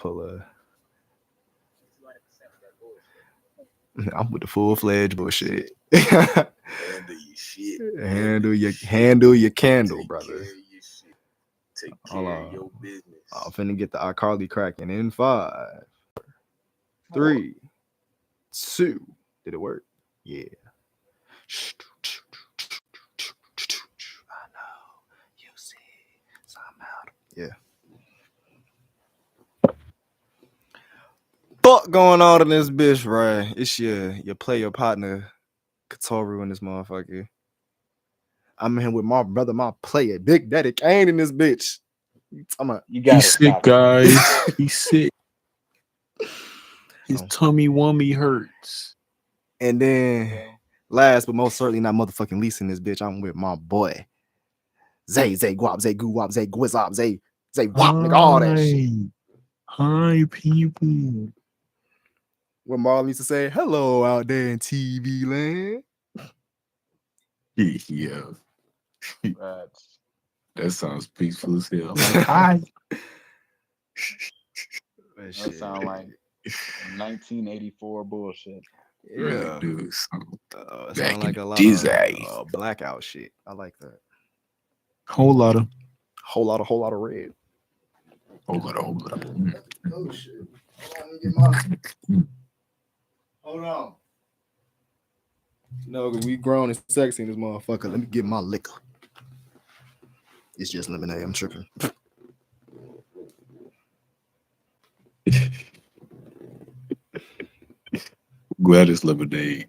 pull a. I'm with the full-fledged bullshit. Handle your shit. handle your candle, Take brother. care of your shit. Take Hold care of on. your business. I'm finna get the iCarly cracking in 5, 3, 2. Did it work? Yeah. I know you see somehow. Yeah. Fuck going on in this bitch, right? It's your player partner, Katoru in this motherfucker. I'm in here with my brother, my player, Big Daddy Kane in this bitch. I'm a, You gotta stop it. guys. He's sick. His Oh. tummy wummy hurts. And then last but most certainly not motherfucking least in this bitch, I'm with my boy. Zay Guap, Zay Guwap, Zay Gwizop, Zay Wop, nigga, all that shit. Hi, people. When Marlon used to say, hello out there in TV land. Yeah. That sounds peaceful as hell. Like, hi. That sound like 1984 bullshit. Yeah. Dude, It back sound like in a lot Disney. of blackout shit. I like that. Whole lot of red. whole lot of. Oh shit. Hold on. No, because we grown and sexy in this motherfucker. Let me get my liquor. It's just lemonade. I'm tripping. Glad it's lemonade.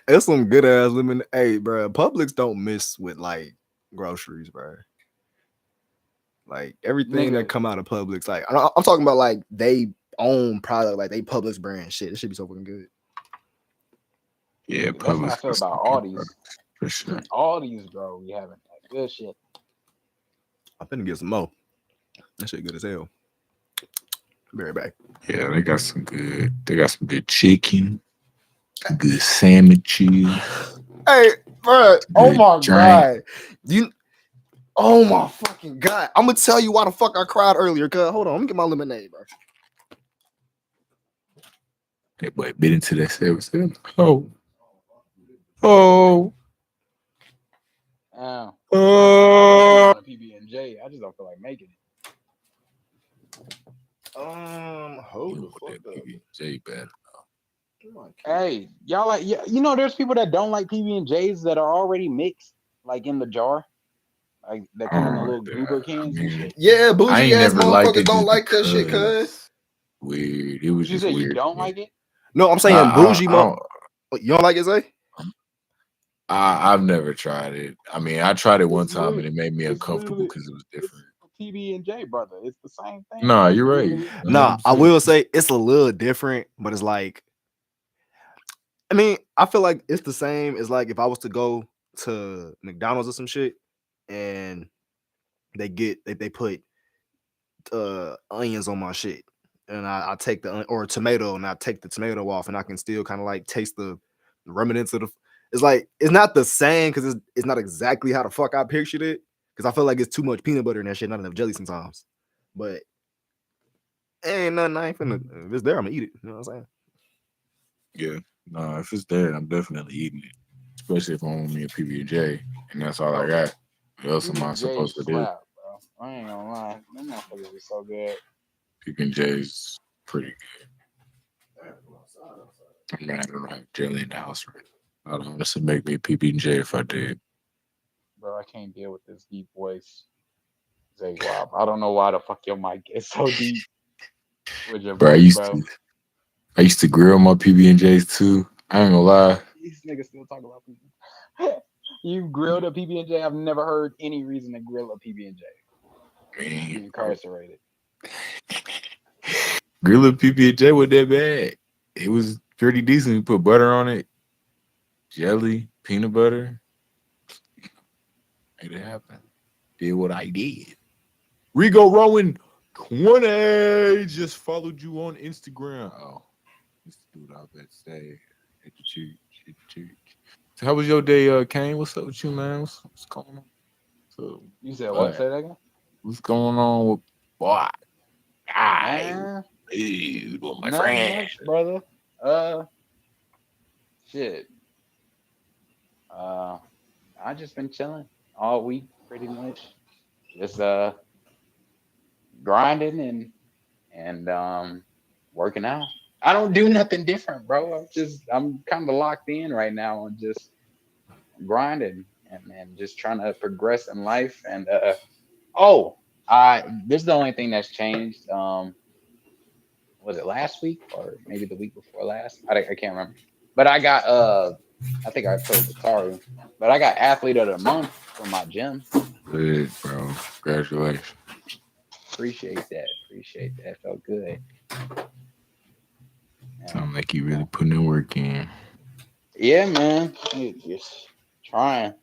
It's some good ass lemonade. Hey, bro, Publix don't miss with like groceries, bro. Like everything that come out of Publix, like I'm talking about like they own product, like they Publix brand shit. It should be so fucking good. Yeah, That's how I feel about Aldi's. For sure. Aldi's, bro, we having that good shit. I'm finna get some more. That shit good as hell. Very back. Yeah, they got some good chicken, good sandwiches. Hey, bro. Oh my god. Oh my fucking god. I'm gonna tell you why the fuck I cried earlier. Cause hold on, let me get my lemonade, bro. That boy bit into that service. Oh. Oh. PB&J. I just don't feel like making it. Hold the fuck up. PB&J better. Hey, y'all like there's people that don't like PB&Js that are already mixed, like in the jar. Like that come in the little goober cans and shit. Yeah, bougie ass motherfuckers don't like that because shit, cuz. Weird. It was You just said weird. You don't like it? No, I'm saying bougie motherfuckers. You don't like it, Zay? I've never tried it. I mean, I tried it one time and it made me uncomfortable because it was different. PB&J, brother. It's the same thing. Nah, you're right. Nah, I will say it's a little different, but it's like, I mean, I feel like it's the same as like if I was to go to McDonald's or some shit and they put onions on my shit and I take or a tomato and I take the tomato off and I can still kind of like taste the remnants of the. It's like it's not the same because it's not exactly how the fuck I pictured it because I feel like it's too much peanut butter in that shit, not enough jelly sometimes. But ain't nothing I ain't finna. If it's there, I'm gonna eat it. You know what I'm saying? Yeah. No, if it's there, I'm definitely eating it. Especially if I want me a PB&J and that's all I got. What else am I supposed to do? Bro. I ain't gonna lie. Them motherfuckers is so good. PB&J's pretty good. I mean, I don't have jelly in the house right now. I'd honestly make me a PB&J if I did. Bro, I can't deal with this deep voice. Zay Wop. I don't know why the fuck your mic is so deep with your voice, bro. I used to grill my PB&Js too. I ain't gonna lie. These niggas still talk about PB. You grilled a PB&J? I've never heard any reason to grill a PB&J. Be incarcerated. Grill a PB&J wasn't that bad. It was pretty decent. You put butter on it, jelly, peanut butter. Made it happen. Did what I did. Rigo Rowan 20 just followed you on Instagram. Oh, this dude out there say at the church. So how was your day, Kane? What's up with you, man? What's going on? So you said what? Say that again. What's going on with boy? Man, Hey, well, my not friend. much, brother. Shit. I just been chilling all week, pretty much. Just grinding and working out. I don't do nothing different, bro. I'm kind of locked in right now on just grinding and just trying to progress in life. And oh, I this is the only thing that's changed. Was it last week or maybe the week before last? I can't remember. But I got I think I told Kataru, but I got athlete of the month from my gym. Good, bro. Congratulations. Appreciate that. Appreciate that. Felt good. Sound like you really putting in work in. Yeah, man. Just trying.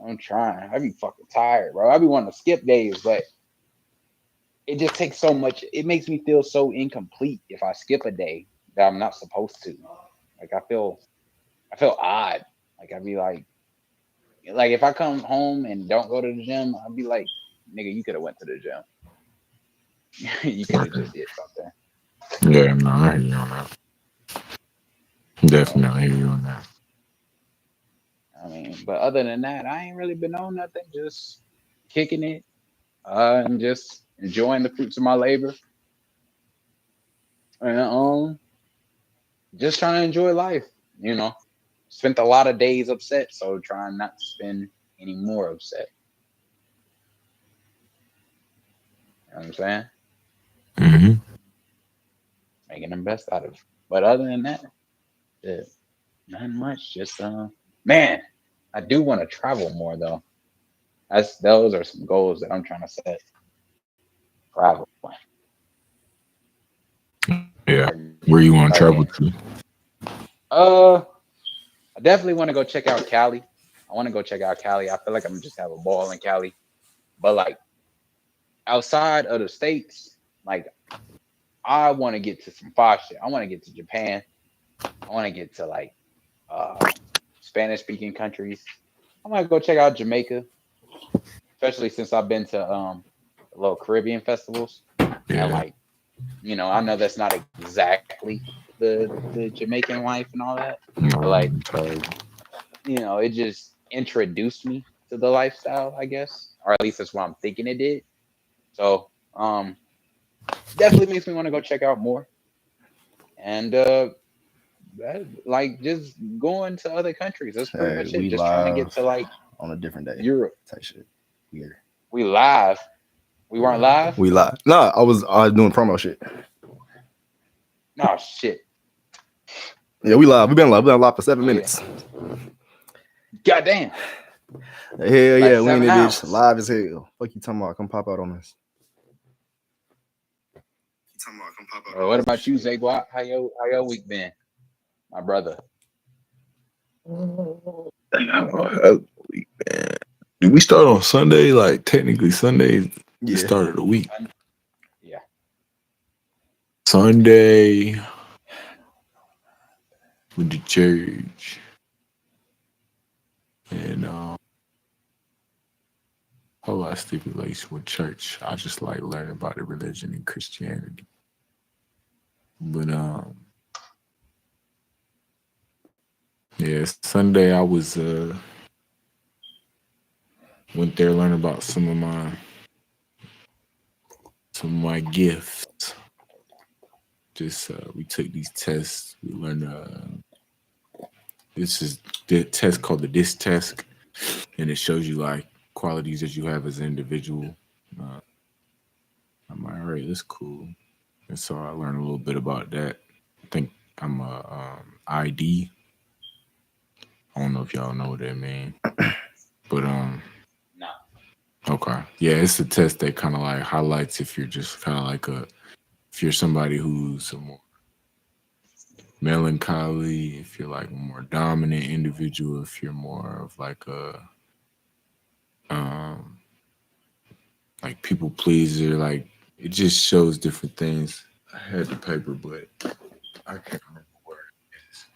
I'm trying. I be fucking tired, bro. I be wanting to skip days, but it just takes so much. It makes me feel so incomplete if I skip a day that I'm not supposed to. Like I feel odd. Like I'd be like if I come home and don't go to the gym, I'd be like, nigga, you could have went to the gym. You could have just did something. Yeah, no, I hear you on that. Definitely hear you on that. I mean, but other than that, I ain't really been on nothing. Just kicking it, and just enjoying the fruits of my labor, and just trying to enjoy life. You know, spent a lot of days upset, so trying not to spend any more upset. You know what I'm saying? Mm-hmm. Making the best out of it. But other than that, yeah, nothing much. Just man, I do want to travel more though. Those are some goals that I'm trying to set. Travel. Yeah. Start, Where you want to start travel getting. to? I definitely want to go check out Cali. I want to go check out Cali. I feel like I'm just have a ball in Cali. But like outside of the states, like I want to get to some far shit. I want to get to Japan. I want to get to like Spanish speaking countries. I want to go check out Jamaica, especially since I've been to little Caribbean festivals and Yeah. like I know that's not exactly the Jamaican life and all that, but No, like I'm tired. it just introduced me to the lifestyle, I guess, or at least that's what I'm thinking it did. So definitely makes me want to go check out more and like just going to other countries. That's pretty Hey, much it. we Just trying to live get to like on a different day Europe. type shit. Weird. We live. We weren't live. We live. No, I was doing promo shit. No shit. Yeah, we live. We've been live for 7 Oh, yeah. minutes. Goddamn. Hell yeah, we in 7 this hours. bitch live as hell. Fuck you talking about? Come pop out on us. What about you, Zay? How your week been, my brother? Did we start on Sunday? Like technically Sunday the Yeah. start of the week. Yeah. Sunday with the church. And whole lot of stipulations with church. I just like learning about the religion and Christianity. But yeah, Sunday I was went there learning about some of my gifts. Just we took these tests. We learned this is the test called the DISC test, and it shows you like qualities that you have as an individual. I'm like, all right, that's cool. And so I learned a little bit about that. I think I'm a ID. I don't know if y'all know what that means, but No. okay, yeah, it's a test that kind of like highlights if you're just kind of like if you're somebody who's a more melancholy, if you're like a more dominant individual, if you're more of like a like people pleaser, like it just shows different things. I had the paper, but I can't remember where it is.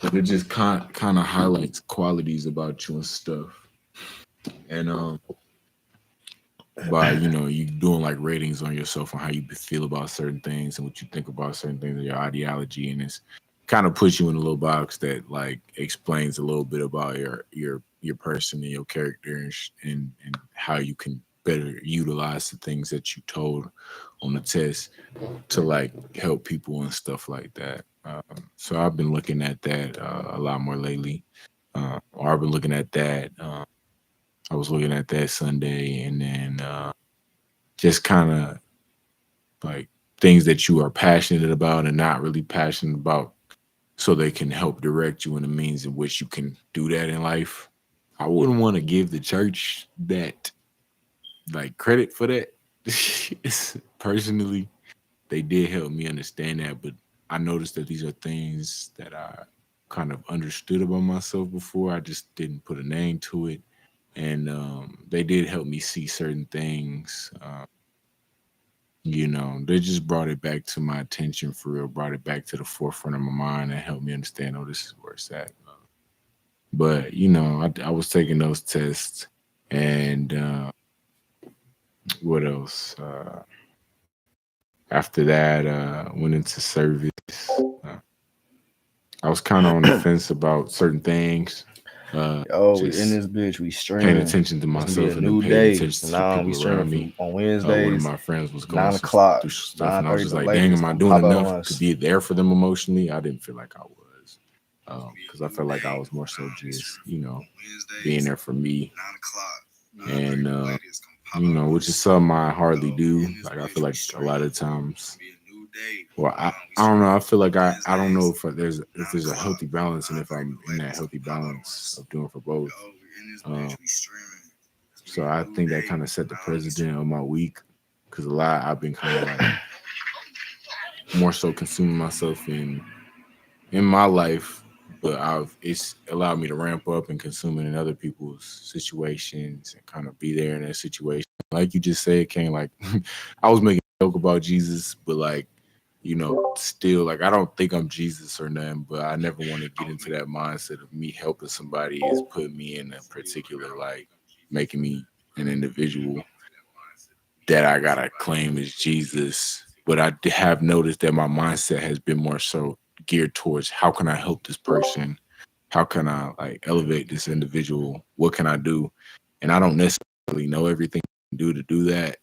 But it just kind of highlights qualities about you and stuff. And by you doing like ratings on yourself on how you feel about certain things and what you think about certain things and your ideology, and it's kind of puts you in a little box that like explains a little bit about your person and your character and how you can better utilize the things that you told on the test to like help people and stuff like that. So I've been looking at that a lot more lately. Or I've been looking at that. I was looking at that Sunday, and then just kind of like things that you are passionate about and not really passionate about, so they can help direct you in the means in which you can do that in life. I wouldn't want to give the church that like credit for that. Personally, they did help me understand that, but I noticed that these are things that I kind of understood about myself before. I just didn't put a name to it. And they did help me see certain things. They just brought it back to my attention for real, brought it back to the forefront of my mind and helped me understand, oh, this is where it's at. But, I was taking those tests, and what else? After that, went into service. I was kind of on the fence about certain things. We in this bitch, we streaming. Paying attention to myself and paying attention to the people around me. On Wednesdays, one of my friends was going 9 o'clock, through stuff, and I was just like, dang, am I doing enough to be there for them emotionally? I didn't feel like I was, because I felt like I was more so just, being there for me. And, which is something I hardly do. Like, I feel like a lot of times, well, I don't know. I feel like I don't know if there's a healthy balance, and if I'm in that healthy balance of doing for both. So I think that kind of set the precedent of my week, because a lot I've been kind of like more so consuming myself in my life, but it's allowed me to ramp up and consuming in other people's situations and kind of be there in that situation. Like you just said, King, like I was making a joke about Jesus, but like, still, like, I don't think I'm Jesus or nothing, but I never want to get into that mindset of me helping somebody is putting me in a particular, like, making me an individual that I gotta claim as Jesus. But I have noticed that my mindset has been more so geared towards how can I help this person? How can I like elevate this individual? What can I do? And I don't necessarily know everything I can do to do that.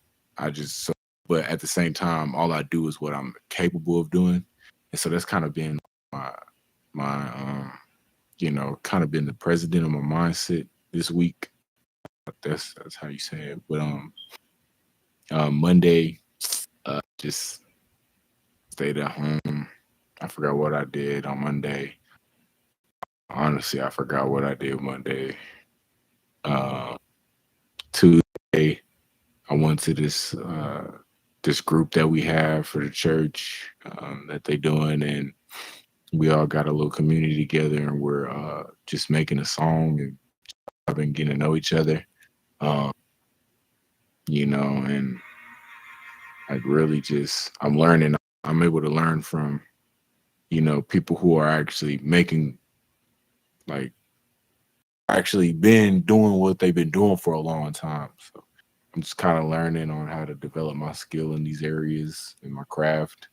But at the same time, all I do is what I'm capable of doing. And so that's kind of been my kind of been the president of my mindset this week. That's how you say it. But Monday, just stayed at home. I forgot what I did on Monday. Honestly, I forgot what I did Monday. Tuesday, I went to this group that we have for the church that they doing, and we all got a little community together, and we're just making a song, and I've been getting to know each other, and like really just I'm learning. I'm able to learn from people who are actually making, like, actually been doing what they've been doing for a long time. So I'm just kind of learning on how to develop my skill in these areas in my craft,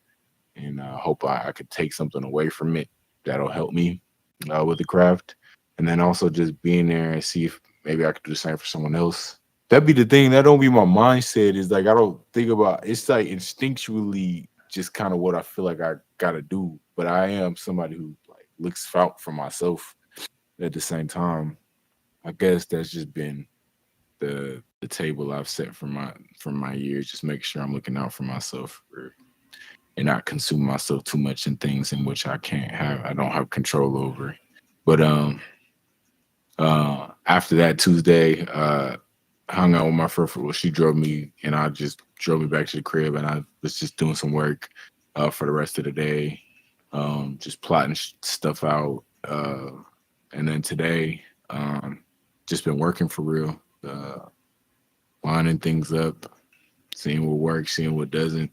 and hope I could take something away from it that'll help me with the craft. And then also just being there and see if maybe I could do the same for someone else. That'd be the thing. That don't be my mindset. Is like I don't think about it's like instinctually just kind of what I feel like I gotta do. But I am somebody who like looks out for myself at the same time. I guess that's just been the table I've set for my years. Just make sure I'm looking out for myself and not consume myself too much in things in which I don't have control over. But after that Tuesday, hung out with my friend. Well, she drove me, and I just drove me back to the crib, and I was just doing some work for the rest of the day, just plotting stuff out. And then today, just been working for real, lining things up, seeing what works, seeing what doesn't.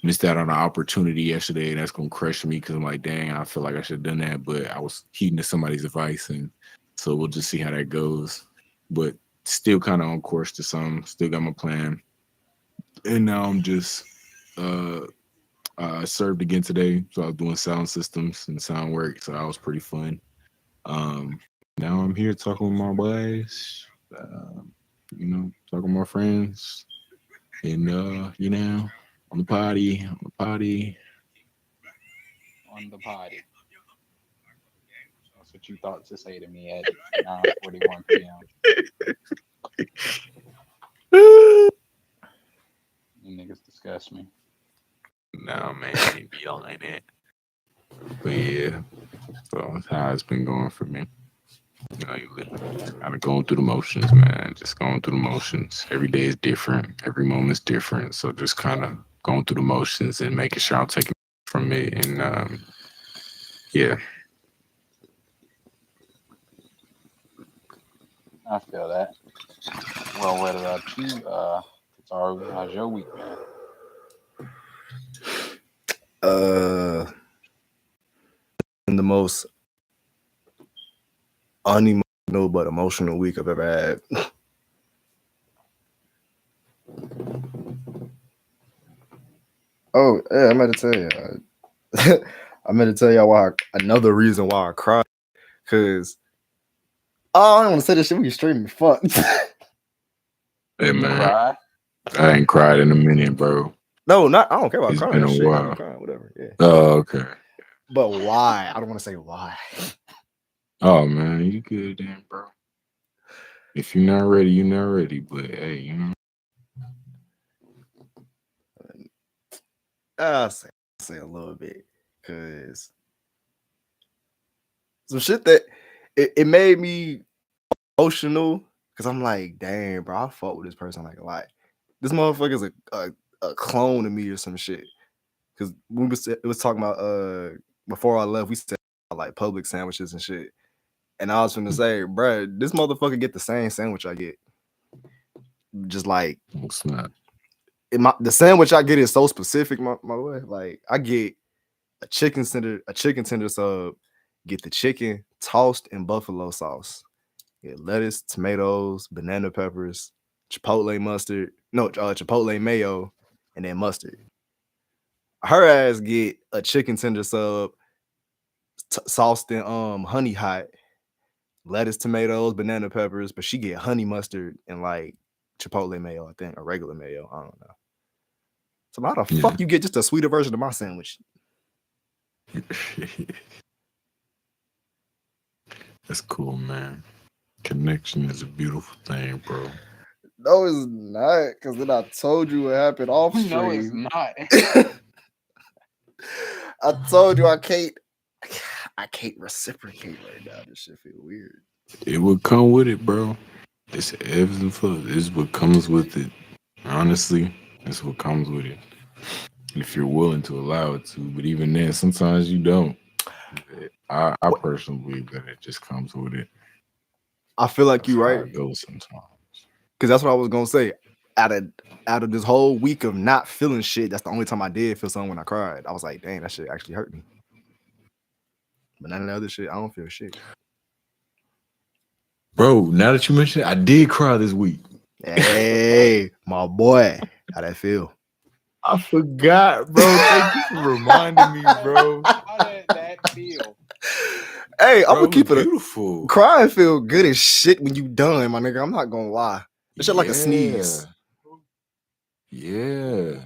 Missed out on an opportunity yesterday, and that's gonna crush me because I'm like, dang, I feel like I should have done that, but I was heeding to somebody's advice, and so we'll just see how that goes. But still kind of on course to some. Still got my plan. And now I'm just I served again today, so I was doing sound systems and sound work, so that was pretty fun. Now I'm here talking with my boys, talking with my friends, and on the potty. That's what you thought to say to me at 9:41 p.m. You niggas disgust me. No, man, I ain't be all like that. But yeah, so that's how it's been going for me. You kind of going through the motions, man. Just going through the motions. Every day is different. Every moment's different. So just kind of going through the motions and making sure I'm taking from it. And yeah. I feel that. Well, what about you? Tataru, how's your week, man? In the most unemotional but emotional week I've ever had. Oh, yeah, I meant to tell you. I meant to tell y'all another reason why I cried. Because I don't want to say this shit. We can stream fuck. Hey, man. Cry? I ain't cried in a minute, bro. No, I don't care about It's crying. been a Shit, while. crying, whatever. Yeah. Oh, okay. But why? I don't want to say why. Oh, man, you good then, bro. If you're not ready, you're not ready. But hey, I'll say a little bit. Because some shit that it made me emotional. Because I'm like, damn, bro, I fought with this person like a lot. This motherfucker's a clone of me or some shit. Because it was talking about before I left, we said like public sandwiches and shit. And I was gonna say, bro, this motherfucker get the same sandwich I get. Just like it's not. The sandwich I get is so specific, my way. Like I get a chicken tender sub, get the chicken tossed in buffalo sauce. Get lettuce, tomatoes, banana peppers, chipotle mayo, and then mustard. Her ass get a chicken tender sub sauced in honey hot, lettuce, tomatoes, banana peppers, but she get honey mustard and like chipotle mayo, I think, or regular mayo. I don't know. So how the fuck you get just a sweeter version of my sandwich? That's cool, man. Connection is a beautiful thing, bro. No, it's not. Because then I told you what happened off stream. No, it's not. I told you I can't reciprocate right now. This shit feel weird. It would come with it, bro. It's ebbs and flows. This is what comes with it. Honestly, that's what comes with it. If you're willing to allow it to, but even then, sometimes you don't. I personally believe that it just comes with it. I feel like you're right. It goes sometimes. Because that's what I was gonna say. Out of this whole week of not feeling shit, that's the only time I did feel something when I cried. I was like, dang, that shit actually hurt me. But none of the other shit, I don't feel shit. Bro, now that you mentioned it, I did cry this week. Hey, my boy. How'd that feel? I forgot, bro. Thank you for reminding me, bro. How did that feel? Hey, I'm gonna keep it beautiful. Crying feel good as shit when you done, my nigga. I'm not gonna lie. It's shit like a sneeze. Yeah.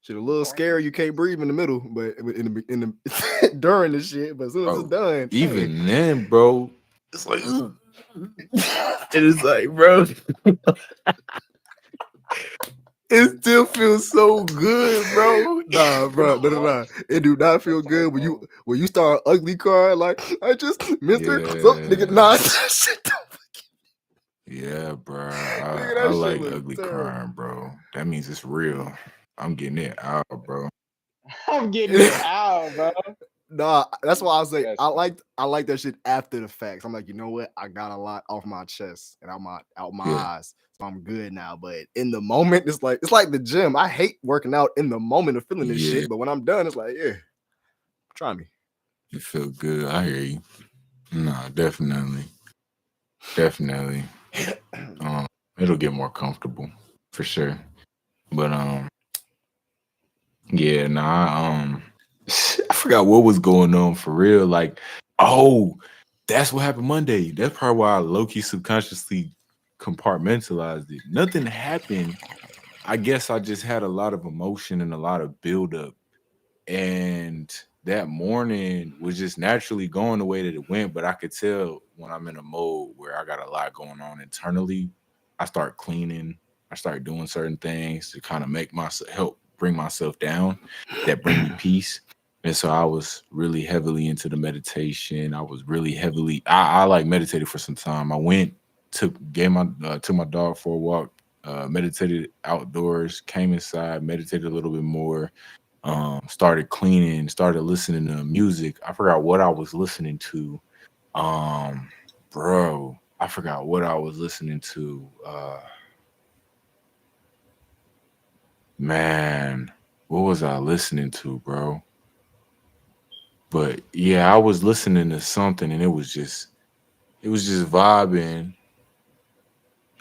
Shit a little scary. You can't breathe in the middle, but in the during the shit. But as soon as it's done, even then, bro, it's like it is like, bro. It still feels so good, bro. Nah, bro, no. It do not feel good when you start ugly crying. Like I just missed her. So, nigga, nah. Yeah, bro. I like ugly crying, bro. That means it's real. I'm getting it out, bro. I'm getting it out, bro. Nah, that's why I say I like that shit after the facts. I'm like, you know what? I got a lot off my chest and out my eyes. So I'm good now. But in the moment, it's like the gym. I hate working out in the moment of feeling this shit. But when I'm done, it's like, yeah, try me. You feel good. I hear you. Nah, definitely. It'll get more comfortable for sure. But yeah, nah, I forgot what was going on for real. Like, oh, that's what happened Monday. That's probably why I low-key subconsciously compartmentalized it. Nothing happened. I guess I just had a lot of emotion and a lot of buildup. And that morning was just naturally going the way that it went. But I could tell when I'm in a mode where I got a lot going on internally, I start cleaning. I start doing certain things to kind of make myself help bring myself down that bring me peace. And so I was really heavily into the meditation. I was really heavily, I like meditated for some time. I went, took my dog for a walk, meditated outdoors, came inside, meditated a little bit more, started cleaning, started listening to music. I forgot what I was listening to. Um, Bro, I forgot what I was listening to. Man, what was I listening to, bro? But yeah, I was listening to something and it was just vibing.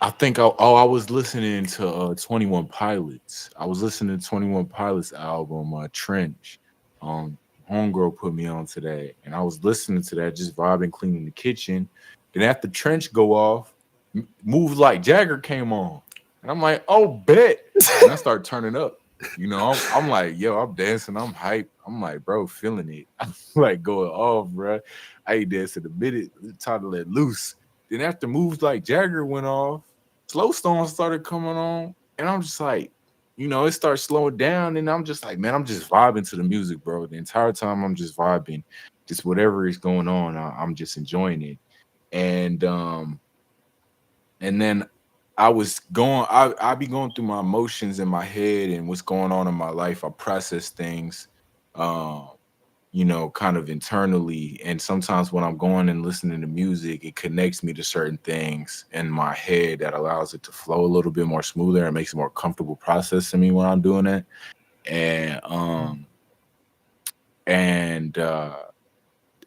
I think I was listening to 21 Pilots. I was listening to 21 Pilots album, Trench. Um, Homegirl put me on to that, and I was listening to that, just vibing, cleaning the kitchen. Then after Trench go off, Move Like Jagger came on, and I'm like, oh, bet, and I start turning up. You know, I'm like, yo, I'm dancing, I'm hype. I'm like, bro, feeling it. I'm like going off, bro. I ain't dancing a minute, time to let loose. Then after Moves Like Jagger went off, Slow Stone started coming on, and I'm just like, it starts slowing down, and I'm just like, man, I'm just vibing to the music, bro. The entire time I'm just vibing, just whatever is going on, I'm just enjoying it. And then I be going through my emotions in my head and what's going on in my life. I process things, um, kind of internally. And sometimes when I'm going and listening to music, it connects me to certain things in my head that allows it to flow a little bit more smoother and makes it more comfortable processing me when I'm doing it. And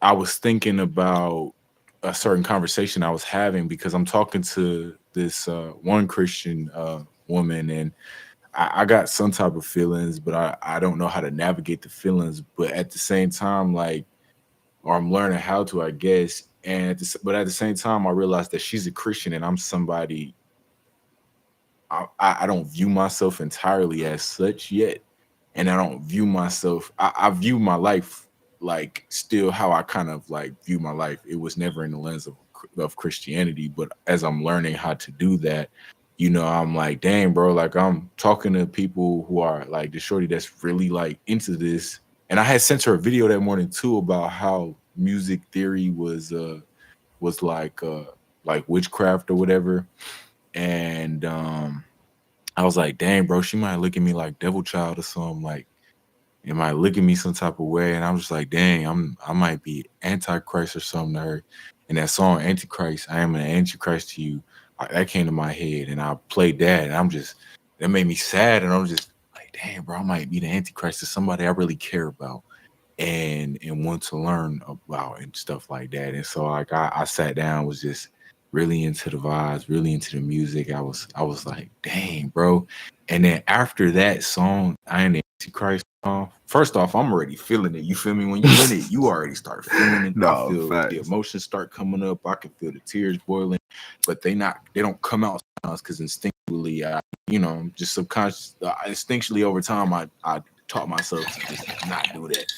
I was thinking about a certain conversation I was having because I'm talking to this one Christian woman, and I got some type of feelings, but I don't know how to navigate the feelings. But at the same time, or I'm learning how to, I guess. But at the same time, I realized that she's a Christian and I'm somebody. I don't view myself entirely as such yet, and I don't view myself. I view my life like still how I kind of like view my life. It was never in the lens of Christianity, but as I'm learning how to do that, I'm like, dang, bro, like I'm talking to people who are like the shorty that's really like into this. And I had sent her a video that morning too about how music theory was like witchcraft or whatever. And I was like, dang, bro, she might look at me like devil child or something. Like, it might look at me some type of way. And I'm just like, dang, I might be antichrist or something to her. And that song, Antichrist, I am an antichrist to you, that came to my head. And I played that. And that made me sad. And I'm just like, damn, bro, I might be the antichrist to somebody I really care about and want to learn about and stuff like that. And so like I sat down, was just really into the vibes, really into the music. I was like, dang, bro. And then after that song, I am the Antichrist song. First off, I'm already feeling it. You feel me? When you in it, you already start feeling it. I feel the emotions start coming up. I can feel the tears boiling, but they don't come out because instinctively, just subconscious, instinctually over time, I taught myself to just not do that.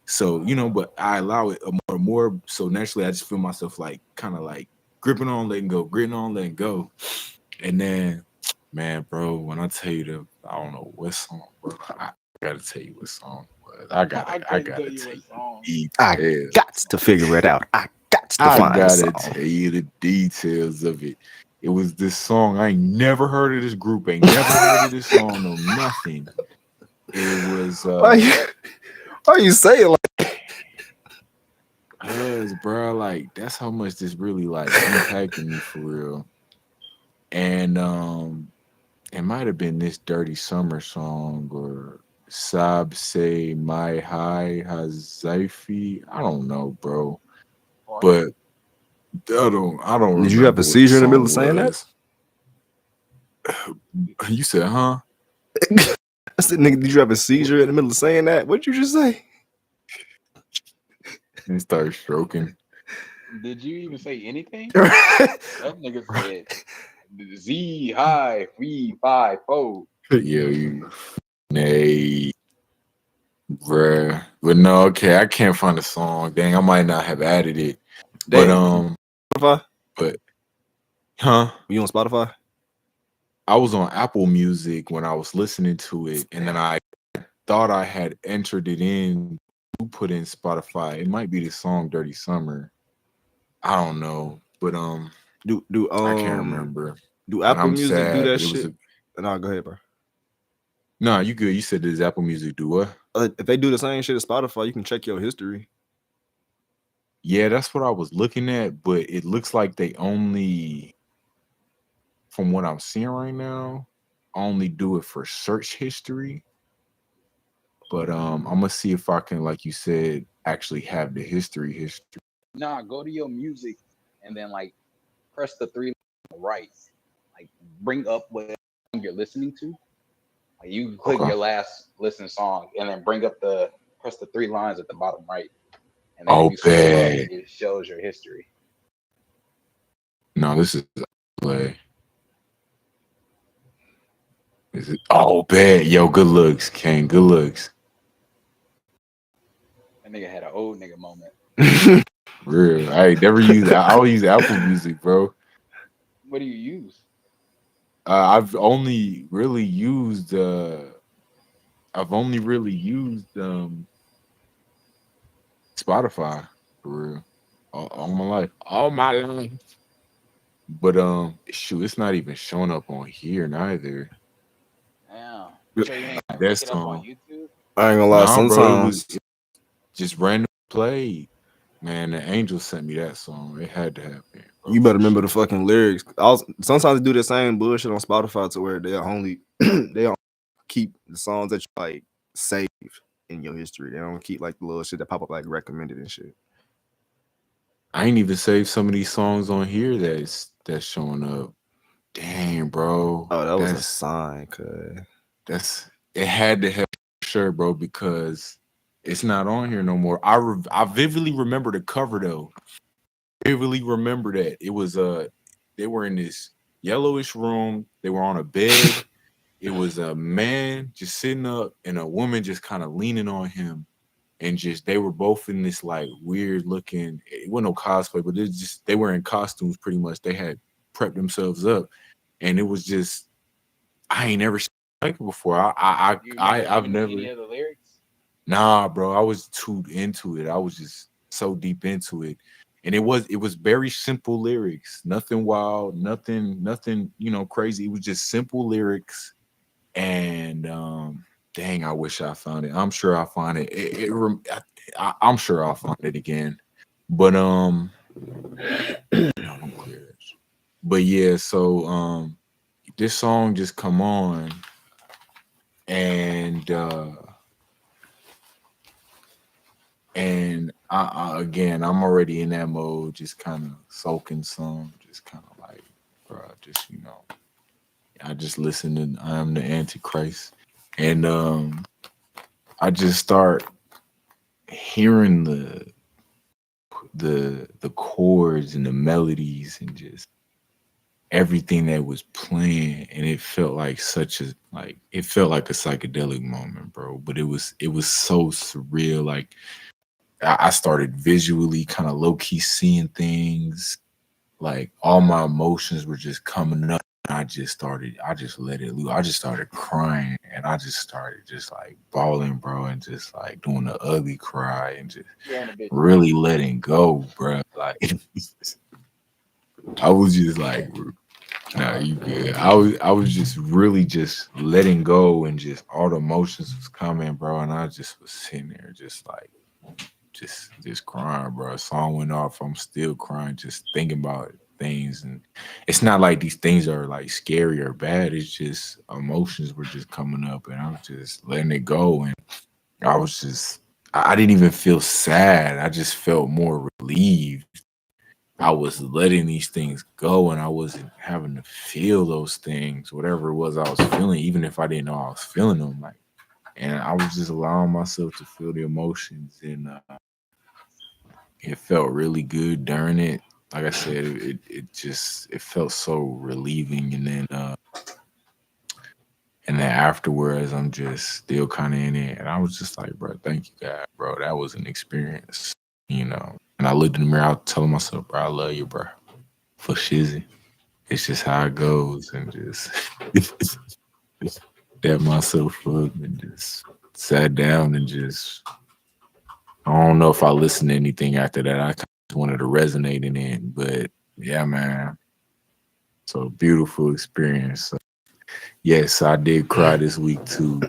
So, but I allow it more and more. So naturally, I just feel myself like kind of like gripping on, letting go, gritting on, letting go. And then, man, bro, when I tell you I don't know what song, bro. I gotta tell you what song was. I gotta tell you. I got to figure it out. I got to find a song. Tell you the details of it. It was this song. I ain't never heard of this group. Ain't never heard of this song. No nothing. It was. Why you say it like? Cause, bro, like that's how much this really like impacted me for real. And it might have been this Dirty Summer song or Sab Say My High Hazaifi. I don't know, bro. But I don't Did you have a seizure in the middle of saying that? You said, huh? I said, nigga, did you have a seizure in the middle of saying that? What'd you just say? And start stroking. Did you even say anything? That nigga said Z high 354. Yo, you nay, bruh. But no, okay, I can't find the song. Dang, I might not have added it. But Damn. Spotify? but huh? You on Spotify? I was on Apple Music when I was listening to it, and then I thought I had entered it in to put in Spotify. It might be the song "Dirty Summer." I don't know, but Do I can't remember. Do But Apple I'm Music sad. do that But it was shit? No, go ahead, bro. no, you good. You said does Apple Music do what? If they do the same shit as Spotify, you can check your history. Yeah, that's what I was looking at, but it looks like they only, from what I'm seeing right now, only do it for search history. But I'm gonna see if I can, like you said, actually have the history. Nah, go to your music and then like press the three on the right. Like bring up what you're listening to. Like you can click Okay. your last listen song and then press the three lines at the bottom right. And then Oh, if you scroll up, bad. it shows your history. No, this is play. Is it? Oh, bad. Yo, good looks, King. Good looks. That nigga had an old nigga moment. Real. I never use. I always use Apple Music, bro. What do you use? I've only really used. I've only really used Spotify for real. All my life. All my life. But shoot, it's not even showing up on here neither. Damn. You sure you ain't That look it up on song. YouTube? I ain't gonna lie. Nah, bro, it was Sometimes just random played. Man, the Angel sent me that song. It had to happen. Bro, you better for remember the sure. fucking lyrics. Sometimes they do the same bullshit on Spotify to where they only they don't keep the songs that you like saved in your history. They don't keep like the little shit that pop up like recommended and shit. I ain't even saved some of these songs on here that's showing up. Damn, bro. Oh, that was a sign, cuz. It had to have for sure, bro, because it's not on here no more. I vividly remember the cover though. Vividly remember that it was they were in this yellowish room. They were on a bed. It was a man just sitting up and a woman just kind of leaning on him, and just they were both in this like weird looking. It wasn't no cosplay, but they were in costumes pretty much. They had prepped themselves up, and it was just I ain't never seen like it before. I've never any of the lyrics. Nah, bro. I was too into it. I was just so deep into it. And it was very simple lyrics. Nothing wild, nothing, crazy. It was just simple lyrics. And dang, I wish I found it. I'm sure I'll find it. I'm sure I'll find it again. But no, don't clear this. But yeah, so this song just come on and again, I'm already in that mode, just kind of soaking some, just kind of like, bro, just I just listen to I Am the Antichrist, and I just start hearing the chords and the melodies and just everything that was playing, and it felt like it felt like a psychedelic moment, bro. But it was so surreal, like. I started visually kind of low key seeing things, like all my emotions were just coming up. I just let it loose. I just started crying, and I just started just like bawling, bro, and just like doing the ugly cry and just really letting go, bro. Like I was just like, nah, you good. I was just really just letting go, and just all the emotions was coming, bro, and I just was sitting there just like. Just crying, bro. A song went off. I'm still crying, just thinking about things. And it's not like these things are like scary or bad. It's just emotions were just coming up, and I was just letting it go. And I didn't even feel sad. I just felt more relieved. I was letting these things go and I wasn't having to feel those things, whatever it was I was feeling, even if I didn't know I was feeling them. Like, and I was just allowing myself to feel the emotions, and it felt really good during it. Like I said, it felt so relieving, and then afterwards, I'm just still kind of in it, and I was just like, bro, thank you, God, bro, that was an experience, you know. And I looked in the mirror, I was telling myself, bro, I love you, bro, for shizzy. It's just how it goes, and just dab myself up and just sat down and just. I don't know if I listened to anything after that. I kind of wanted to resonate in it, but yeah, man. So beautiful experience. So, yes, I did cry this week too,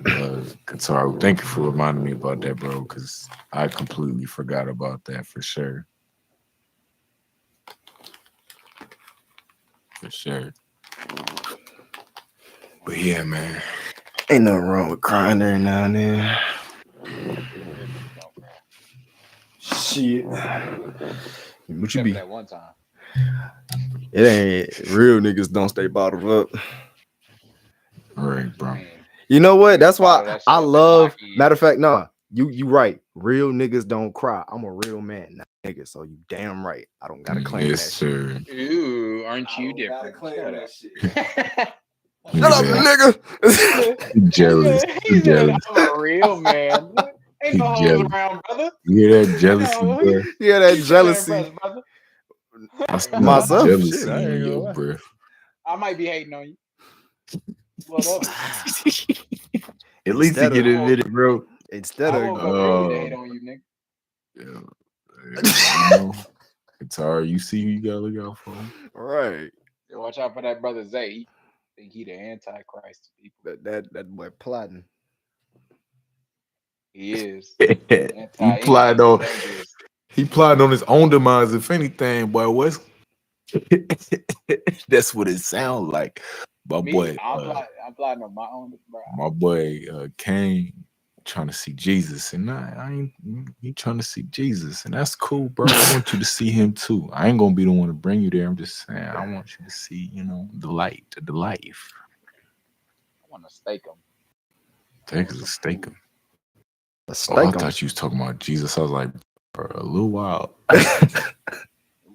Kataro. Thank you for reminding me about that, bro, because I completely forgot about that for sure. For sure. But yeah, man. Ain't nothing wrong with crying every now and then. Shit. What you Except be? for that one time. It ain't real niggas don't stay bottled up. All right, bro. Man, You know what? That's bottle why that shit I up in love. locky. Matter of fact, nah. You right. Real niggas don't cry. I'm a real man, not a nigga. So you damn right. I don't gotta claim Yes, that shit. sir. Ooh, aren't I you don't gotta different? claim Shut that up. shit. Look Shut at up, that. nigga. Jealous. He said, Jealous. I'm a real man. Ain't no hoes Jealous. around, brother. You hear that Ain't jealousy, no, bro? Yeah, that you trying to jealousy. impress, brother. I smell Myself, shit, jealousy I ain't in gonna your lie. breath. I might be hating on you. Whatever. At least you Instead get of- admitted, bro. Instead I of woke up ready to hate on you, nigga. Yeah, you know, it's hard. You see who you gotta look out for. right, Yeah, watch out for that brother Zay. He think he the antichrist to people. that boy plotting. He is. he plotted Anti-anything is on dangerous. he plotted on his own demise, if anything, boy. What's that's what it sounds like. My boy, I'm plotting on my own, bro. Kane trying to see Jesus, and I ain't he trying to see Jesus, and that's cool, bro. I want you to see him too. I ain't gonna be the one to bring you there. I'm just saying, I want you to see, the light, the life. I want to stake him. Take a stake him. A Oh, I steak 'em. thought you was talking about Jesus. I was like, for a little while.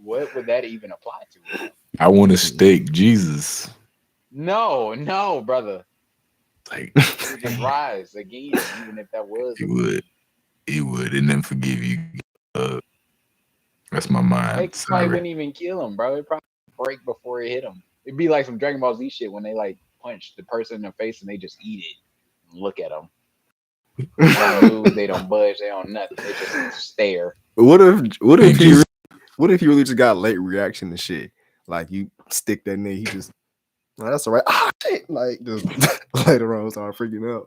What would that even apply to? I want to stake Jesus. No, brother. Like He would just rise again, even if that was. he would, and then forgive you. That's my mind. It probably wouldn't even kill him, bro. It probably break before it hit him. It'd be like some Dragon Ball Z shit when they like punch the person in the face and they just eat it. Look at them. They don't move. They don't budge. They don't nothing. They just stare. What if he really just got late reaction to shit? Like you stick that nigga, he just that's all right. Ah, shit. Like just later on start freaking out.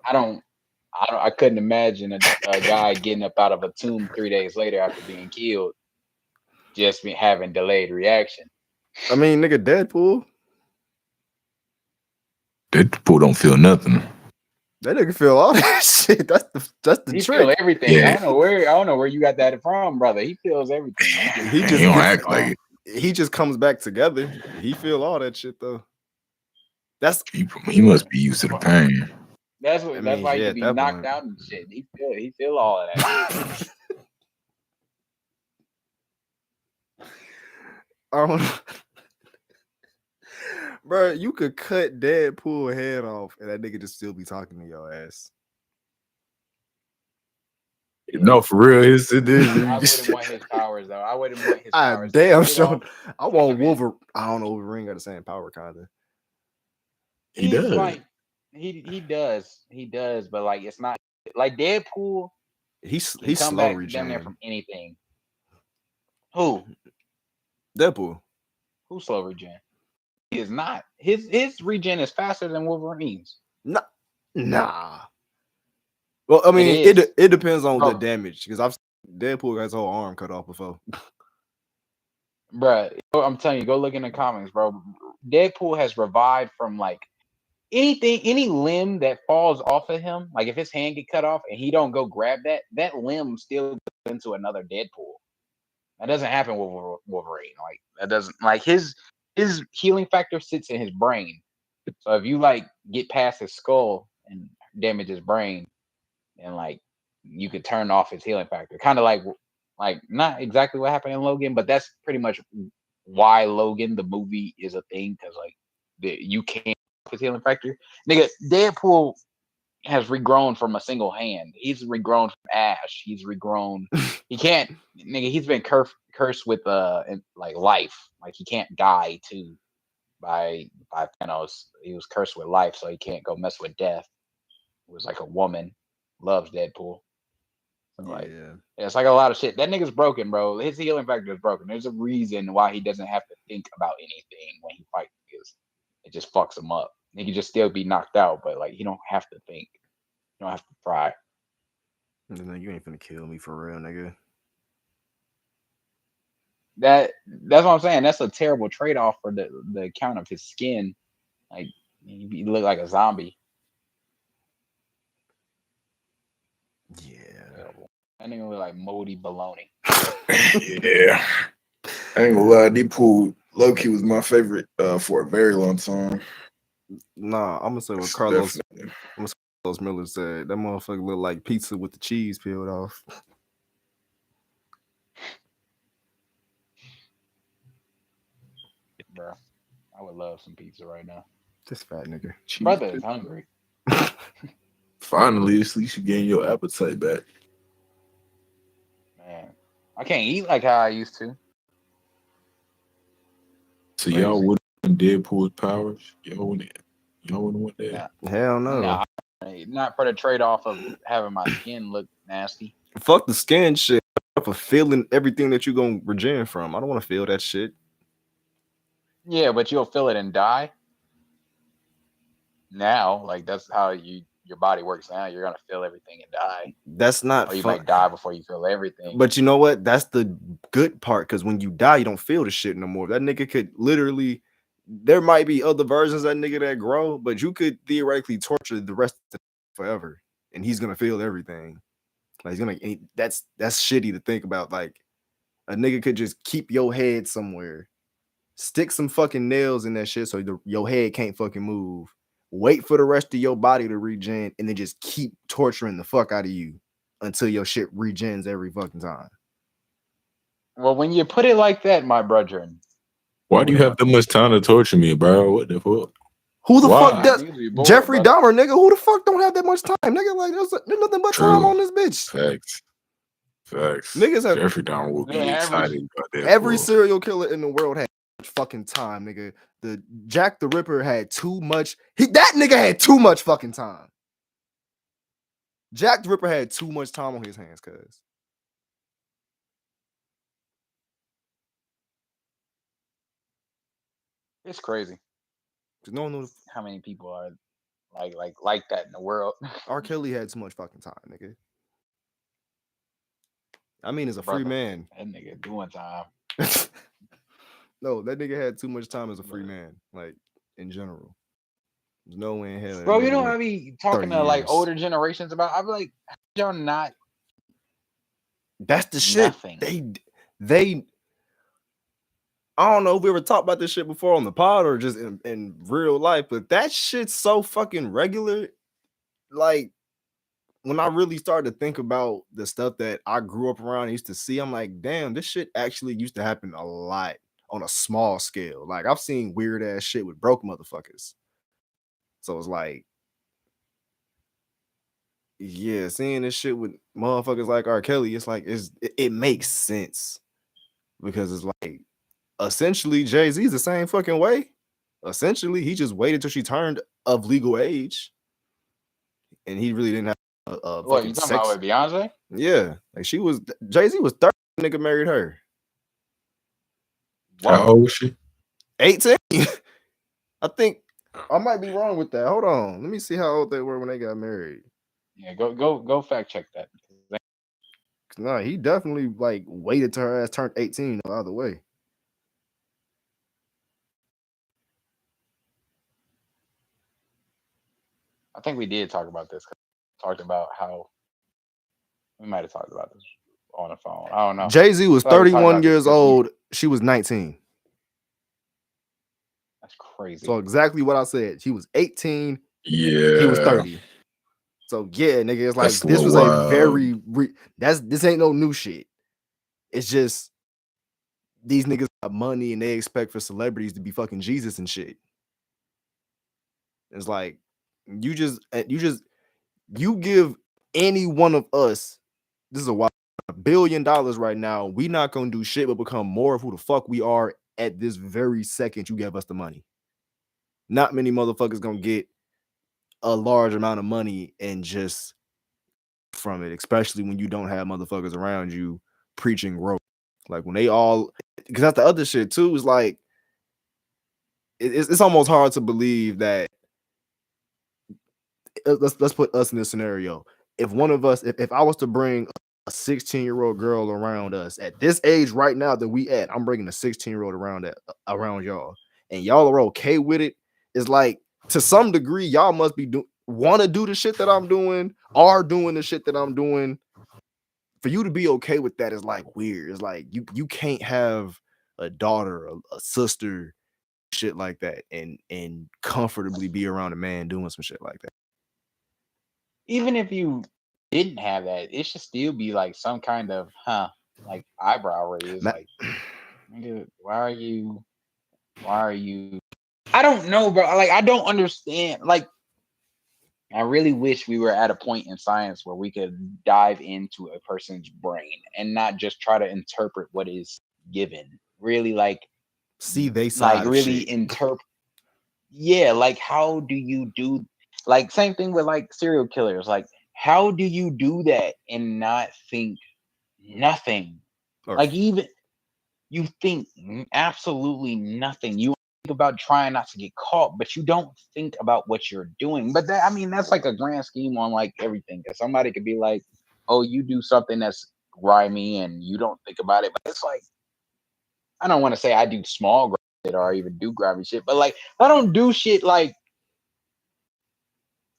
I couldn't imagine a guy getting up out of a tomb 3 days later after being killed, just having delayed reaction. I mean, nigga, Deadpool. Deadpool don't feel nothing. That nigga feel all that shit. That's the He trick. feel everything. Yeah. I don't know where you got that from, brother. He feels everything. He Man, just he don't gets- act like it. He just comes back together. He feel all that shit though. That's He must be used to the pain. That's I that's mean, why he yeah, could be at that knocked point. out and shit. He feel all of that. I don't know. Bro, you could cut Deadpool head off and that nigga just still be talking to your ass. No, for real, it I is. wouldn't want his powers though. I wouldn't want his Ah, powers. damn, You know, sure. I want Wolverine. I don't know, Wolverine got the same power, kinda. He he's does. like he does, but like it's not like Deadpool. He's He come slow back down there regen. from anything. Who Deadpool. slow regen? He is not. His regen is faster than Wolverine's. Nah. Well, I mean, It is. it depends on the Bro. damage because I've Deadpool got his whole arm cut off before. Bruh, I'm telling you, go look in the comics, bro. Deadpool has revived from like any limb that falls off of him. Like if his hand get cut off and he don't go grab that limb still goes into another Deadpool. That doesn't happen with Wolverine. Like that doesn't like his healing factor sits in his brain. So if you like get past his skull and damage his brain, then like you could turn off his healing factor. Kind of like not exactly what happened in Logan, but that's pretty much why Logan the movie is a thing because like you can't his healing factor. Nigga, Deadpool has regrown from a single hand. He's regrown from Ash. He's regrown. He can't, nigga. He's been cursed with like life. Like he can't die too by Thanos. He was cursed with life, so he can't go mess with death. It was like a woman loves Deadpool. So like, Yeah. it's like a lot of shit. That nigga's broken, bro. His healing factor is broken. There's a reason why he doesn't have to think about anything when he fights because it just fucks him up. He can just still be knocked out, but like he don't have to think. You don't have to try. You ain't finna kill me for real, nigga. That's what I'm saying. That's a terrible trade off for the count of his skin. Like you look like a zombie. Yeah. Terrible. That nigga look like moldy baloney. Yeah. I ain't gonna lie, Deadpool low-key was my favorite for a very long time. Nah, I'm gonna say what Carlos Miller said. That motherfucker look like pizza with the cheese peeled off. Bro, I would love some pizza right now. This fat nigga. Cheese Brother is pizza. hungry. Finally, at least you gain your appetite back. Man, I can't eat like how I used to. So y'all wouldn't want Deadpool's powers? Y'all wouldn't want that? Nah. Hell no. Nah, not for the trade off of having my skin look nasty. Fuck the skin shit. For feeling everything that you gonna regen from. I don't want to feel that shit. Yeah, but you'll feel it and die. Now, like that's how your body works now. You're gonna feel everything and die. That's not Or you fun. might die before you feel everything. But you know what? That's the good part because when you die, you don't feel the shit no more. That nigga could literally. There might be other versions of that nigga that grow, but you could theoretically torture the rest of forever, and he's gonna feel everything. Like that's shitty to think about. Like a nigga could just keep your head somewhere, stick some fucking nails in that shit so your head can't fucking move. Wait for the rest of your body to regen, and then just keep torturing the fuck out of you until your shit regens every fucking time. Well, when you put it like that, my brethren. Why do you have that much time to torture me, bro? What the fuck? Who the Why? fuck does Jeffrey Dahmer, nigga? Who the fuck don't have that much time, nigga? Like there's nothing but time on this bitch. Facts. Niggas have Jeffrey Dahmer will be excited about that. Every serial killer in the world had fucking time, nigga. The Jack the Ripper had too much. That nigga had too much fucking time. Jack the Ripper had too much time on his hands, cuz. It's crazy. No one knows how many people are like that in the world. R. Kelly had too much fucking time, nigga. I mean, as a free man. That nigga doing time. No, that nigga had too much time as a free man, like in general. There's no way in hell. Bro, you know I be talking to like older generations about. I be like, y'all not. That's the shit. They. I don't know if we ever talked about this shit before on the pod or just in real life, but that shit's so fucking regular. Like when I really started to think about the stuff that I grew up around and used to see, I'm like, damn, this shit actually used to happen a lot on a small scale. Like I've seen weird ass shit with broke motherfuckers. So it's like, yeah, seeing this shit with motherfuckers like R. Kelly, it's like it makes sense because it's like essentially Jay-Z's the same fucking way. Essentially, he just waited till she turned of legal age, and he really didn't have what you talking about with Beyonce? Yeah, like Jay-Z was 30. Nigga married her. How old was she? 18. I think I might be wrong with that. Hold on, let me see how old they were when they got married. Yeah, go fact check that. No, he definitely like waited till her ass turned 18 either way. I think we did talk about this. Talked about how we might have talked about this on the phone. I don't know. Jay-Z was I feel like we talked 31 about this years 'cause you- old. She was 19. That's crazy. So exactly what I said. She was 18. Yeah. He was 30. So yeah, nigga, it's like That's a this was little a wild. very this ain't no new shit. It's just these niggas have money and they expect for celebrities to be fucking Jesus and shit. It's like you give any one of us, this is a wild $1 billion right now. We not gonna do shit but become more of who the fuck we are at this very second you gave us the money. Not many motherfuckers gonna get a large amount of money and just from it, especially when you don't have motherfuckers around you preaching growth. Like when they all, because that's the other shit too, is like it's almost hard to believe that let's put us in this scenario. If one of us, if I was to bring a 16-year-old girl around us at this age right now that we at, I'm bringing a 16-year-old around y'all, and y'all are okay with it. It's like to some degree y'all must be want to do the shit that I'm doing, are doing the shit that I'm doing. For you to be okay with that is like weird. It's like you can't have a daughter, a sister, shit like that, and comfortably be around a man doing some shit like that. Even if you didn't have that, it should still be like some kind of like eyebrow raise. Like, nigga, why are you? I don't know, bro. Like, I don't understand. Like, I really wish we were at a point in science where we could dive into a person's brain and not just try to interpret what is given. Really, like, see they side like of really shit. interpret. Yeah, like how do you do? Like same thing with like serial killers. Like, how do you do that and not think nothing? Or Like even you think absolutely nothing. You think about trying not to get caught, but you don't think about what you're doing. But that, I mean, that's like a grand scheme on like everything. Because somebody could be like, "Oh, you do something that's grimy and you don't think about it." But it's like, I don't want to say I do small grimy shit or I even do grimy shit, but like I don't do shit like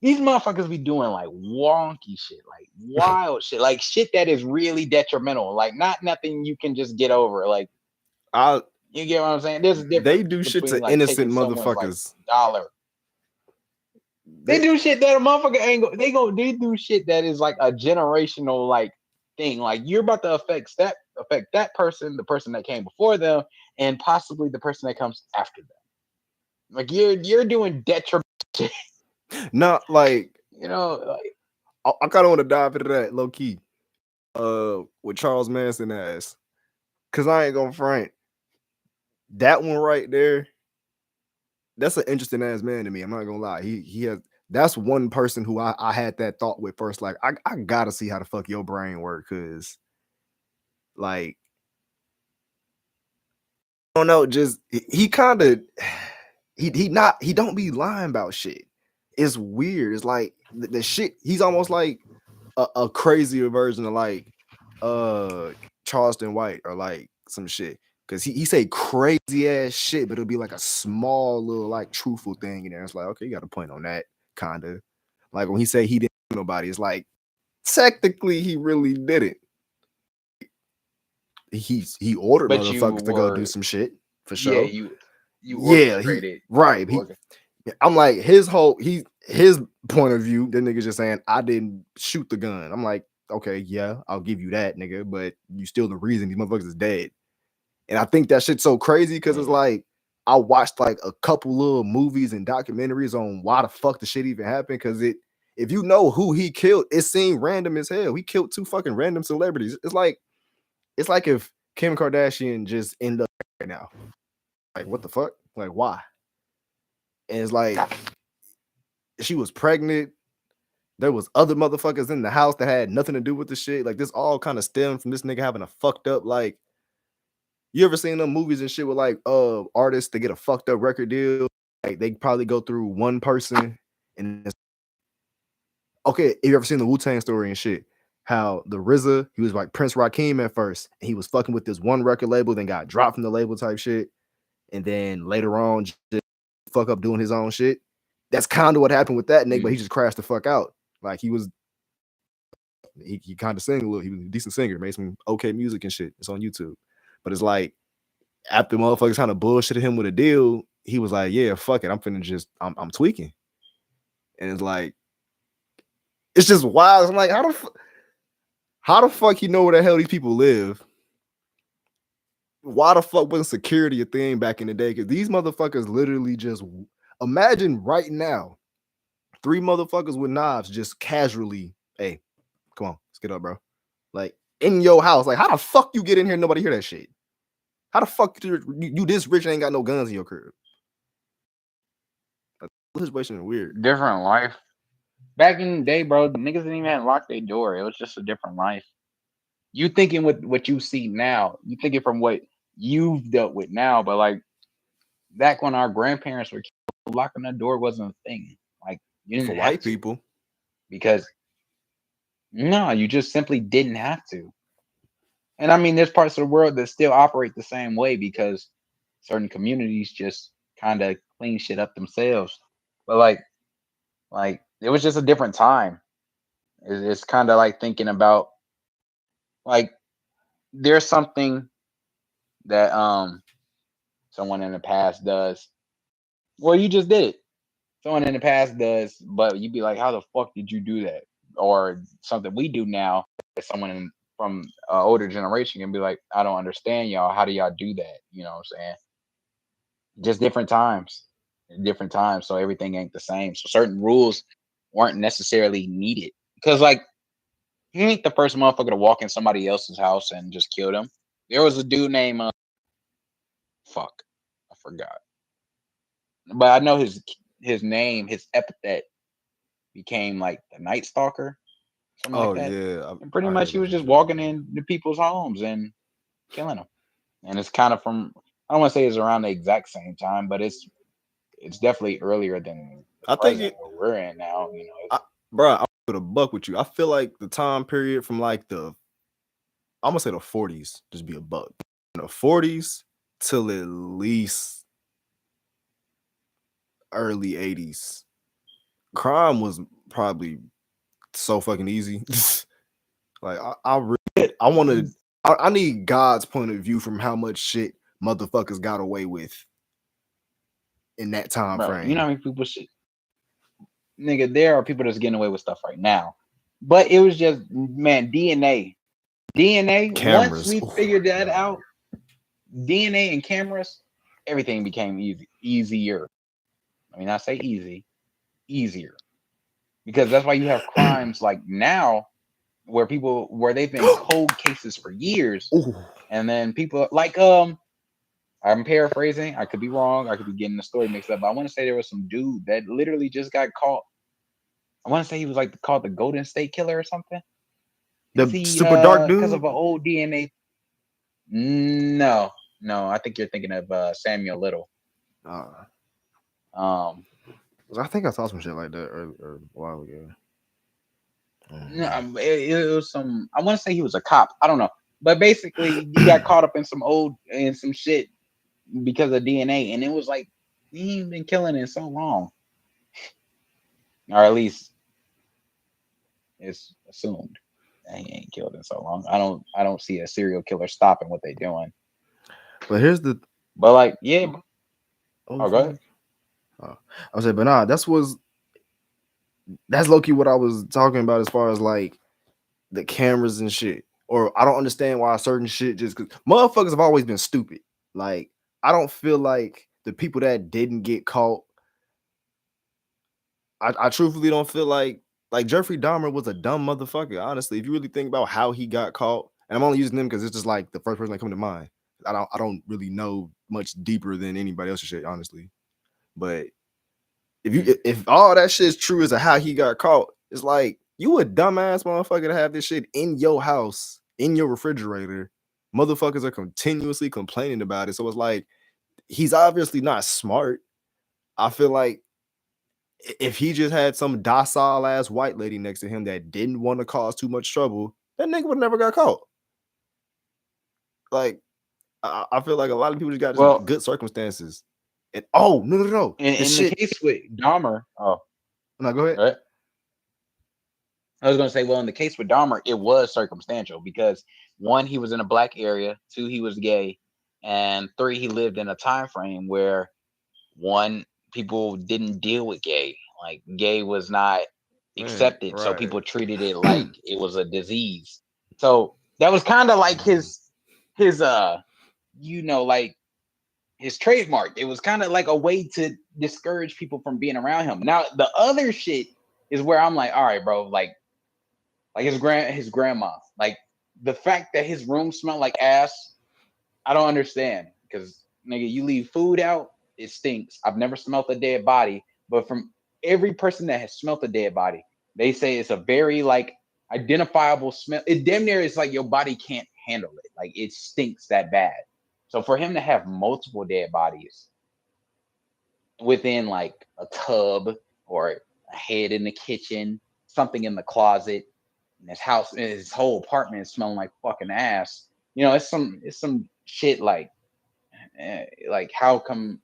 these motherfuckers be doing like wonky shit, like wild shit, like shit that is really detrimental, like not nothing you can just get over. Like you get what I'm saying? There's a difference. They do shit between, to like, innocent taking someone's, like, motherfuckers. dollar. They do shit that a motherfucker ain't go. They do shit that is like a generational like thing. Like you're about to affect that person, the person that came before them, and possibly the person that comes after them. Like you're doing detrimental shit. Not like You know, like, I kind of want to dive into that low key. With Charles Manson ass, cause I ain't gonna front. That one right there, that's an interesting ass man to me. I'm not gonna lie. He has. That's one person who I had that thought with first. Like I gotta see how the fuck your brain work, cause like I don't know. Just he kind of he don't be lying about shit. It's weird. It's like the shit. He's almost like a crazier version of like Charleston White or like some shit. Cause he say crazy ass shit, but it'll be like a small little like truthful thing in there. It's like, okay, you got a point on that, kinda. Like when he say he didn't kill nobody, it's like technically he really didn't. He ordered but motherfuckers to go do some shit for sure. Yeah, you orchestrated. Right. I'm like his point of view. The nigga just saying I didn't shoot the gun. I'm like, okay, yeah, I'll give you that, nigga, but you still the reason these motherfuckers is dead. And I think that shit's so crazy because it's like I watched like a couple little movies and documentaries on why the fuck the shit even happened. Because if you know who he killed, it seemed random as hell. He killed 2 fucking random celebrities. It's like if Kim Kardashian just ended up right now. Like, what the fuck? Like, why? And it's like she was pregnant. There was other motherfuckers in the house that had nothing to do with the shit. Like, this all kind of stemmed from this nigga having a fucked up, like, you ever seen them movies and shit with like artists that get a fucked up record deal? Like they probably go through one person and okay, have you ever seen the Wu-Tang story and shit? How the RZA, he was like Prince Rakim at first, and he was fucking with this one record label, then got dropped from the label type shit, and then later on just fuck up doing his own shit. That's kind of what happened with that nigga, but he just crashed the fuck out. Like he was He kind of sang a little. He was a decent singer, made some okay music and shit. It's on YouTube. But it's like after motherfuckers kind of bullshitted him with a deal, he was like, yeah, fuck it. I'm tweaking. And it's like, it's just wild. I'm like, how the fuck you know where the hell these people live? Why the fuck wasn't security a thing back in the day? Because these motherfuckers literally just imagine right now, 3 motherfuckers with knives just casually, hey, come on, let's get up, bro. Like in your house. Like, how the fuck you get in here and nobody hear that shit? How the fuck you this rich and ain't got no guns in your crib? This situation is weird. Different life. Back in the day, bro, the niggas didn't even have to lock their door. It was just a different life. You thinking with what you see now, you thinking from what you've dealt with now, but like back when our grandparents were killed, locking the door wasn't a thing. Like you didn't For have white to, people. because no, you just simply didn't have to. And I mean, there's parts of the world that still operate the same way because certain communities just kind of clean shit up themselves. But like it was just a different time. It's kind of like thinking about like there's something that someone in the past does. Well, you just did it. Someone in the past does, but you'd be like, how the fuck did you do that? Or something we do now, someone from an older generation can be like, I don't understand y'all. How do y'all do that? You know what I'm saying? Just different times. So everything ain't the same. So certain rules weren't necessarily needed. Because like he ain't the first motherfucker to walk in somebody else's house and just kill them. There was a dude named I forgot. But I know his name, his epithet became like the Night Stalker, something like that. Yeah. And pretty I much heard he was about just that. walking into people's homes and killing them. And it's kind of from, I don't want to say it's around the exact same time, but it's definitely earlier than the I think present where we're in now. You know, bro, I'm gonna buck with you. I feel like the time period from like I'm gonna say the 40s, just be a buck. In the 40s till at least early 80s, crime was probably so fucking easy. Like I need God's point of view from how much shit motherfuckers got away with in that time bro, frame. you know how many people shit. Nigga, there are people that's getting away with stuff right now. But it was just, man, DNA. Cameras. Once we figured that out, DNA and cameras, everything became easier. I mean, I say easier. Because that's why you have crimes like now where they've been cold cases for years. Ooh. And then people like I'm paraphrasing, I could be wrong, I could be getting the story mixed up, but I want to say there was some dude that literally just got caught. I want to say he was like called the Golden State Killer or something. The super dark dude? Because of an old DNA. No, I think you're thinking of Samuel Little. I think I saw some shit like that a while ago. No, it was some. I want to say he was a cop. I don't know, but basically, he got caught up in some shit because of DNA, and it was like he ain't been killing in so long, or at least it's assumed that he ain't killed in so long. I don't see a serial killer stopping what they doing. But here's the. But like, yeah. Oh, go ahead. I was saying, but nah, that's low-key what I was talking about as far as like the cameras and shit. Or I don't understand why certain shit just because motherfuckers have always been stupid. Like, I don't feel like the people that didn't get caught. I truthfully don't feel like Jeffrey Dahmer was a dumb motherfucker. Honestly, if you really think about how he got caught, and I'm only using them because it's just like the first person that come to mind. I don't really know much deeper than anybody else's shit, honestly. But if all that shit's true as to how he got caught, it's like you a dumbass motherfucker to have this shit in your house, in your refrigerator. Motherfuckers are continuously complaining about it. So it's like he's obviously not smart. I feel like if he just had some docile ass white lady next to him that didn't want to cause too much trouble, that nigga would never got caught. Like, I feel like a lot of people just got good circumstances. And no. In the case with Dahmer, no, go ahead. Right? I was gonna say, well, in the case with Dahmer, it was circumstantial because 1, he was in a black area, 2, he was gay, and 3, he lived in a time frame where 1, people didn't deal with gay. Like gay was not Man, accepted, so right. people treated it like it was a disease. So that was kind of like his like his trademark. It was kind of like a way to discourage people from being around him. Now the other shit is where I'm like, all right, bro, like his grandma, like the fact that his room smelled like ass, I don't understand. Because nigga, you leave food out, it stinks. I've never smelt a dead body, but from every person that has smelt a dead body, they say it's a very like identifiable smell. It damn near is like your body can't handle it. Like it stinks that bad. So for him to have multiple dead bodies within like a tub or a head in the kitchen, something in the closet, and his whole apartment is smelling like fucking ass. It's some shit like how come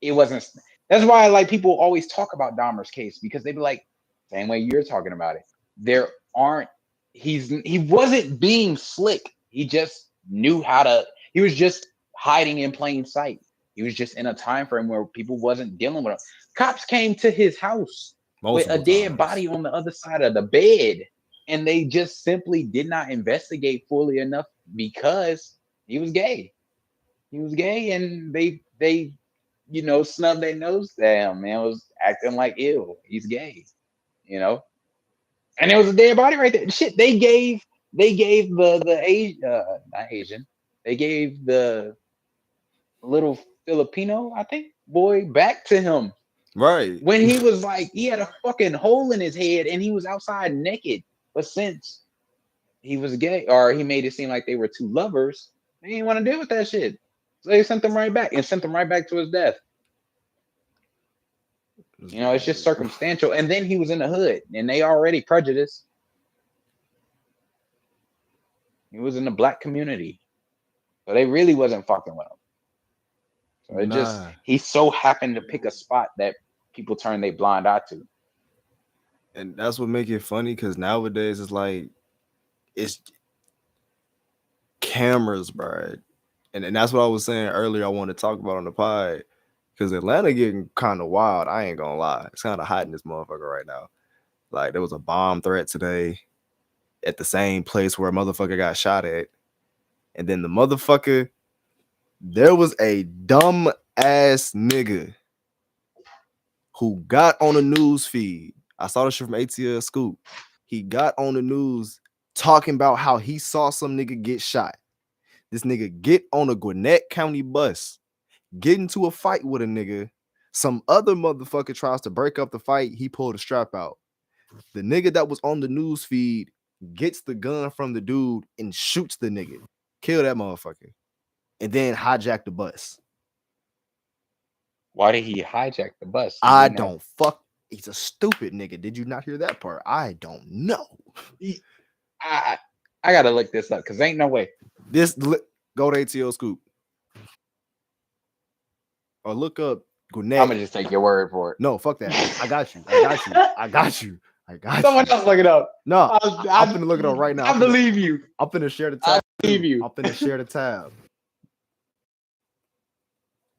it wasn't? That's why like people always talk about Dahmer's case because they be like, same way you're talking about it. There aren't. He wasn't being slick. He just knew how to. He was just hiding in plain sight. He was just in a time frame where people wasn't dealing with him. Cops came to his house with a Multiple dead times. body on the other side of the bed, and they just simply did not investigate fully enough because he was gay. He was gay, and they snubbed their nose down. Man was acting like ew. He's gay, and there was a dead body right there. Shit, they gave the Asian, not Asian. They gave the little Filipino, I think, boy back to him Right. when he was like he had a fucking hole in his head and he was outside naked. But since he was gay, or he made it seem like they were two lovers, they didn't want to deal with that shit. So they sent him right back and sent him right back to his death. It's just circumstantial. And then he was in the hood and they already prejudiced. He was in the black community. So they really wasn't fucking with him. So it just, he so happened to pick a spot that people turn their blind eye to. And that's what make it funny because nowadays it's like, it's cameras, bro. And that's what I was saying earlier I want to talk about on the pod. Because Atlanta getting kind of wild. I ain't gonna lie. It's kind of hot in this motherfucker right now. Like, there was a bomb threat today at the same place where a motherfucker got shot at. And then the motherfucker, there was a dumb ass nigga who got on the news feed. I saw this shit from ATL Scoop. He got on the news talking about how he saw some nigga get shot. This nigga get on a Gwinnett County bus, get into a fight with a nigga. Some other motherfucker tries to break up the fight. He pulled a strap out. The nigga that was on the news feed gets the gun from the dude and shoots the nigga. Kill that motherfucker. And then hijack the bus. Why did he hijack the bus? I don't fuck. He's a stupid nigga. Did you not hear that part? I don't know. I gotta look this up because ain't no way. Go to ATL Scoop. Or look up Gwinnett. I'm gonna just take your word for it. No, fuck that. I got you. I got you. I got you. I got Someone you. else look it up. No, I'm finna look it up right now. I believe you. I'm finna share the tab. I believe you. I'm finna share the tab.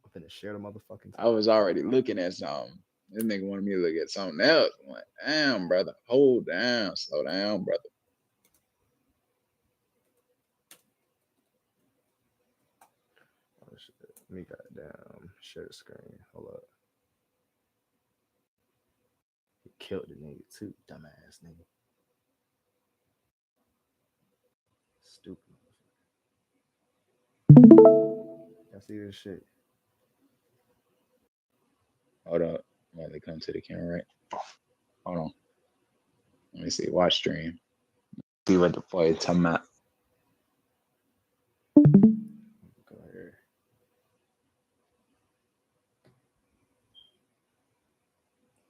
I'm finna share the motherfucking tab. I was already looking at something. This nigga wanted me to look at something else. I'm like, damn, brother. Hold down. Slow down, brother. Oh, shit. Let me goddamn share the screen. Hold up. He killed the nigga too, dumbass nigga. Stupid. I see this shit. Hold up. Why they come to the camera, right? Hold on. Let me see. Watch stream. See what the fuck it's talking about. Go here.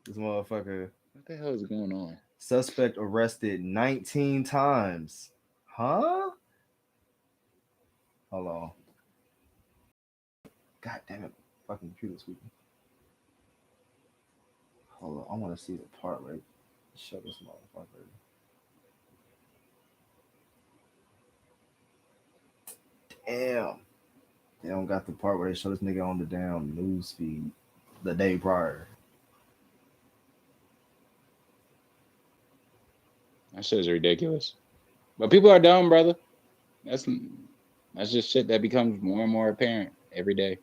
This motherfucker. What the hell is going on? Suspect arrested 19 times. Huh? Hold on. God damn it. Fucking computer speaking. Hold on. I want to see the part where it show this motherfucker. Damn. They don't got the part where they show this nigga on the damn news feed the day prior. That shit is ridiculous. But people are dumb, brother. That's just shit that becomes more and more apparent every day.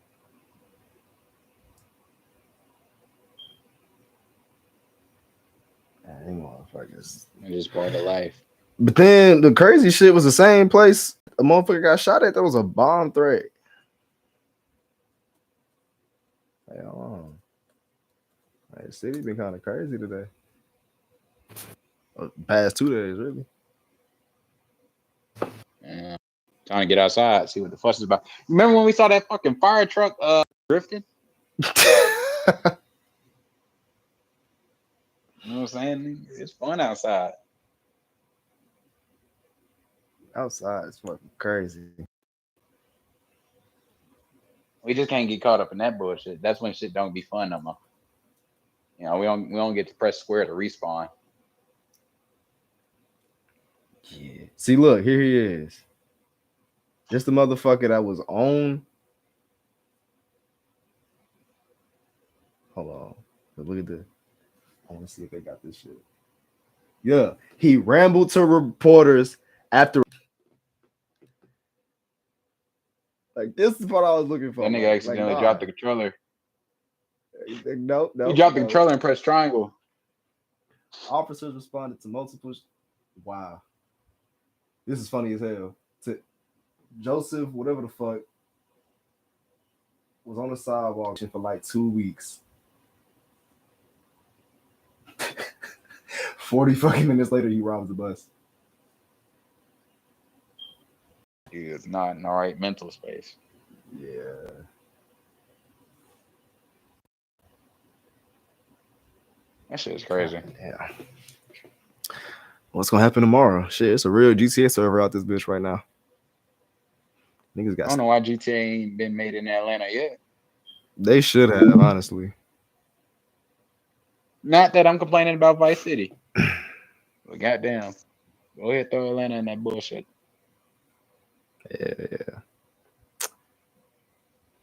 Dang, motherfuckers. It's just part of life. But then the crazy shit was the same place a motherfucker got shot at. That was a bomb threat. Hey, hold on. Hey, the city been kind of crazy today. Past 2 days, really. Trying to get outside, see what the fuss is about. Remember when we saw that fucking fire truck drifting? You know what I'm saying? It's fun outside. Outside is fucking crazy. We just can't get caught up in that bullshit. That's when shit don't be fun no more. You know, we don't get to press square to respawn. Yeah. See, look, here he is. Just the motherfucker that was on. Hold on. Look at this. I want to see if they got this shit. Yeah. He rambled to reporters after. Like, this is what I was looking for. That nigga accidentally dropped the controller. No. He dropped the controller and pressed triangle. Officers responded to multiple. Wow. This is funny as hell. To Joseph, whatever the fuck, was on the sidewalk for like 2 weeks. 40 fucking minutes later, he robs the bus. He is not in the right mental space. Yeah. That shit is crazy. Yeah. What's gonna happen tomorrow? Shit, it's a real GTA server out this bitch right now. Niggas got. I don't know why GTA ain't been made in Atlanta yet. They should have, honestly. Not that I'm complaining about Vice City. But goddamn. Go ahead, throw Atlanta in that bullshit. Yeah.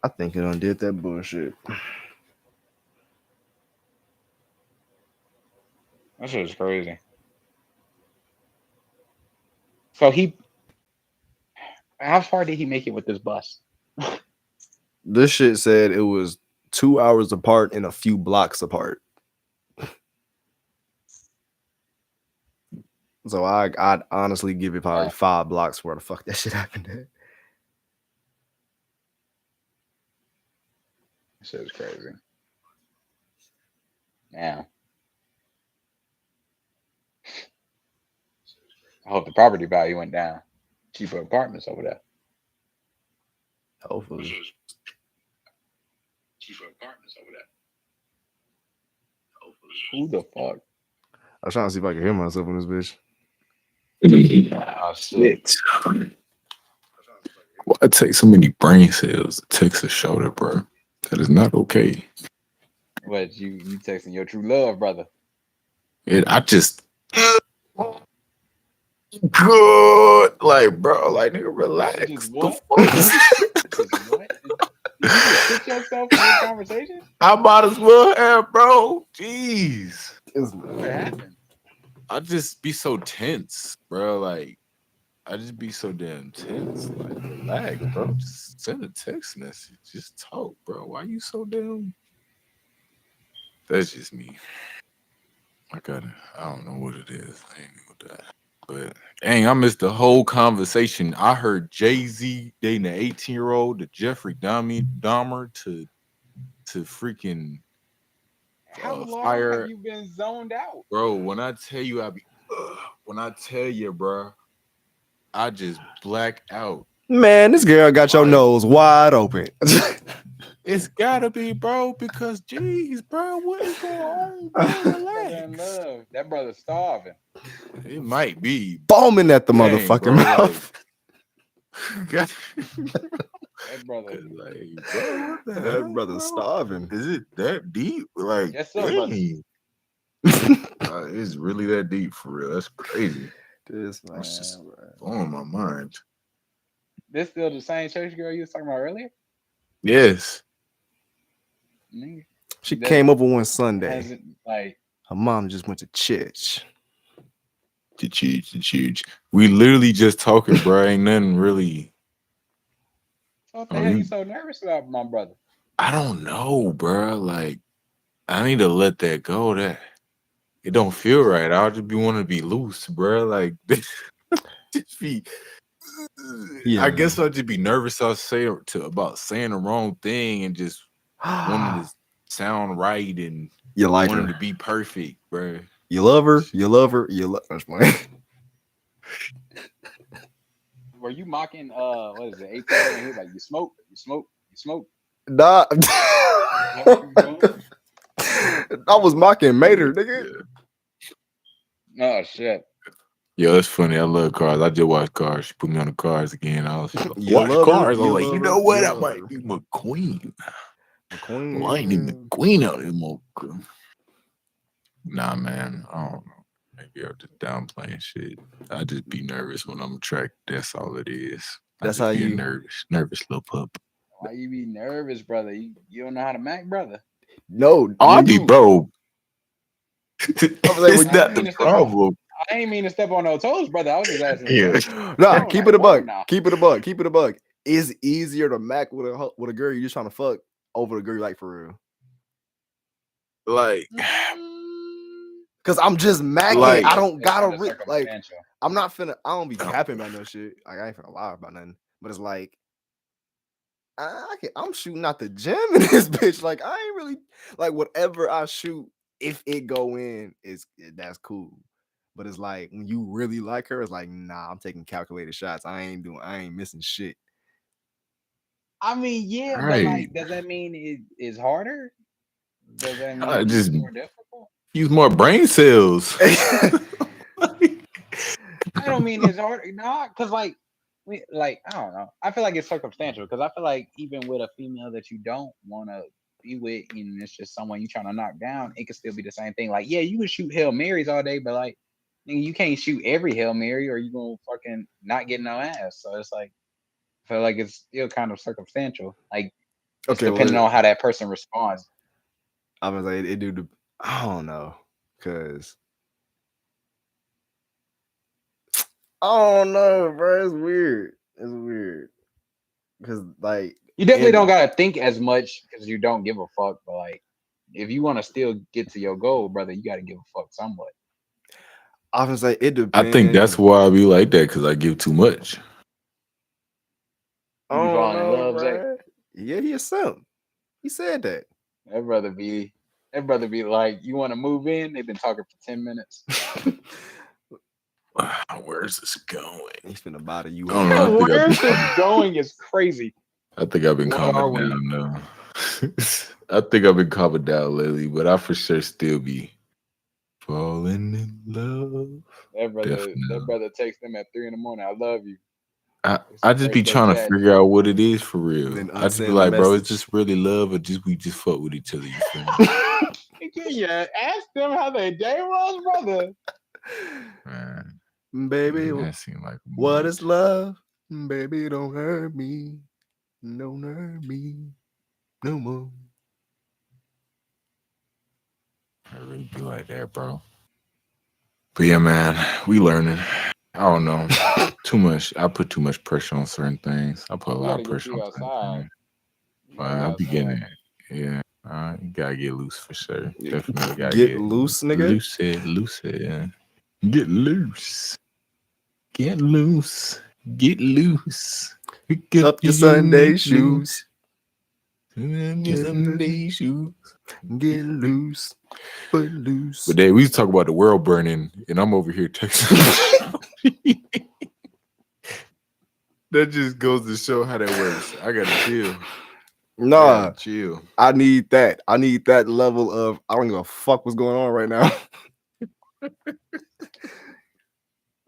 I think it undid that bullshit. That shit is crazy. So how far did he make it with this bus? This shit said it was 2 hours apart and a few blocks apart. So I'd honestly give it probably 5 blocks where the fuck that shit happened at. That shit is crazy. Now, I hope the property value went down. Cheaper apartments over there. Hopefully. Cheaper apartments over there. Hopefully. Who the fuck? I was trying to see if I can hear myself in this bitch. Oh shit. Why it take so many brain cells to text a shoulder, bro? That is not okay. What, you texting your true love, brother? I just good, like, bro, like, nigga, relax. Just what? What? Did you put yourself in this conversation? I might as well have, bro. Jeez. What happened? I just be so tense, bro. Like, I just be so damn tense. Like, relax, bro. Just send a text message. Just talk, bro. Why you so damn? That's just me. I don't know what it is. I ain't with that. But dang, I missed the whole conversation. I heard Jay-Z dating an 18-year-old, to Jeffrey Dahmer, to freaking how long fire. have you been zoned out? Bro, when I tell you bro, I just black out. Man, this girl got your nose wide open. It's gotta be, bro, because jeez, bro, what is going on, bro? Relax. That brother's starving. It might be Bombing at the motherfucking bro, mouth. Like, That brother, like, bro, what the hell, That brother's bro? starving. Is it that deep? Like, yes, sir, brother. It's really that deep for real. That's crazy. This man, It's just blowing my mind. This still the same church girl you was talking about earlier? Yes. Nigga, She that came over one Sunday. hasn't like Her mom just went to church. The church. We literally just talking, bro. Ain't nothing really. what the Oh, hell you- you so nervous about, my brother? I don't know, bro. Like, I need to let that go. That it don't feel right. I'll just be wanting to be loose, bro. Like, just be. Yeah, I guess I'll just be nervous. I'll say about saying the wrong thing and just wanting to sound right and You like wanting her. to be perfect, bro. You love her. You love her. You love her. Were you mocking what is it, 18 when he was like, you smoke, you smoke, you smoke? Nah. What you doing? I was mocking Mater, nigga. Oh shit. Yo, that's funny. I love cars. I just watched Cars. She put me on the Cars again. I was You watch love her, Cars. I you was like, love you her, know what? you I love might her. be McQueen. Queen. Well, I ain't even the queen out here, motherfucker. Nah, man. I don't know. Maybe I'm just downplaying shit. I just be nervous when I'm tracked. That's all it is. That's I just how be a you- nervous little pup. Why you be nervous, brother? You don't know how to Mac, brother. No. Oh, I you be do. bro. like, It's when not you- the problem. I ain't mean to step on no toes, brother. I was just asking. Yeah. Nah, Come keep on, it a come on buck. now. Keep it a buck. Keep it a buck. It's easier to mac with a girl you're just trying to fuck over the girl you like for real. Like, Cause I'm just macking. Like- I don't It's gotta kinda like. circumstantial. I'm not finna. I don't be Oh. capping about no shit. Like I ain't finna lie about nothing. But it's like I'm shooting out the gym in this bitch. Like I ain't really like whatever I shoot. If it go in, that's cool. But it's like when you really like her, it's like nah. I'm taking calculated shots. I ain't missing shit. I mean, yeah, but Right. like, does that mean it is harder? Does that mean I it's just- more difficult? use more brain cells. I don't mean it's hard, nah, because like I don't know. I feel like it's circumstantial because I feel like even with a female that you don't want to be with, and it's just someone you trying to knock down, it could still be the same thing. Like, yeah, you can shoot Hail Marys all day, but like, you can't shoot every Hail Mary or you gonna fucking not get no ass. So it's like, I feel like it's still kind of circumstantial. Like, it's depending on how that person responds. I was like, it do. I don't know, cause I don't know, bro. It's weird. It's weird, cause like You definitely And- don't gotta think as much because you don't give a fuck. But like, if you want to still get to your goal, brother, you gotta give a fuck somewhat. I was like, it depends. I think that's why I be like that because I give too much. I You don't falling in know, love, Zach? bruh. Yeah, he a simp. He said that. That brother be like, you want to move in? They've been talking for 10 minutes. Where's this going? He's finna bother you. I don't know. I think Where's I've been- this going is crazy. I think I've been What are calming down now. I think I've been calming down lately, but I for sure still be falling in love. Definitely. That brother texts them at 3 a.m. I love you. I just be First day trying to chat. figure out what it is for real. Then I just be unsend the like, bro, message. it's just really love, or just we just fuck with each other. You feel me? Yeah, ask them how their day was, brother. Man, Baby, that seemed like what much. is love? Baby, don't hurt me. Don't hurt me no more. I really be like that, bro. But yeah, man, we learning. I don't know. Too much. I put too much pressure on certain things. I put a You lot gotta of get pressure you on certain outside. things. But I'll be getting it. Yeah. You gotta get loose for sure. Definitely gotta Get loose, nigga. Loose, yeah. Get loose. Get loose. Get loose. Pick Up your Sunday shoes. Your Sunday shoes. Get loose. But loose. But then we talk about the world burning, and I'm over here texting. That just goes to show how that works. I gotta chill. Nah, Chill. I need that. I need that level of I don't give a fuck what's going on right now.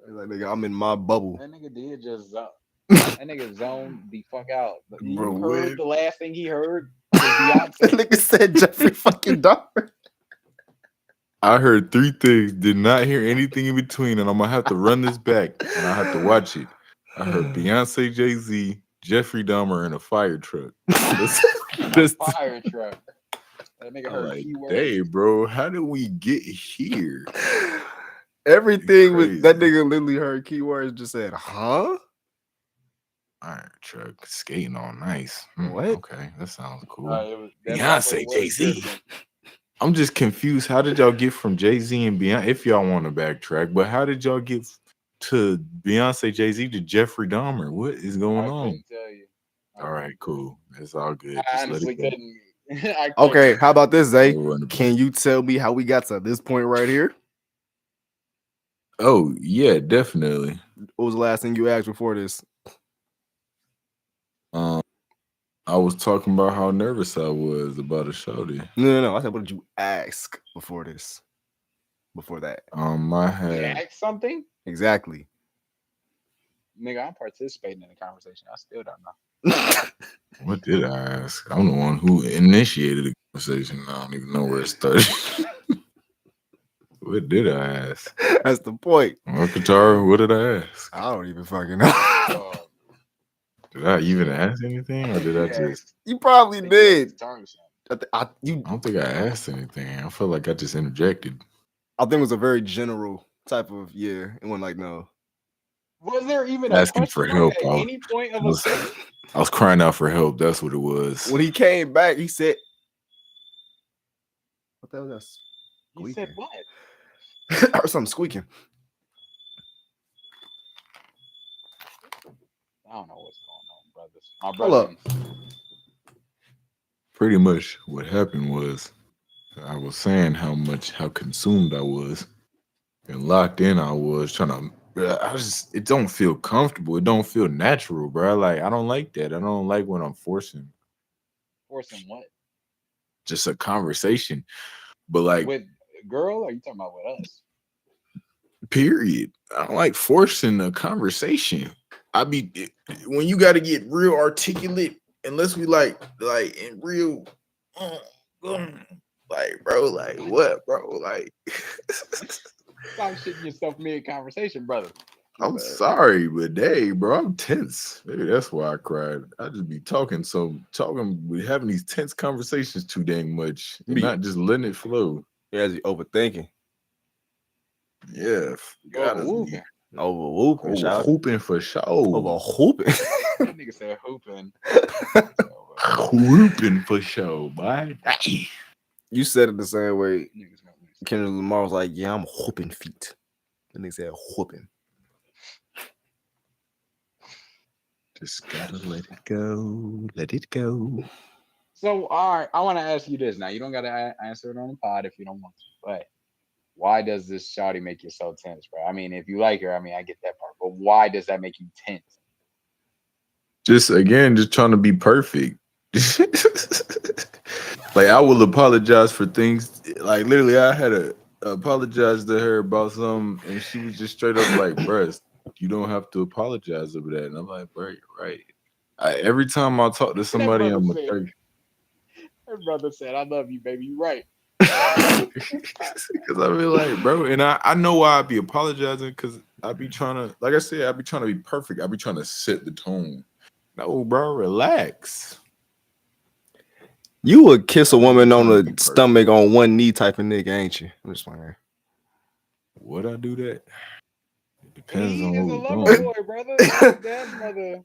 Like nigga, I'm in my bubble. That nigga did just that nigga zoned the fuck out. But you Bro, heard what? the last thing he heard was That Beyonce. nigga said Jeffrey fucking Dahmer. I heard 3 things, did not hear anything in between, and I'm gonna have to run this back and I have to watch it. I heard Beyonce, Jay-Z, Jeffrey Dahmer in a fire truck. Fire truck. That nigga I'm heard like, keywords. hey, bro, how did we get here? Everything with Crazy. that nigga literally heard keywords, just said, huh? Fire truck skating on ice. What? Okay, that sounds cool. That Beyonce, motherfucker was Jay-Z. tripping. I'm just confused. How did y'all get from Jay-Z and Beyonce? If y'all want to backtrack, but how did y'all get to Beyonce, Jay-Z to Jeffrey Dahmer? What is going I on? couldn't tell you. All right, cool. It's all good. I Just let honestly it go. couldn't. I couldn't. Okay, how about this, Zay? Don't run the Can you tell me how we got to this point right here? Oh, yeah, definitely. What was the last thing you asked before this? I was talking about how nervous I was about a shorty. No. I said, what did you ask before this? Before that. I You had ask something? Exactly. Nigga, I'm participating in the conversation. I still don't know. what did I ask? I'm the one who initiated the conversation. I don't even know where it started. What did I ask? That's the point. Well, Katara, what did I ask? I don't even fucking know. Did I even ask anything, or did I just? You probably did. I don't think I asked anything. I feel like I just interjected. I think it was a very general type of It wasn't like no. Was there even Asking a for question help, at any point of a sentence? I was crying out for help. That's what it was. When he came back, he said, "What the hell is that?" He said what? I heard something squeaking. I don't know what's going on, brothers. My Hold brother. up. Pretty much what happened was I was saying how consumed I was and locked in I was trying to. It don't feel comfortable. It don't feel natural, bro. Like I don't like that. I don't like when I'm forcing. Forcing what? Just a conversation, but like with a girl, or are you talking about with us? Period. I don't like forcing a conversation. When you got to get real articulate, unless we like in real, like bro, like what, bro, like. Stop shitting yourself mid conversation, brother. I'm sorry, but hey, bro, I'm tense. Maybe that's why I cried. I just be talking, we having these tense conversations too dang much, and not just letting it flow. Yeah, he overthinking. Yeah, Overwhooping. Overwhooping for sure. Overwhooping. That nigga said hooping. Whooping for sure, boy. You said it the same way. Kendrick Lamar was like, "Yeah, I'm whooping feet." And they said whooping. Just gotta let it go. Let it go. So, all right, I want to ask you this. Now, you don't got to answer it on the pod if you don't want to, but why does this shawty make you so tense, bro? I mean, if you like her, I mean, I get that part, but why does that make you tense? Just trying to be perfect. Like I will apologize for things. Like literally, I had to apologize to her about something, and she was just straight up like, "Bruh, you don't have to apologize over that." And I'm like, "Bro, you're right." Every time I talk to somebody, I'm like, her brother said, "I love you, baby. You're right." Because I be like, bro, and I know why I be apologizing, because I be trying to, like I said, I be trying to be perfect. I be trying to set the tone. No, bro, relax. You would kiss a woman on the stomach on one knee type of nigga, ain't you? I'm just playing. Would I do that? It depends on He's a who's lover doing. boy, brother. That brother.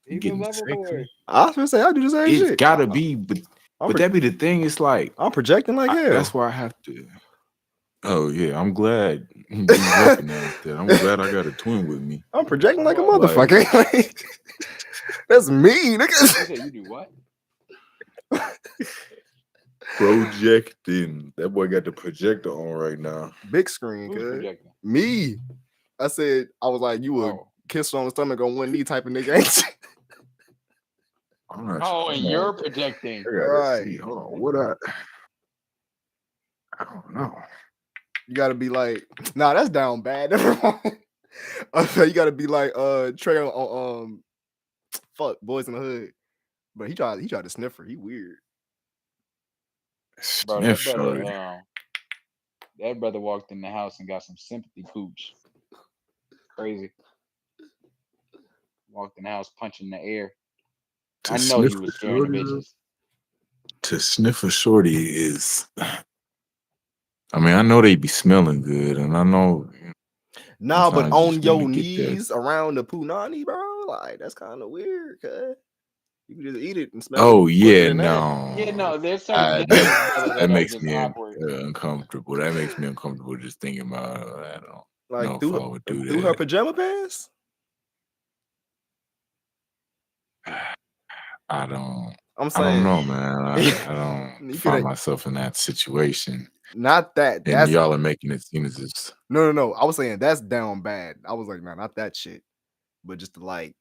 He's a lover sexy. boy. I was gonna say I do the same shit. It's gotta be, but that be the thing. It's like I'm projecting like hell. That's why I have to. Oh yeah, I'm glad you recognized that. I'm glad I got a twin with me. I'm projecting like a motherfucker. Like, that's me, nigga. You said you do what? Projecting. That boy got the projector on right now. Big screen, Who's cuz. projecting? Me. I said I was like, you would kiss her on the stomach on one knee type of nigga, ain't you? And you're projecting. Right. Hold on. What I don't know. You gotta be like, nah, that's down bad. Never mind. You gotta be like Trey on fuck Boys in the Hood. But he tried to sniff her. He weird. Bro, that brother walked in the house and got some sympathy pooch. Crazy. Walked in the house punching the air. To I know he sniff a was scaring the shorty, bitches. to sniff a shorty is. I mean, I know they be smelling good, and I know Nah, but sometimes you on just want your to get that. knees around the punani, bro. Like that's kind of weird, cuz you can just eat it and smell Oh it quicker yeah, than that. Yeah, no, no, there's certain that, things, brother, that that are makes just me awkward. uncomfortable. That makes me uncomfortable just thinking about. I don't know Like if I would do through her that. pajama pants. I don't. I'm I don't saying know, man. I don't you could find have myself in that situation, not that. and That's y'all are making it seem as if no. I was saying that's down bad. I was like, nah, not that shit. But just to like,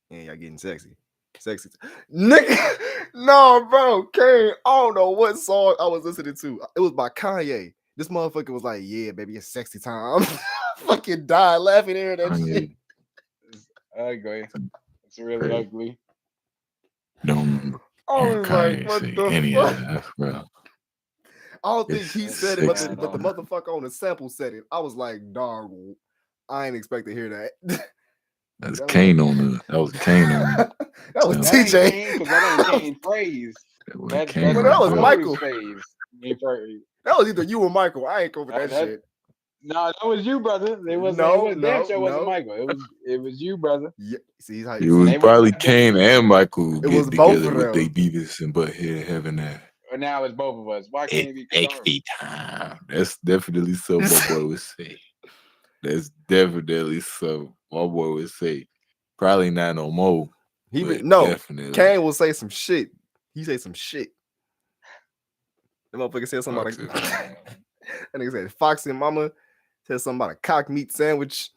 yeah, y'all getting sexy. Nigga, no, bro. Kane, I don't know what song I was listening to. It was by Kanye. This motherfucker was like, yeah, baby, it's sexy time. Fucking died laughing hearing that shit. Kanye It's ugly. It's really crazy. ugly. Don't remember I hearing was like, Kanye what say the any fuck? of that, bro. I don't think It's he That's said it, but sexy. the bad. motherfucker on the sample said it. I was like, dog, I ain't expect to hear that. That's That was Kane on the. That was Kane on the. that was sample. That ain't TJ. Kane, because that ain't Kane's phrase. That was That's Kane Well, that right was there. Michael. Phrase. Kane phrase. That was either you or Michael. I ain't over that That- shit. No, that was you, brother. It was No, damn sure wasn't no. Michael. It was you, brother. Yeah, see how It was they was probably like this. Kane and Michael It was getting both together of with they them. Beavis and Butthead having that. But now it's both of us. Why can't it be confirmed? Sexy time. That's definitely something my boy would say. That's definitely something my boy would say. Probably not no more. He But no. definitely. Kane will say some shit. He say some shit. The motherfucker said something about Fox that nigga said Foxy and Mama said something about a cock meat sandwich.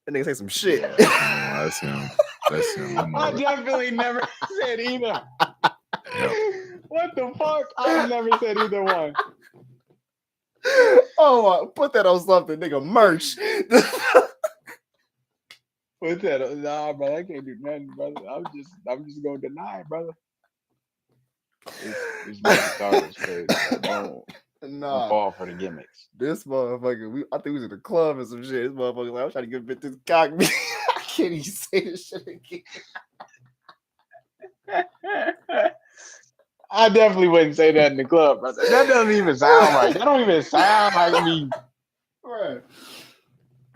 That nigga say some shit. No, that's him. That's him. I know I it. definitely never said either. Yep. What the fuck? I never said either one. Oh, put that on something, nigga. Merch. What's that? Nah, brother, I can't do nothing, brother. I'm just gonna deny it, brother. It's retarded, so don't Nah, fall for the gimmicks. this motherfucker. I think we was in the club or some shit. This motherfucker like, I'm trying to get a bit this cock meat. I can't even say this shit again. I definitely wouldn't say that in the club, brother. That doesn't even sound right. That don't even sound like me. Right.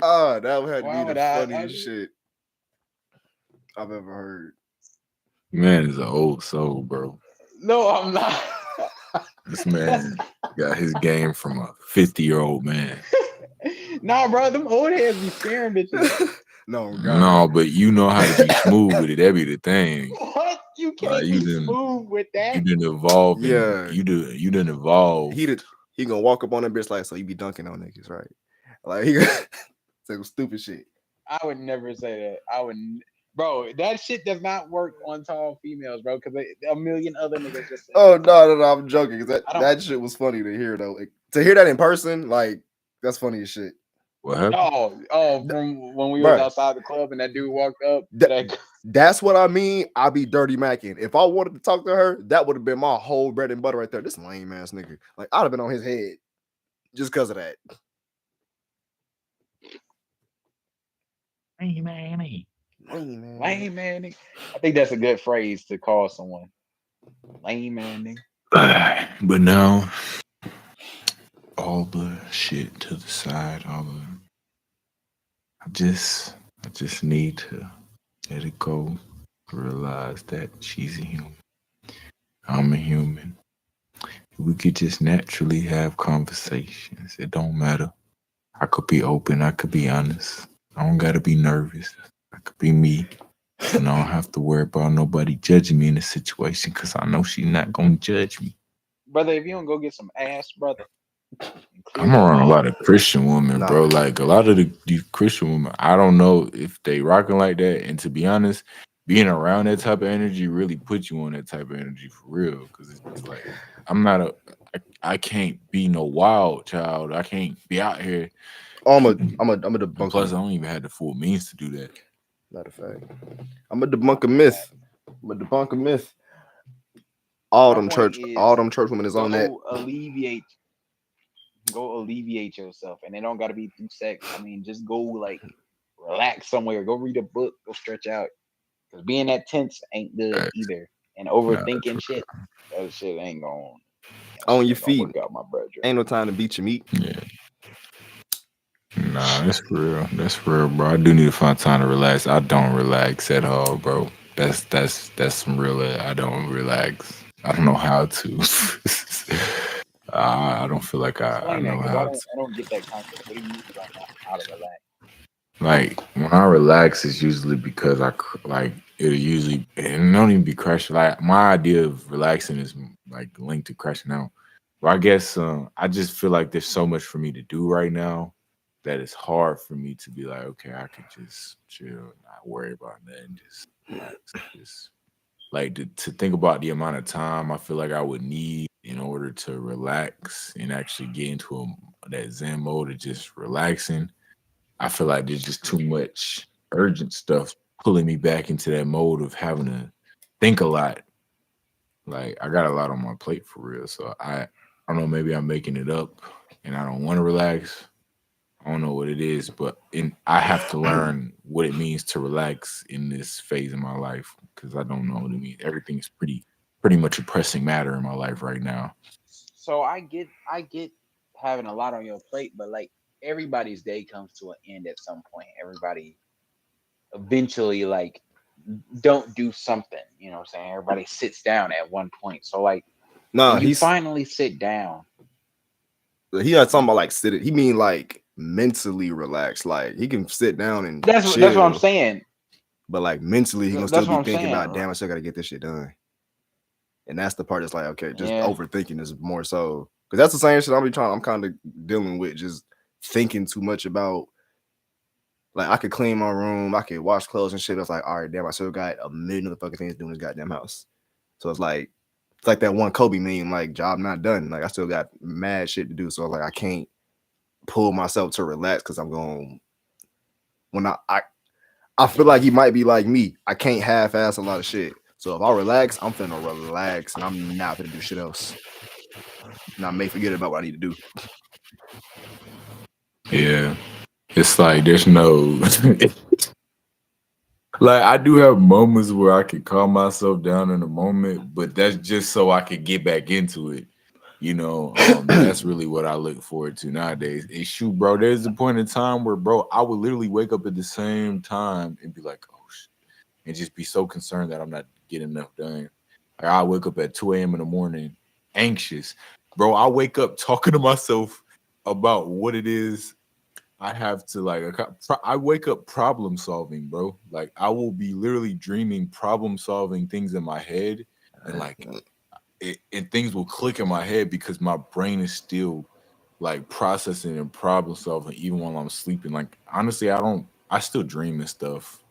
Oh, that would have to Why be would the I- funniest shit I've ever heard. Man is an old soul, bro. No, I'm not. This man got his game from a 50-year-old man. Nah, bro, them old heads be scaring bitches. No, God. No, but you know how to be smooth with it. That be the thing. What? You can't Like, you be didn't- smooth with that. You didn't evolve. Yeah. You didn't evolve. He gonna walk up on that bitch like, so you be dunking on niggas, right? Like he gonna say some stupid shit. I would never say that. I would, bro. That shit does not work on tall females, bro. Because a million other niggas just said. Oh no, I'm joking. 'Cause I don't- that shit was funny to hear though. Like, to hear that in person, like that's funny as shit. What happened? Oh, from when we Bruh. was outside the club and that dude walked up. That's what I mean. I be dirty macking. If I wanted to talk to her, that would have been my whole bread and butter right there. This lame ass nigga. Like I'd have been on his head just because of that. Lame man. Lame man. Lame man, nigga. I think that's a good phrase to call someone. Lame man, nigga. But now, all the shit to the side, I just need to let it go. Realize that she's a human. I'm a human. We could just naturally have conversations. It don't matter. I could be open. I could be honest. I don't gotta be nervous. I could be me. And I don't have to worry about nobody judging me in a situation because I know she's not gonna judge me. Brother, if you don't go get some ass, brother. I'm around a lot of Christian women, bro. Like a lot of these Christian women, I don't know if they rocking like that. And to be honest, being around that type of energy really puts you on that type of energy for real. Because it's just like I can't be no wild child. I can't be out here. Oh, I'm a debunk. Plus, I don't even have the full means to do that. Matter of fact, I'm a debunk a myth. I'm a debunk a myth. All them church women is on that. Go alleviate yourself, and it don't gotta be through sex. I mean, just go like relax somewhere. Go read a book. Go stretch out. Because being that tense ain't good either. And overthinking shit, that shit ain't going. On your Ain't gonna feet. work out, my brother. Ain't no time to beat your meat. Yeah. Nah, that's real. That's real, bro. I do need to find time to relax. I don't relax at all, bro. That's some real. I don't relax. I don't know how to. I don't feel like I Explain that, know because how I to. don't get that concept. What do you mean by how to relax? Like when I relax, it's usually because like it'll usually and don't even be crashing. Like my idea of relaxing is like linked to crashing out. But I guess I just feel like there's so much for me to do right now that it's hard for me to be like, okay, I could just chill, not worry about that, and just relax. Just like to think about the amount of time I feel like I would need in order to relax and actually get into that Zen mode of just relaxing. I feel like there's just too much urgent stuff pulling me back into that mode of having to think a lot. Like I got a lot on my plate for real. So I don't know, maybe I'm making it up and I don't want to relax. I don't know what it is, but I have to learn what it means to relax in this phase of my life because I don't know what it means. Everything is pretty much a pressing matter in my life right now. So I get having a lot on your plate, but like everybody's day comes to an end at some point. Everybody eventually like don't do something, you know what I'm saying? Everybody sits down at one point. So like Nah, when you finally sit down. he had something about like sitting. He mean like mentally relax. Like he can sit down and That's what I'm saying. But like mentally, he gonna That's still what be I'm thinking saying. about, damn, I still gotta get this shit done. And that's the part that's like, okay, just Yeah. overthinking is more so because that's the same shit I'm kind of dealing with, just thinking too much about. Like I could clean my room, I could wash clothes and shit. I was like, all right, damn, I still got a million other fucking things doing this goddamn house. So it's like that one Kobe meme, like job not done. Like I still got mad shit to do. So like I can't pull myself to relax because I'm going when I feel like he might be like me. I can't half-ass a lot of shit. So if I relax, I'm finna relax and I'm not finna do shit else. And I may forget about what I need to do. Yeah. It's like there's no like I do have moments where I can calm myself down in a moment, but that's just so I could get back into it. You know, that's really what I look forward to nowadays. Hey, shoot, bro, there's a point in time where, bro, I would literally wake up at the same time and be like, oh, shit, and just be so concerned that I'm not getting enough done. Like, I wake up at 2 a.m. in the morning, anxious. Bro, I wake up talking to myself about what it is I have to, like, I wake up problem solving, bro. Like, I will be literally dreaming problem solving things in my head and, like, and things will click in my head because my brain is still like processing and problem solving even while I'm sleeping. Like honestly, I still dream and stuff,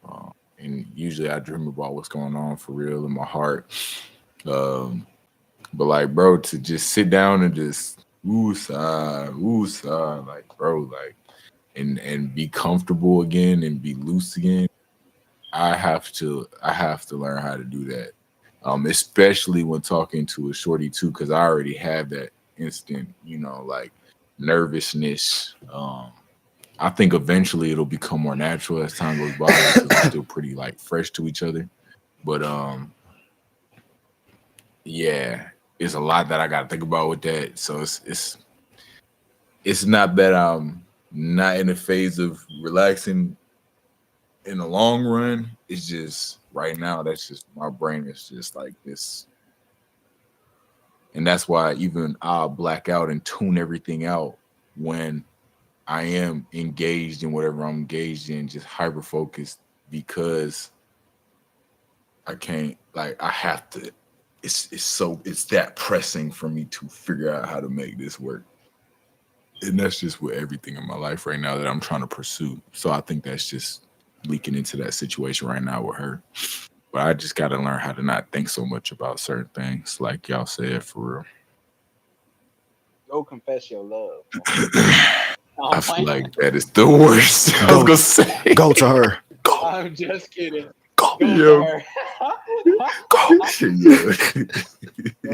and usually I dream about what's going on for real in my heart. But like, bro, to just sit down and just like, bro, like, and be comfortable again and be loose again. I have to learn how to do that. Especially when talking to a shorty too, because I already have that instant, like nervousness. I think eventually it'll become more natural as time goes by because we're still pretty like fresh to each other. But yeah, it's a lot that I got to think about with that. So it's not that I'm not in a phase of relaxing in the long run. It's just right now that's just my brain is just like this. And that's why even I'll black out and tune everything out when I am engaged in whatever I'm engaged in, just hyper focused, because I can't, like, I have to, it's that pressing for me to figure out how to make this work. And that's just with everything in my life right now that I'm trying to pursue. So I think that's just leaking into that situation right now with her. But I just got to learn how to not think so much about certain things, like y'all said, for real. Go confess your love. I feel like that is the worst. I was gonna say, go to her. Go. I'm just kidding. Go to her. Go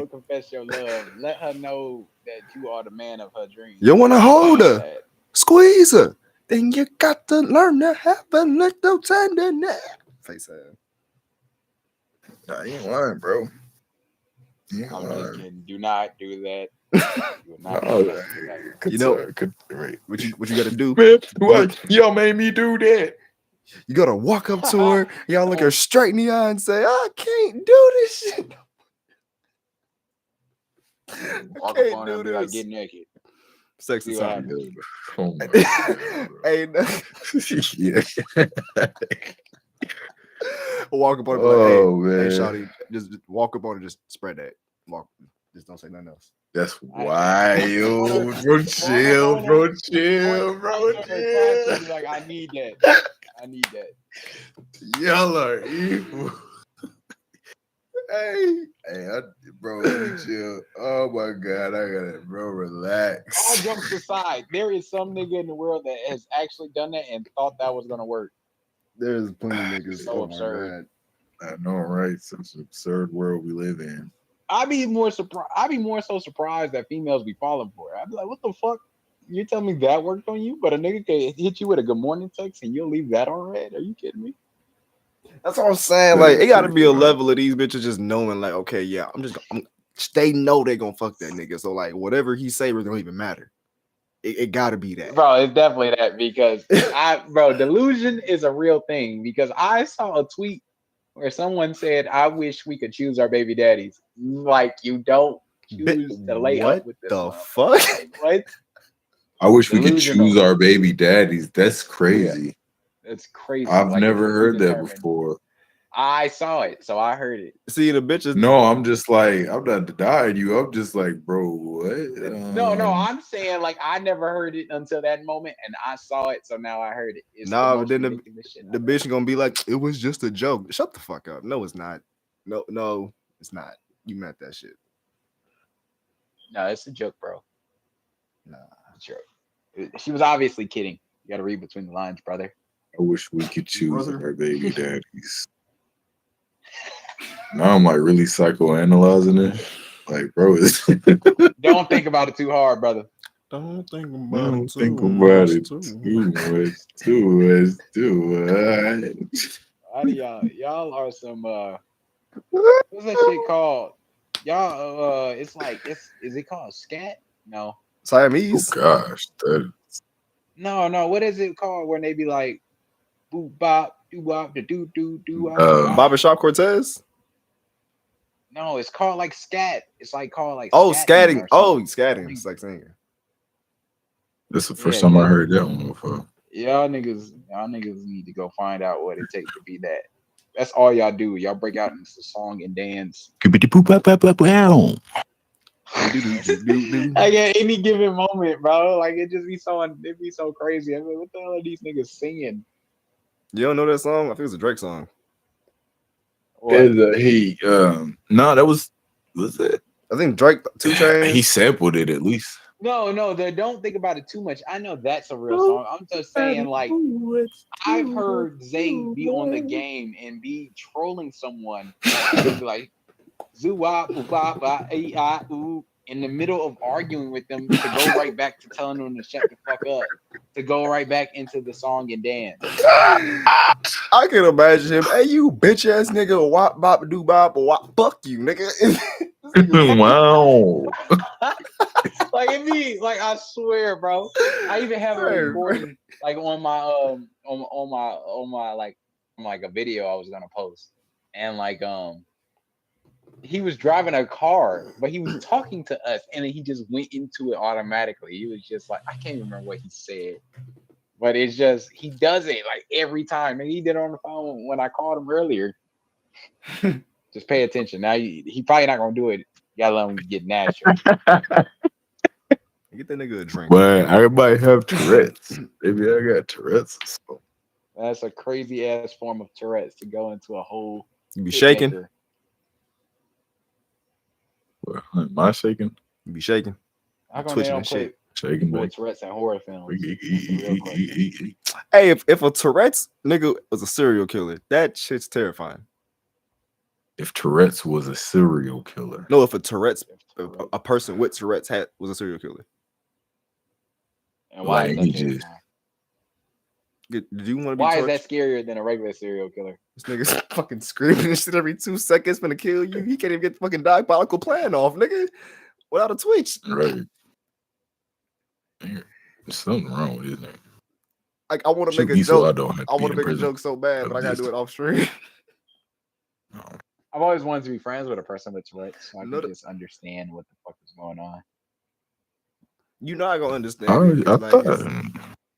confess your love. Let her know that you are the man of her dreams. You want to hold her, squeeze her. then you got to learn to have a little tenderness. Face ass. Nah, you ain't lying, bro. You ain't I'm just lying. kidding. Do not do that. You will not No, do that. You know- right. What you got to do? Man, what? Y'all made me do that. You got to walk up to her, y'all look her straight in the eye and say, I can't do this shit. Walk can't up on her do and be like, this. get naked. Sex See is what time. happens. Oh my god. Hey, no. Yeah. Walk up on her, be like, hey, Oh man. hey, shawty, just walk up on her, just spread that. Walk, just don't say nothing else. That's I- wild, bro. Chill, bro. Chill, bro. Chill. Be like, I need that. I need that. Y'all are evil. Hey, bro, let me chill. Oh my god, I got it, bro. All Relax. jokes aside, there is some nigga in the world that has actually done that and thought that was gonna work. There's plenty of niggas. So absurd. I know, right? Such an absurd world we live in. I'd be more so surprised that females be falling for it. I'd be like, what the fuck? You telling me that worked on you, but a nigga can hit you with a good morning text and you'll leave that on red? Are you kidding me? That's what I'm saying. Like, it got to be a level of these bitches just knowing, like, okay, yeah, they know they gonna fuck that nigga. So, like, whatever he say, it don't even matter. It got to be that. Bro, it's definitely that because delusion is a real thing because I saw a tweet where someone said, I wish we could choose our baby daddies. Like, you don't choose to lay up with this the one. fuck? Like, what? I wish we could Delusional. choose our baby daddies. That's crazy. It's crazy. I've Like, never it's heard that predetermined. before. I saw it, so I heard it. See, the bitches. No, I'm just like, I'm not denying you. I'm just like, bro, what? No, I'm saying like I never heard it until that moment, and I saw it, so now I heard it. It's Nah, the but then most ridiculous shit the I've bitch gonna be like, it was just a joke. Shut the fuck up. No, it's not. No, it's not. You meant that shit. No, it's a joke, bro. Nah. It's a joke. She was obviously kidding. You got to read between the lines, brother. I wish we could choose Brother. our baby daddies. Now I'm like really psychoanalyzing it. Like, bro, Don't think about it too hard, brother. Don't think about don't it too think much. about it too much. How do y'all are some what's that shit called? Y'all it's like is it called scat? No. Oh Siamese. gosh, No, what is it called when they be like boop bop, doo wop, do do wop? Barbershop Cortez. No, it's called like scat. It's like called like Oh, scatting scatting. or Oh, something. scatting. It's like singing. this is the first time I yeah. heard that one before. Y'all niggas need to go find out what it takes to be that. That's all y'all do. Y'all break out into song and dance. Like at any given moment, bro. Like it be so crazy. I mean, what the hell are these niggas singing? You don't know that song? I think it's a Drake song. No, that was it. I think Drake 2 Chainz. He sampled it at least. No, don't think about it too much. I know that's a real song. I'm just saying, like, I've heard Zay be on the game and be trolling someone and be like, zoo-wop, oop-wop, ooh, in the middle of arguing with them to go right back to telling them to shut the fuck up, to go right back into the song and dance. I can imagine him. Hey, you bitch ass nigga, wop bop doo bop, wop, fuck you, nigga. Wow. Like it be like I swear, bro. I even have a recording like on my like a video I was gonna post, and like he was driving a car, but he was talking to us, and then he just went into it automatically. He was just like, I can't even remember what he said, but it's just he does it like every time, and he did it on the phone when I called him earlier. Just pay attention. Now he probably not gonna do it. You gotta let him get natural. Get that nigga a drink. But I might have Tourette's. Maybe I got Tourette's. So. That's a crazy ass form of Tourette's to go into a whole. You be shaking. Maker. What, am I shaking? You be shaking. How come Twitching they don't and play shit. Shaking more back. Tourette's and horror films? Hey, if a Tourette's nigga was a serial killer, that shit's terrifying. If Tourette's was a serial killer. No, if a Tourette's, a person with Tourette's was a serial killer. And why Like is he that just terrifying? Do you want to be Why is tortured? that scarier than a regular serial killer? This nigga's fucking screaming and shit every 2 seconds, gonna kill you. He can't even get the fucking diabolical plan off, nigga, without a twitch. Right. There's something wrong with this nigga. Like, I want to Shoot make me a so I joke. don't have I to be want to in make a prison. joke so bad, but I gotta do it off stream. I've always wanted to be friends with a person with Tourette's, so I No, can just understand what the fuck is going on. You're not gonna understand it. I It's like thought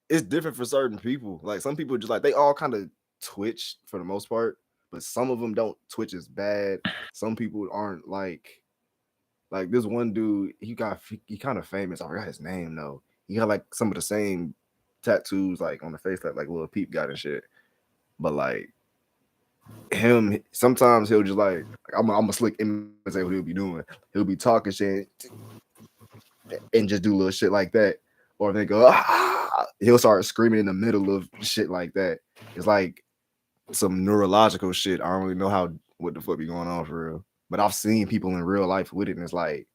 it's different for certain people. Like some people just like they all kind of twitch for the most part, but some of them don't twitch as bad. Some people aren't like this one dude. He kind of famous. I forgot his name though. He got like some of the same tattoos like on the face that like Lil Peep got and shit. But like him, sometimes he'll just like I'm a slick imitate what he'll be doing. He'll be talking shit and just do little shit like that. Or they go, he'll start screaming in the middle of shit like that. It's like some neurological shit. I don't really know what the fuck be going on for real. But I've seen people in real life with it, and it's like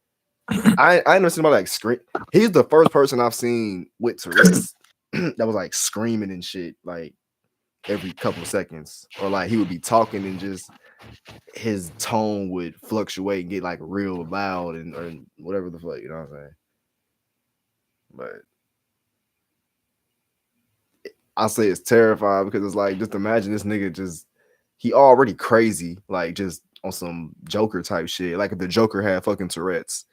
I never seen about like scream. He's the first person I've seen with Tourette's that was like screaming and shit like every couple seconds, or like he would be talking and just his tone would fluctuate and get like real loud and or whatever the fuck, you know what I'm saying? But I say it's terrifying because it's like just imagine this nigga he already crazy, like just on some Joker type shit. Like if the Joker had fucking Tourette's,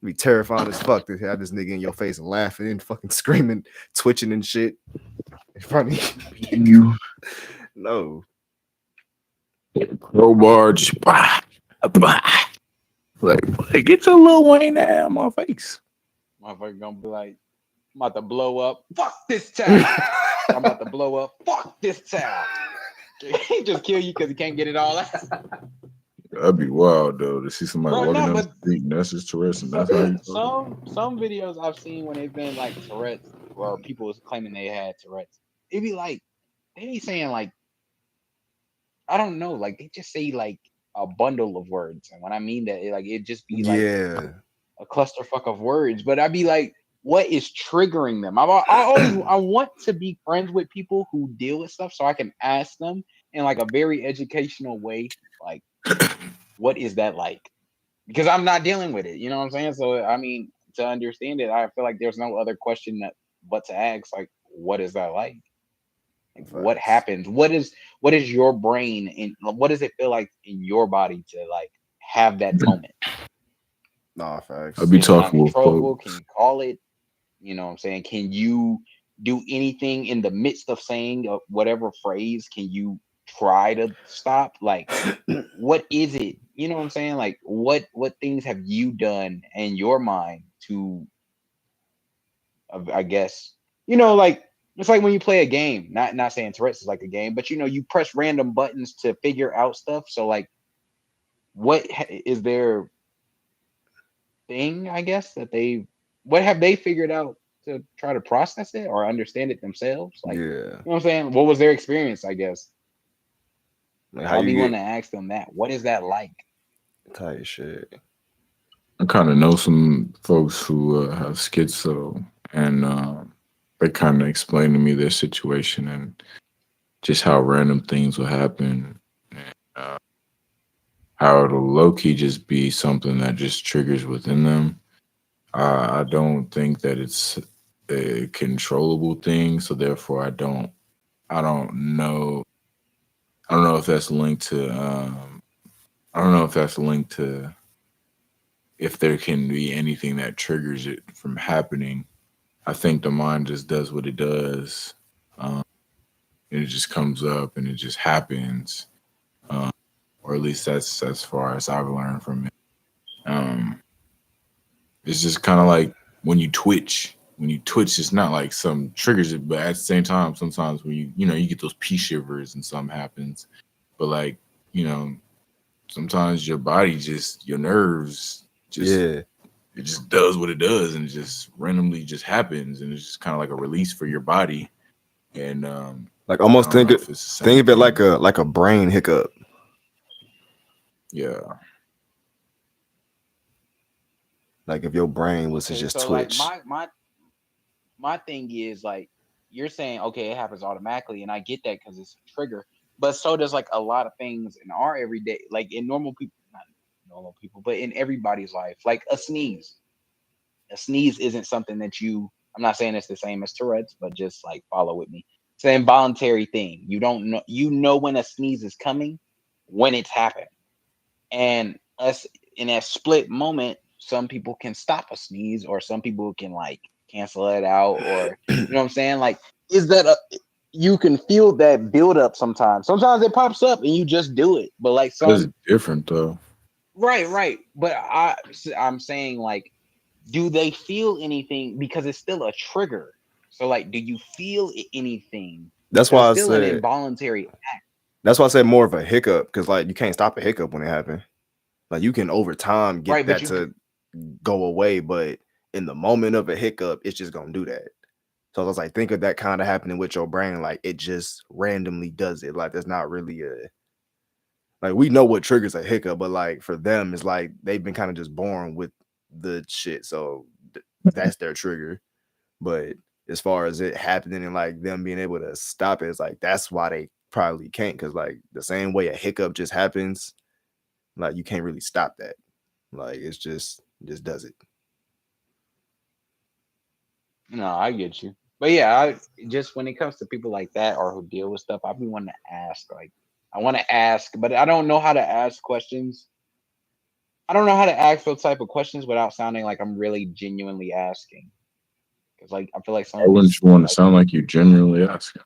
it'd be terrifying as fuck to have this nigga in your face laughing and fucking screaming, twitching and shit in front of you. No. crowbar just like get your little Wayne out of my face. Motherfucker gonna be like, I'm about to blow up. Fuck this town. I'm about to blow up. Fuck this town. He just kill you because he can't get it all out. That'd be wild though to see somebody Bro, walking no, down the but street and that's his Tourette's and that's how you some videos I've seen when they've been like Tourette's or people was claiming they had Tourette's, it'd be like they be saying like I don't know, like they just say like a bundle of words, and when I mean that, it just be like a clusterfuck of words. But I'd be like, what is triggering them? I want to be friends with people who deal with stuff, so I can ask them in like a very educational way, like, what is that like? Because I'm not dealing with it, you know what I'm saying? So I mean, to understand it, I feel like there's no other question but to ask, like, what is that like? Like, what happens? What is your brain and what does it feel like in your body to like have that moment? Nah, facts. I'd be talking with folks. Can you call it? You know what I'm saying? Can you do anything in the midst of saying whatever phrase? Can you try to stop? Like, what is it? You know what I'm saying? Like, what things have you done in your mind to, I guess, you know, like, it's like when you play a game, not saying Tourette's is like a game, but you know, you press random buttons to figure out stuff. So like, what is their thing, I guess, what have they figured out to try to process it or understand it themselves? Like, you know what I'm saying? What was their experience, I guess? Like, I'll be wanting to ask them that. What is that like? Tight shit. I kind of know some folks who have schizo, and they kind of explain to me their situation and just how random things will happen, and how it'll low-key just be something that just triggers within them. I don't think that it's a controllable thing, so therefore I don't know. I don't know if that's linked to. I don't know if that's linked to if there can be anything that triggers it from happening. I think the mind just does what it does. And it just comes up and it just happens. Or at least that's as far as I've learned from it. It's just kind of like when you twitch. When you twitch, it's not like some triggers it, but at the same time, sometimes when you get those pea shivers and something happens. But like, sometimes your body your nerves it just does what it does and it just randomly just happens, and it's just kind of like a release for your body. And like almost think of it like a brain hiccup. Yeah. Like if your brain was to just twitch. Like my thing is like, you're saying, okay, it happens automatically, and I get that because it's a trigger. But so does like a lot of things in our everyday, like in normal people, not normal people, but in everybody's life, like a sneeze. A sneeze isn't something that you. I'm not saying it's the same as Tourette's, but just like follow with me. It's an involuntary thing. You don't know. You know when a sneeze is coming, when it's happened, and us in that split moment, some people can stop a sneeze, or some people can like cancel it out, or you know what I'm saying? Like, is that a you can feel that build up sometimes. Sometimes it pops up and you just do it. But like That's some different though. right. But I'm saying like, do they feel anything because it's still a trigger? So like, do you feel anything? That's Because why it's I still an said. involuntary. That's why I said more of a hiccup because like you can't stop a hiccup when it happens. Like you can over time get Right, but that you to go away, but in the moment of a hiccup, it's just gonna do that. So I was like, think of that kind of happening with your brain, like it just randomly does it. Like there's not really a like we know what triggers a hiccup, but like for them, it's like they've been kind of just born with the shit, so that's their trigger. But as far as it happening and like them being able to stop it, it's like that's why they probably can't because like the same way a hiccup just happens, like you can't really stop that. Like it's just does it. no, I get you. But yeah, I just when it comes to people like that or who deal with stuff, I be wanting to ask. Like, I want to ask, but I don't know how to ask questions. I don't know how to ask those type of questions without sounding like I'm really genuinely asking. Because like I feel like some Why of wouldn't these you want to like sound like you're genuinely asking?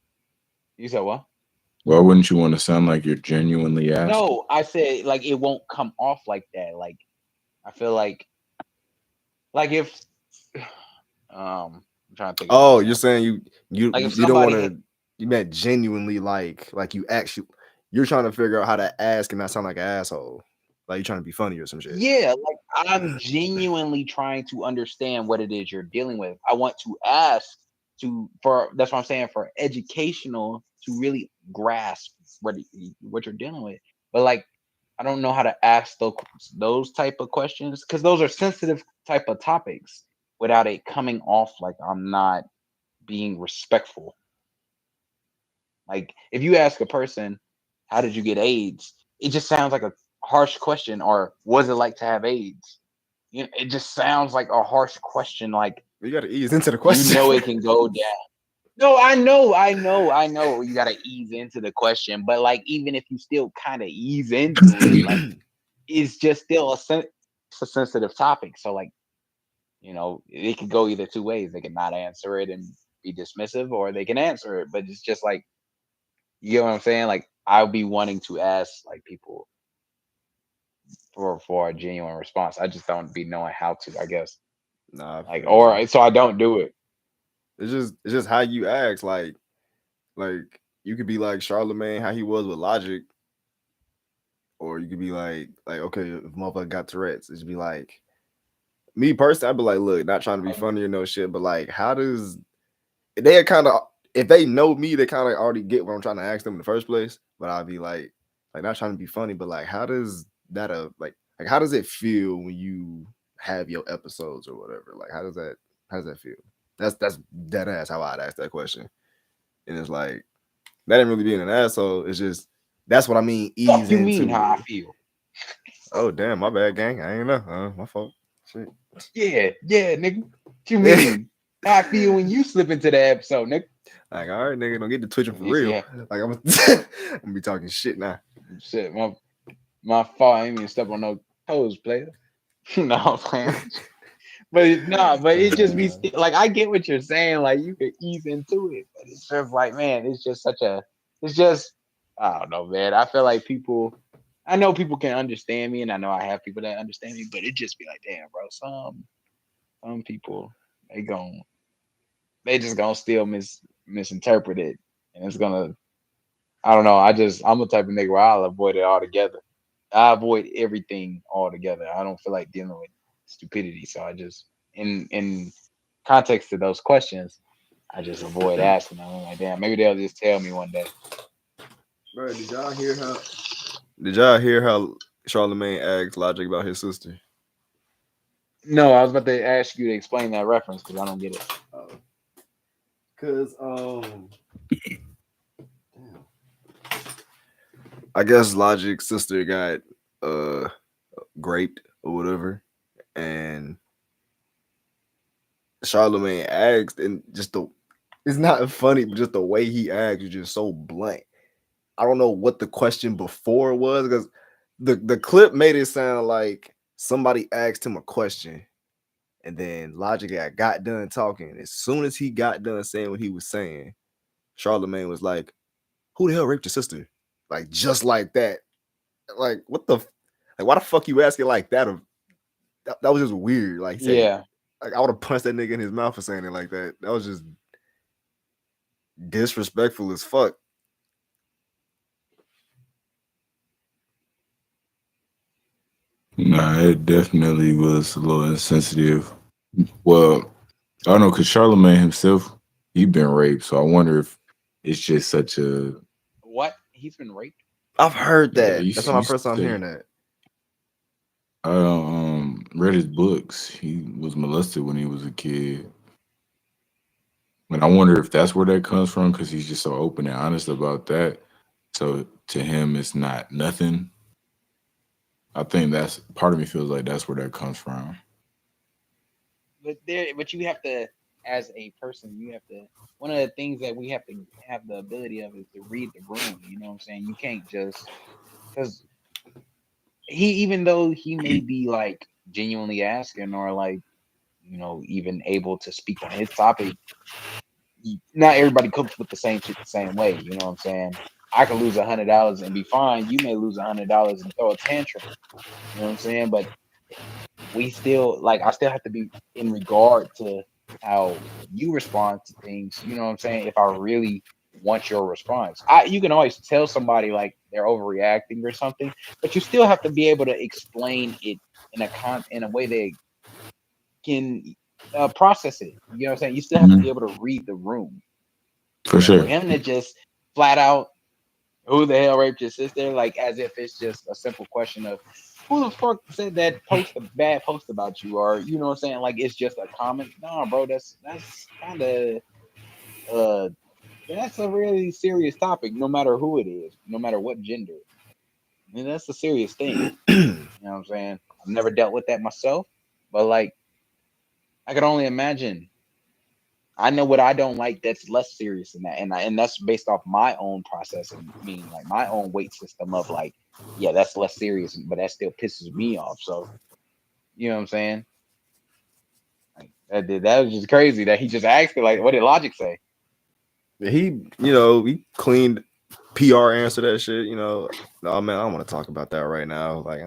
you said what? Why wouldn't you want to sound like you're genuinely asking? No, I said like it won't come off like that. Like I feel like if I'm trying to think of an Oh, you're example. saying you Like if you don't want somebody to you meant genuinely like you actually you're trying to figure out how to ask and not sound like an asshole. Like you're trying to be funny or some shit. yeah, like I'm genuinely trying to understand what it is you're dealing with. I want to ask to for that's what I'm saying for educational to really grasp what you're dealing with. But like I don't know how to ask those type of questions because those are sensitive type of topics without it coming off like I'm not being respectful. Like if you ask a person, "How did you get AIDS?" It just sounds like a harsh question, or "Was it like to have AIDS?" You know, it just sounds like a harsh question. Like You got to ease into the you question. know it can go down. No, I know. You gotta ease into the question, but like even if you still kind of ease into it, like it's just still it's a sensitive topic. So like it could go either two ways. They can not answer it and be dismissive, or they can answer it. But it's just like you get what I'm saying. Like I'll be wanting to ask like people for a genuine response. I just don't be knowing how to. I guess Nah, I like feel you. or so I don't do it. It's just how you act. Like you could be like Charlemagne, how he was with Logic, or you could be like okay, if motherfucker got Tourette's, it'd be like me personally. I'd be like, look, not trying to be funny or no shit, but like, how does they kind of if they know me, they kind of already get what I'm trying to ask them in the first place. But I'd be like not trying to be funny, but like, how does that like how does it feel when you have your episodes or whatever? Like, how does that feel? That's dead ass how I'd ask that question. And it's like that ain't really being an asshole. It's just that's what I mean. Fuck Ease you mean into how I it. feel? Oh damn, my bad, gang. I ain't know. My fault. Shit. Yeah, nigga. What you mean? How I feel when you slip into the episode, nigga? Like, all right, nigga, don't get to twitching for You real. see, Like, I'm gonna be talking shit now. shit, my fault. I ain't even step on no toes, player. No, I'm playing. But no, but it just be like I get what you're saying. Like you could ease into it, but it's just like, man, it's just it's just, I don't know, man. I feel like I know people can understand me, and I know I have people that understand me, but it just be like, damn, bro, some people they just gonna still misinterpret it, and it's gonna, I don't know. I'm the type of nigga where I'll avoid it altogether. I avoid everything altogether. I don't feel like dealing with stupidity. So I just in context to those questions, I just avoid asking them. I'm like, damn, maybe they'll just tell me one day. Bro, did y'all hear how Charlemagne asked Logic about his sister? No, I was about to ask you to explain that reference because I don't get it. Cause damn. I guess Logic's sister got raped or whatever, and Charlemagne asked, and just the it's not funny, but just the way he asked is just so blank. I don't know what the question before was because the clip made it sound like somebody asked him a question, and then Logic got done talking. As soon as he got done saying what he was saying, Charlemagne was like, "Who the hell raped your sister?" Like just like that. Like what the like? Why the fuck you asking like that? That was just weird. Like saying, Yeah. like I would have punched that nigga in his mouth for saying it like that. That was just disrespectful as fuck. Nah, it definitely was a little insensitive. Well, I don't know, because Charlemagne himself, he been raped, so I wonder if it's just such a What? He's been raped? I've heard yeah. that. That's not my first time hearing that. I read his books. He was molested when he was a kid, and I wonder if that's where that comes from because he's just so open and honest about that. So to him, it's not nothing. I think that's part of me feels like that's where that comes from. But you have to, as a person, you have to. One of the things that we have to have the ability of is to read the room. You know what I'm saying? You can't just because even though he may be like genuinely asking or like even able to speak on his topic, not everybody cooks with the same shit the same way. You know what I'm saying? I could lose $100 and be fine. You may lose $100 and throw a tantrum. You know what I'm saying? But we still I still have to be in regard to how you respond to things. You know what I'm saying? If I really want your response, you can always tell somebody like they're overreacting or something, but you still have to be able to explain it in a way they can process it. You know what I'm saying? You still have to be able to read the room. For And for sure. him to just flat out, who the hell raped your sister? Like as if it's just a simple question of who the fuck said that bad post about you, or you know what I'm saying? Like it's just a comment. No, bro, that's kind of uh that's a really serious topic. No matter who it is, no matter what gender, I mean, that's a serious thing. You know what I'm saying? I've never dealt with that myself, but like I could only imagine. I know what I don't like that's less serious than that, and that's based off my own processing, meaning like my own weight system of like, yeah, that's less serious, but that still pisses me off. So you know what I'm saying? Like that was just crazy that he just asked me like, what did Logic say? He cleaned PR answer that shit. No man, I don't want to talk about that right now. Like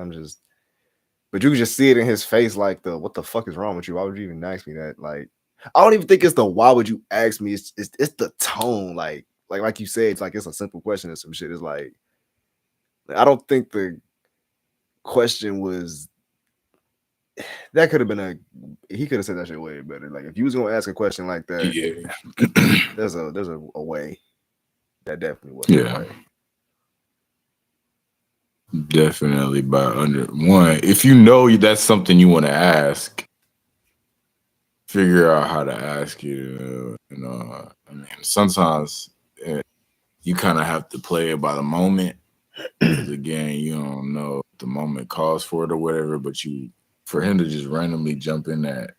but you can just see it in his face. Like what the fuck is wrong with you? Why would you even ask me that? Like I don't even think it's the why would you ask me. It's the tone. Like you said, it's like it's a simple question or some shit. It's like I don't think the question was that could have been he could have said that shit way better. Like if you was gonna ask a question like that, Yeah. there's a way. That definitely wasn't the way. Definitely. But under one, if you know that's something you want to ask, figure out how to ask it. I mean, sometimes you kind of have to play it by the moment. Because again, you don't know if the moment calls for it or whatever. But for him to just randomly jump in that,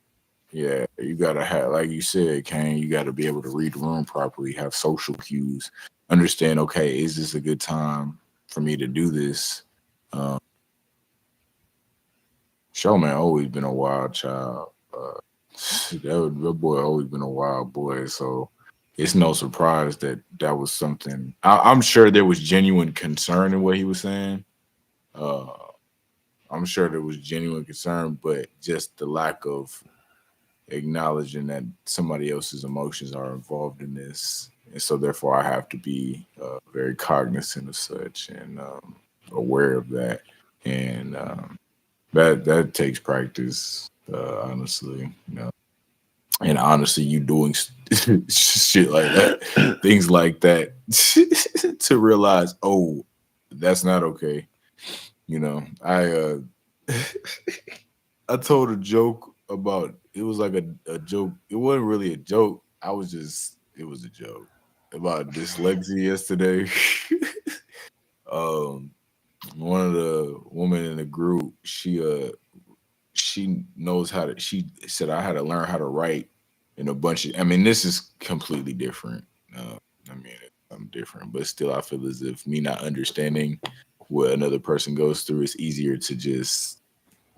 yeah, you gotta have, like you said, Kane, you gotta be able to read the room properly, have social cues, understand. Okay, is this a good time for me to do this? Showman always been a wild child. That boy always been a wild boy. So it's no surprise that was something. I'm sure there was genuine concern in what he was saying. I'm sure there was genuine concern, but just the lack of acknowledging that somebody else's emotions are involved in this, and so therefore I have to be very cognizant of such and aware of that, and that takes practice, honestly, and honestly, you doing shit like that, things like that, to realize, oh, that's not okay. I told a joke about, it was like a joke. It wasn't really a joke. I was just It was a joke about dyslexia yesterday. One of the women in the group, she knows how to. She said I had to learn how to write in a bunch of. I mean, this is completely different. I mean, I'm different, but still, I feel as if me not understanding what another person goes through, it's easier to just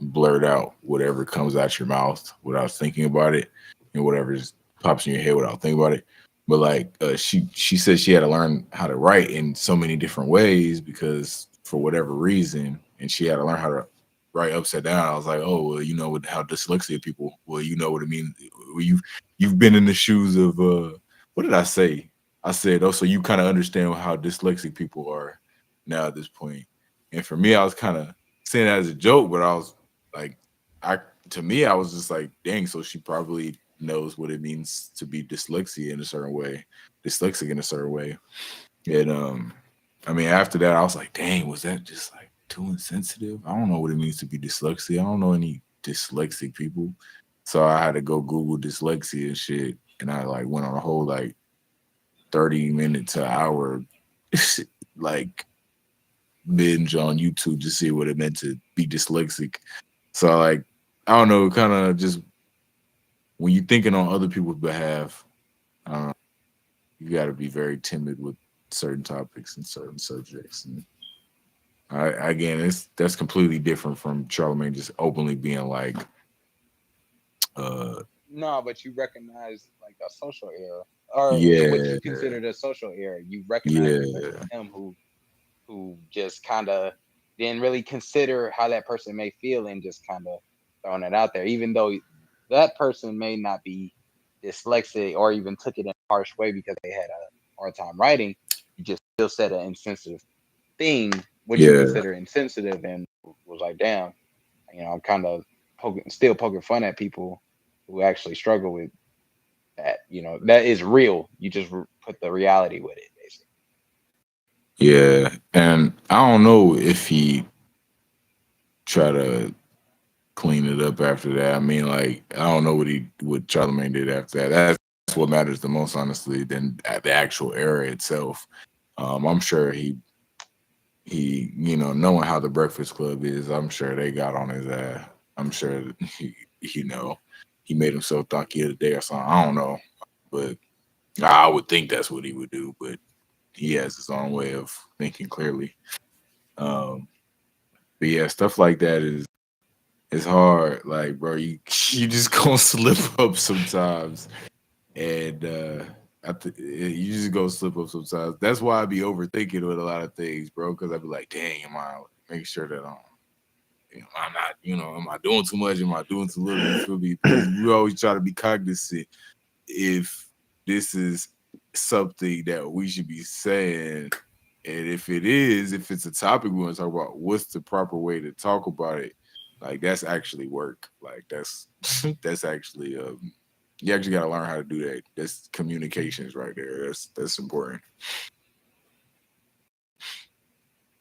blurt out whatever comes out your mouth without thinking about it, and whatever just pops in your head without thinking about it. But like she said she had to learn how to write in so many different ways because for whatever reason, and she had to learn how to write upside down. I was like, oh well, you know what how dyslexia people. Well, you know what it means. Well, you've been in the shoes of what did I say? I said, oh, so you kind of understand how dyslexic people are now at this point. And for me, I was kind of saying that as a joke, but I was like, to me, I was just like, dang, so she probably knows what it means to be dyslexic in a certain way. And I mean, after that, I was like, dang, was that just like too insensitive? I don't know what it means to be dyslexic. I don't know any dyslexic people. So I had to go Google dyslexia and shit. And I like went on a whole like 30 minutes to an hour like binge on YouTube to see what it meant to be dyslexic. So like, I don't know, kind of just when you're thinking on other people's behalf, you got to be very timid with certain topics and certain subjects. And again, that's completely different from Charlamagne just openly being like, no, but you recognize like a social error, or yeah, what you considered a social error. You recognize him who just kind of didn't really consider how that person may feel and just kind of throwing it out there, even though that person may not be dyslexic or even took it in a harsh way because they had a hard time writing. You just still said an insensitive thing, what you consider insensitive, and was like, damn, I'm kind of still poking fun at people who actually struggle with that. That is real. You just put the reality with it, basically. Yeah, and I don't know if he try to clean it up after that. I mean, like, I don't know what Charlamagne did after that. That's what matters the most, honestly, than the actual error itself. I'm sure he knowing how the Breakfast Club is, I'm sure they got on his ass. I'm sure he made himself donkey of the day or something. I don't know, but I would think that's what he would do. But he has his own way of thinking clearly. But yeah, stuff like that is hard. Like, bro, you just gonna slip up sometimes, and you just go slip up sometimes. That's why I be overthinking with a lot of things, bro. Because I be like, dang, am I making sure that I'm not, am I doing too much? Am I doing too little? You feel me? Because you always try to be cognizant if this is something that we should be saying. And if it's a topic we want to talk about, what's the proper way to talk about it? Like, that's actually work. Like, that's actually you actually got to learn how to do that. That's communications right there. That's important.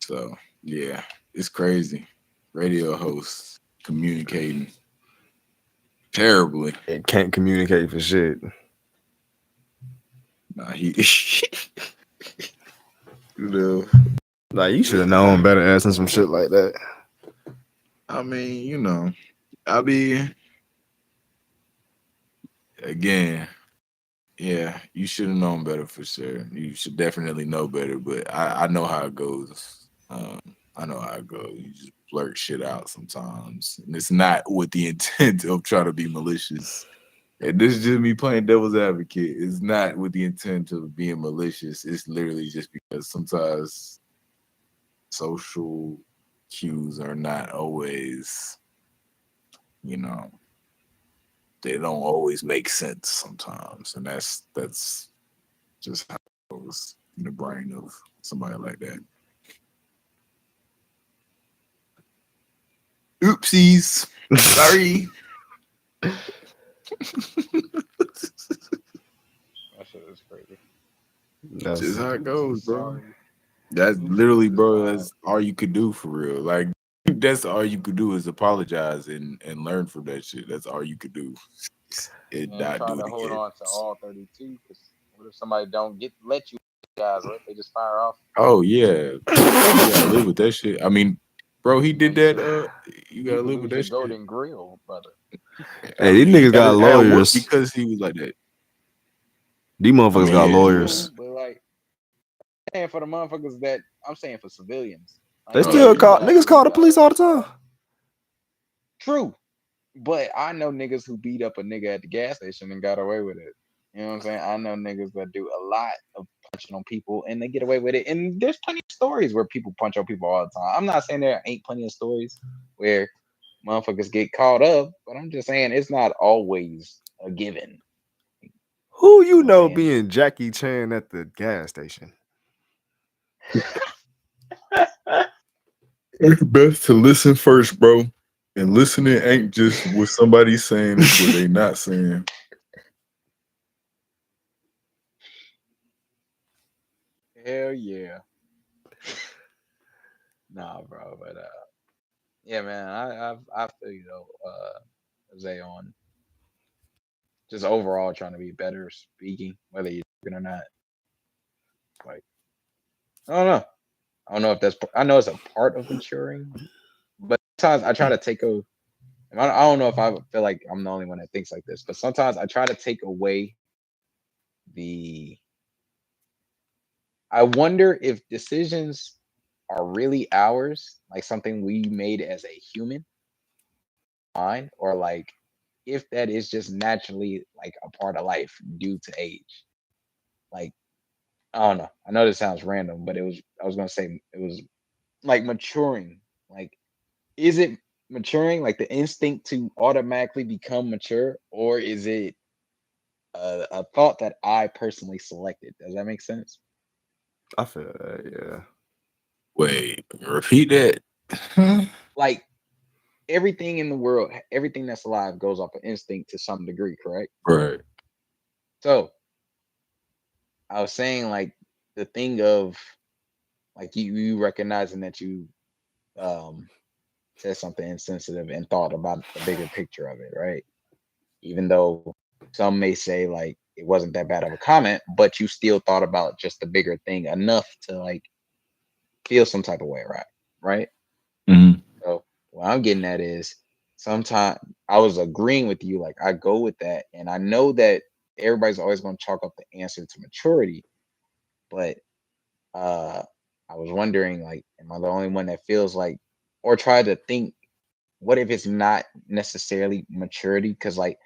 So yeah, it's crazy. Radio hosts communicating terribly. It can't communicate for shit. Nah, he like, you should have known better asking some shit like that. I mean, again, yeah, you should have known better for sure. You should definitely know better, but I know how it goes. I know how it goes. You just blurt shit out sometimes, and it's not with the intent of trying to be malicious. And this is just me playing devil's advocate. It's not with the intent of being malicious. It's literally just because sometimes social cues are not always, they don't always make sense sometimes. And that's just how it goes in the brain of somebody like that. Oopsies. Sorry. That shit is crazy. That's just how it goes, bro. That's literally, bro, that's all you could do for real. Like, that's all you could do is apologize and learn from that shit. That's all you could do. And try to hold on to all 32 because What if somebody don't let you guys? What if they just fire off? Oh yeah, you gotta live with that shit. I mean, bro, he did that. You gotta You live lose with your that shit. golden grill, brother. Hey, these niggas got lawyers because he was like that. These motherfuckers got yeah. lawyers. But like, saying for the motherfuckers that I'm saying for civilians, They like, still call that niggas call the actually, police all the time. True, but I know niggas who beat up a nigga at the gas station and got away with it. You know what I'm saying? I know niggas that do a lot of punching on people and they get away with it. And there's plenty of stories where people punch on people all the time. I'm not saying there ain't plenty of stories where motherfuckers get caught up, but I'm just saying it's not always a given. Who you know being Jackie Chan at the gas station? It's best to listen first, bro. And listening ain't just what somebody's saying, it's what they not saying. Hell yeah. Nah, bro, but yeah, man, I feel you though, Jose, on just overall trying to be better speaking, whether you're doing or not. Like, I don't know. I don't know if that's. I know it's a part of maturing, but sometimes I try to take a. I don't know if I feel like I'm the only one that thinks like this, but sometimes I try to take away the. I wonder if decisions are really ours, like something we made as a human mind, or like if that is just naturally like a part of life due to age. Like, I don't know. I know this sounds random, but I was gonna say it was like maturing. Like, is it maturing, like the instinct to automatically become mature, or is it a thought that I personally selected? Does that make sense? I feel that, yeah. Wait, repeat that. Like, everything in the world, everything that's alive goes off of instinct to some degree, correct? Right. So I was saying, like, the thing of like you recognizing that you said something insensitive and thought about the bigger picture of it, right? Even though some may say like it wasn't that bad of a comment, but you still thought about just the bigger thing enough to like feel some type of way, right? Right. Mm-hmm. So what I'm getting at is sometimes I was agreeing with you, like I go with that, and I know that everybody's always going to chalk up the answer to maturity, but I was wondering, like, am I the only one that feels like, or try to think, what if it's not necessarily maturity? Because like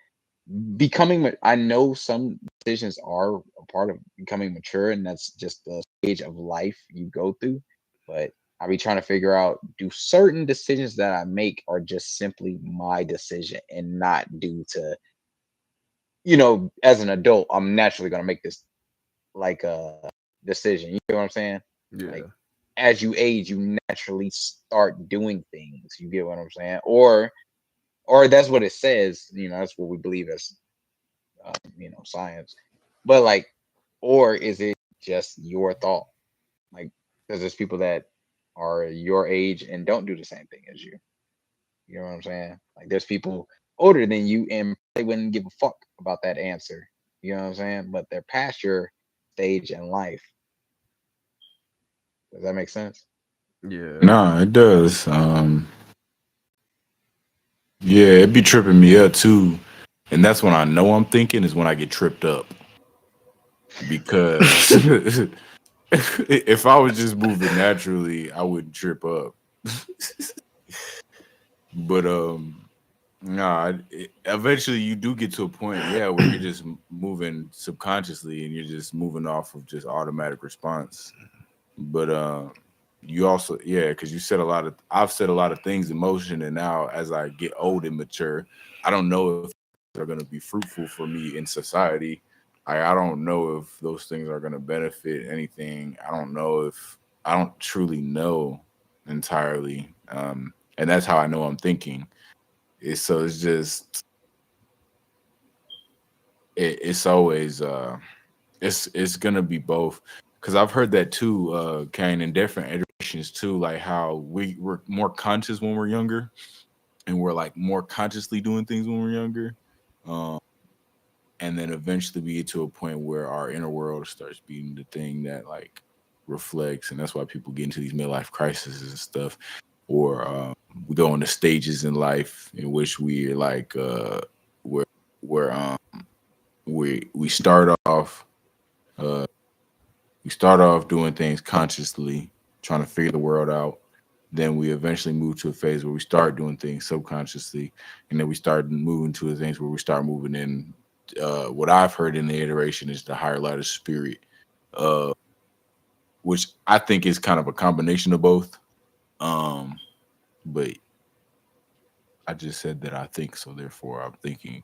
I know some decisions are a part of becoming mature, and that's just the stage of life you go through. But I be trying to figure out, do certain decisions that I make are just simply my decision and not due to, as an adult, I'm naturally gonna make this like a decision. You know what I'm saying? Yeah. Like, as you age, you naturally start doing things. You get what I'm saying? Or that's what it says. That's what we believe as science. But like, or is it just your thought? Like, because there's people that are your age and don't do the same thing as you. You know what I'm saying? Like, there's people older than you and they wouldn't give a fuck about that answer. You know what I'm saying? But they're past your stage in life. Does that make sense? Yeah. Nah, it does. Yeah, it be tripping me up too. And that's when I know I'm thinking is when I get tripped up. Because if I was just moving naturally, I wouldn't trip up. But nah, eventually you do get to a point, yeah, where you're just moving subconsciously and you're just moving off of just automatic response. But you also, yeah, because I've said a lot of things in motion, and now as I get old and mature, I don't know if they're going to be fruitful for me in society. I don't know if those things are going to benefit anything. I don't truly know entirely. And that's how I know I'm thinking. It's just, it's always, it's going to be both. Because I've heard that too, Kane, in different iterations too, like how we're more conscious when we're younger, and we're like more consciously doing things when we're younger. Um, and then eventually we get to a point where our inner world starts being the thing that like reflects, and that's why people get into these midlife crises and stuff, or we go into stages in life in which we like where we start off doing things consciously, trying to figure the world out. Then we eventually move to a phase where we start doing things subconsciously, and then we start moving to the things where we start moving in. What I've heard in the iteration is the higher light of spirit, uh, which I think is kind of a combination of both. Um, but I just said that I think, so therefore I'm thinking.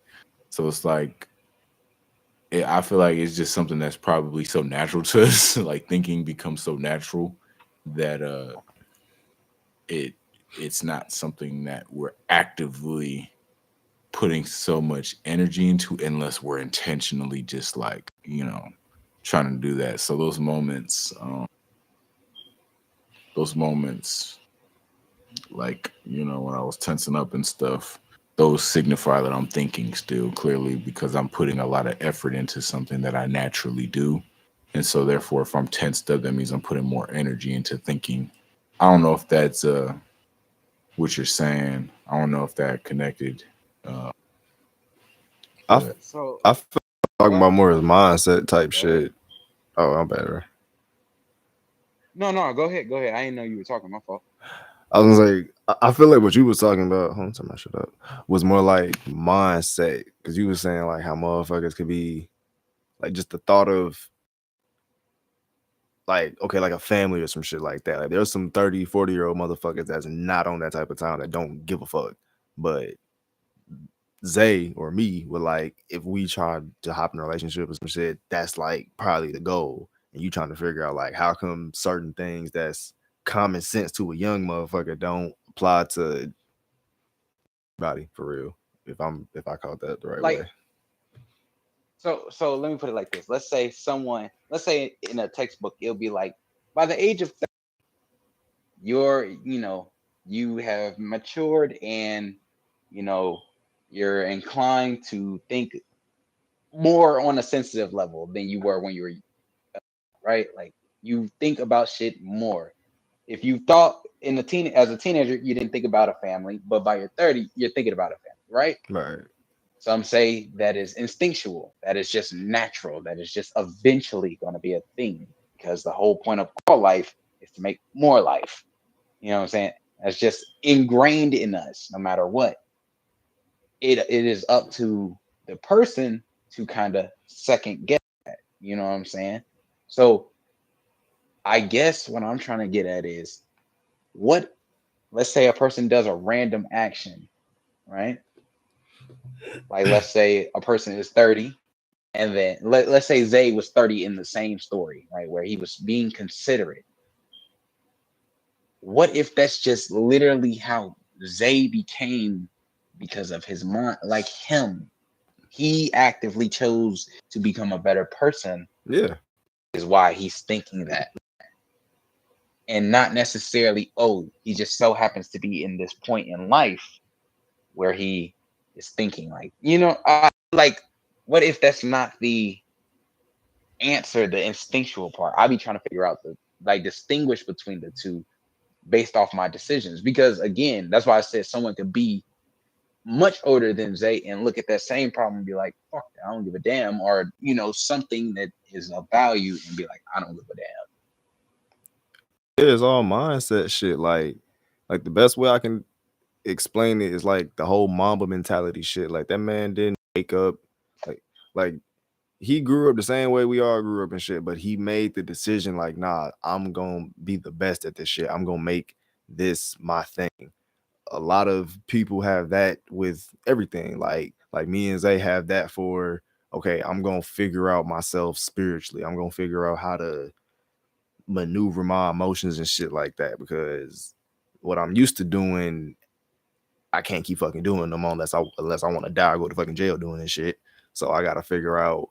So it's like I feel like it's just something that's probably so natural to us. Like thinking becomes so natural that it it's not something that we're actively putting so much energy into unless we're intentionally just like trying to do that. So those moments like when I was tensing up and stuff, those signify that I'm thinking still clearly because I'm putting a lot of effort into something that I naturally do. And so therefore if I'm tensed up, that means I'm putting more energy into thinking. I don't know if that's what you're saying. I don't know if that connected. Uh, I but So I feel talking what? about more as mindset type Go ahead. shit. Oh, I'm better. No, go ahead. Go ahead. I didn't know you were talking. My fault. I was like, I feel like what you was talking about. Hold on, tell my shut up. Was more like mindset because you was saying like how motherfuckers could be like just the thought of like okay, like a family or some shit like that. Like there's some 30, 40-year-old motherfuckers that's not on that type of time that don't give a fuck. But Zay or me would like if we tried to hop in a relationship or some shit, that's like probably the goal. And you trying to figure out like how come certain things that's common sense to a young motherfucker don't apply to body for real. If I called that the right way. Like, so let me put it like this. Let's say in a textbook, it'll be like by the age of 30, you have matured and you know you're inclined to think more on a sensitive level than you were when you were right. Like you think about shit more. If you thought as a teenager, you didn't think about a family, but by your 30, you're thinking about a family, right? Right. Some say that is instinctual, that is just natural, that is just eventually going to be a thing because the whole point of all life is to make more life. You know what I'm saying? That's just ingrained in us, no matter what. It is up to the person to kind of second guess that. You know what I'm saying? So I guess what I'm trying to get at is what, let's say a person does a random action, right? Like let's say a person is 30 and then let's say Zay was 30 in the same story, right? Where he was being considerate. What if that's just literally how Zay became because of his mind, like him? He actively chose to become a better person, Yeah. is why he's thinking that. And not necessarily, oh, he just so happens to be in this point in life where he is thinking like, what if that's not the answer, the instinctual part? I be trying to figure out the like distinguish between the two based off my decisions. Because again, that's why I said someone could be much older than Zay and look at that same problem and be like, fuck that, I don't give a damn, or something that is of value and be like, I don't give a damn. It is all mindset shit. Like the best way I can explain it is like the whole Mamba mentality shit. Like that man didn't wake up like he grew up the same way we all grew up and shit, but he made the decision like, nah, I'm gonna be the best at this shit. I'm gonna make this my thing. A lot of people have that with everything. Like me and Zay have that for okay, I'm gonna figure out myself spiritually. I'm gonna figure out how to maneuver my emotions and shit like that because what I'm used to doing, I can't keep fucking doing them unless I want to die or go to fucking jail doing this shit. So I gotta figure out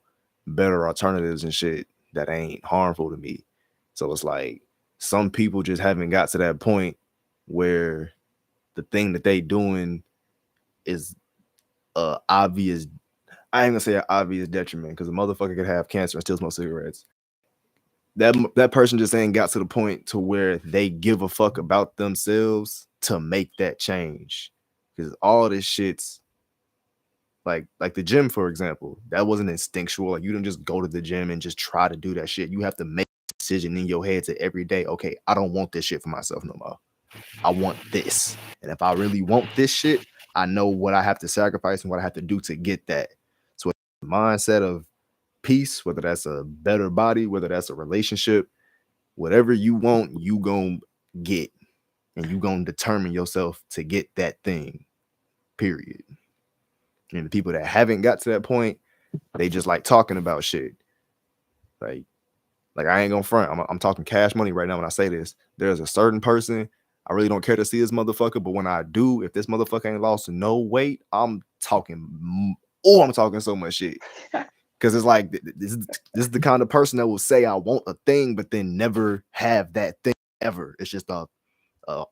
better alternatives and shit that ain't harmful to me. So it's like some people just haven't got to that point where the thing that they doing is obvious I ain't gonna say an obvious detriment because a motherfucker could have cancer and still smoke cigarettes. That person just ain't got to the point to where they give a fuck about themselves to make that change. Because all this shit's like the gym, for example, that wasn't instinctual. Like you didn't just go to the gym and just try to do that shit. You have to make a decision in your head to every day. Okay, I don't want this shit for myself no more. I want this. And if I really want this shit, I know what I have to sacrifice and what I have to do to get that. So the mindset of peace, whether that's a better body, whether that's a relationship, whatever you want, you gonna get. And you gonna determine yourself to get that thing. Period. And the people that haven't got to that point, they just like talking about shit. Like I ain't gonna front. I'm talking cash money right now when I say this. There's a certain person I really don't care to see this motherfucker, but when I do, if this motherfucker ain't lost no weight, I'm talking so much shit. Because it's like this is the kind of person that will say I want a thing, but then never have that thing ever. It's just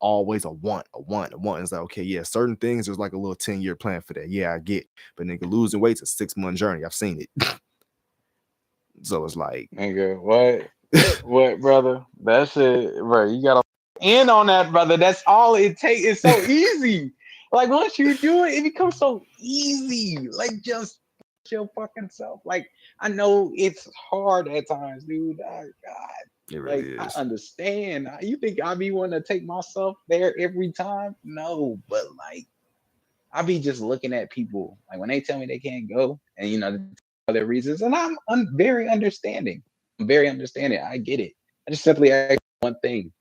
always a want. It's like, okay, yeah, certain things there's like a little 10-year plan for that. Yeah, I get, but nigga, losing weight's a 6-month journey. I've seen it. So it's like, nigga, what, brother? That's it, bro. You gotta end on that, brother. That's all it takes. It's so easy. Like once you do it, it becomes so easy. Like just your fucking self. Like I know it's hard at times, dude. Oh, God. it really Like is. I understand. You think I be wanting to take myself there every time? No, but like I be just looking at people like when they tell me they can't go, and you know other reasons, and I'm very understanding. I'm very understanding. I get it. I just simply ask one thing: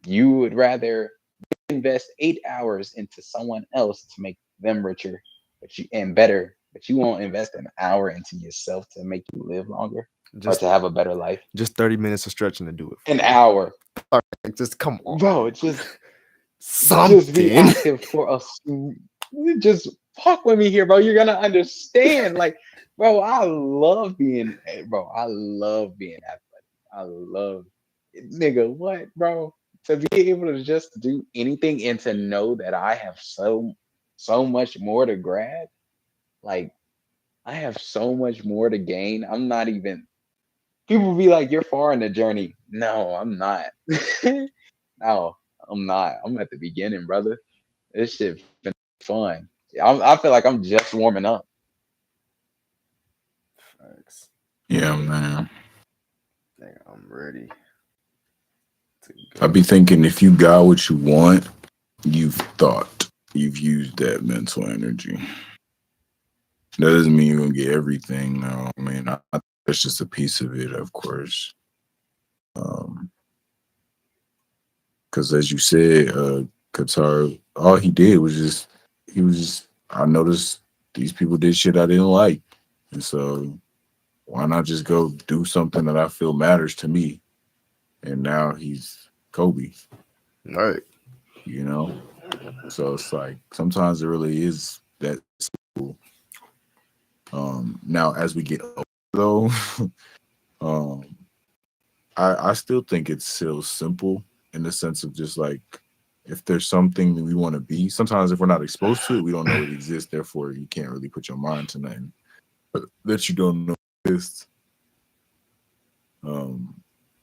you would rather invest 8 hours into someone else to make them richer, and better, but you won't invest an hour into yourself to make you live longer or to have a better life. Just 30 minutes of stretching to do it. An hour. Just come on, bro. Just be something. active for us. Just fuck with me here, bro. You're gonna understand. Like, bro, I love being athletic. I love it. Nigga, what, bro? To be able to just do anything and to know that I have so much more to grab. Like, I have so much more to gain. I'm not even. People be like, "You're far in the journey." No, I'm not. No, I'm not. I'm at the beginning, brother. This shit been fun. I feel like I'm just warming up. Facts. Yeah, man. Dang, I'm ready to I go. be thinking if you got what you want, you've used that mental energy. That doesn't mean you're gonna get everything. No, I mean that's just a piece of it, of course. Because as you said, Qatar, all he did was I noticed these people did shit I didn't like, and so why not just go do something that I feel matters to me? And now he's Kobe. All right. You know, so it's like sometimes it really is that simple. Now as we get older, though, I still think it's still simple in the sense of just like if there's something that we want to be. Sometimes if we're not exposed to it, we don't know it exists. Therefore, you can't really put your mind to nothing that you don't know exists.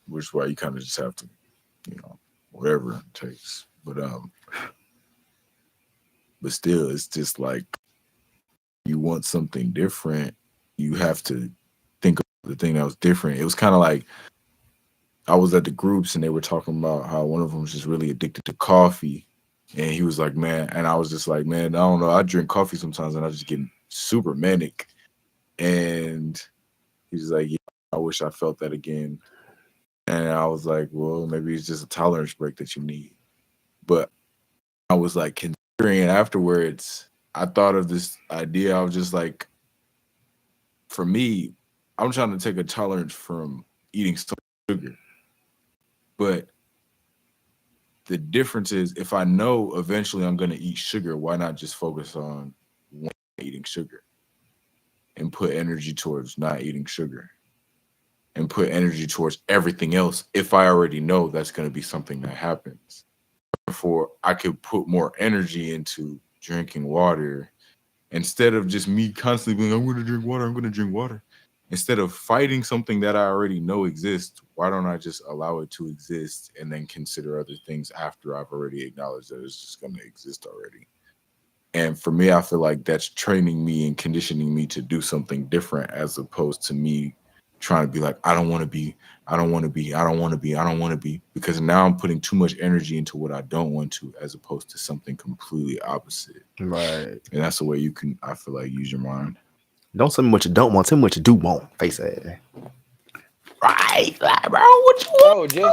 Which is why you kind of just have to, whatever it takes. But still, it's just like you want something different, you have to think of the thing that was different. It was kind of like I was at the groups and they were talking about how one of them was just really addicted to coffee. And he was like, man, and I was just like, man, I don't know. I drink coffee sometimes and I just get super manic. And he's like, yeah, I wish I felt that again. And I was like, well, maybe it's just a tolerance break that you need. But I was like considering it afterwards. I thought of this idea. I was just like, for me, I'm trying to take a tolerance from eating sugar. But the difference is if I know eventually I'm going to eat sugar, why not just focus on eating sugar and put energy towards not eating sugar and put energy towards everything else if I already know that's going to be something that happens. Therefore, I could put more energy into drinking water Instead of just me constantly being, I'm going to drink water, I'm going to drink water. Instead of fighting something that I already know exists, why don't I just allow it to exist and then consider other things after I've already acknowledged that it's just going to exist already? And for me, I feel like that's training me and conditioning me to do something different, as opposed to me trying to be like, I don't want to be, I don't want to be, I don't want to be, I don't want to be, because now I'm putting too much energy into what I don't want to, as opposed to something completely opposite. Right. And that's the way you can, I feel like, use your mind. Don't tell me what you don't want. Tell me what you do want. Face it. Right, bro. What you want? Bro,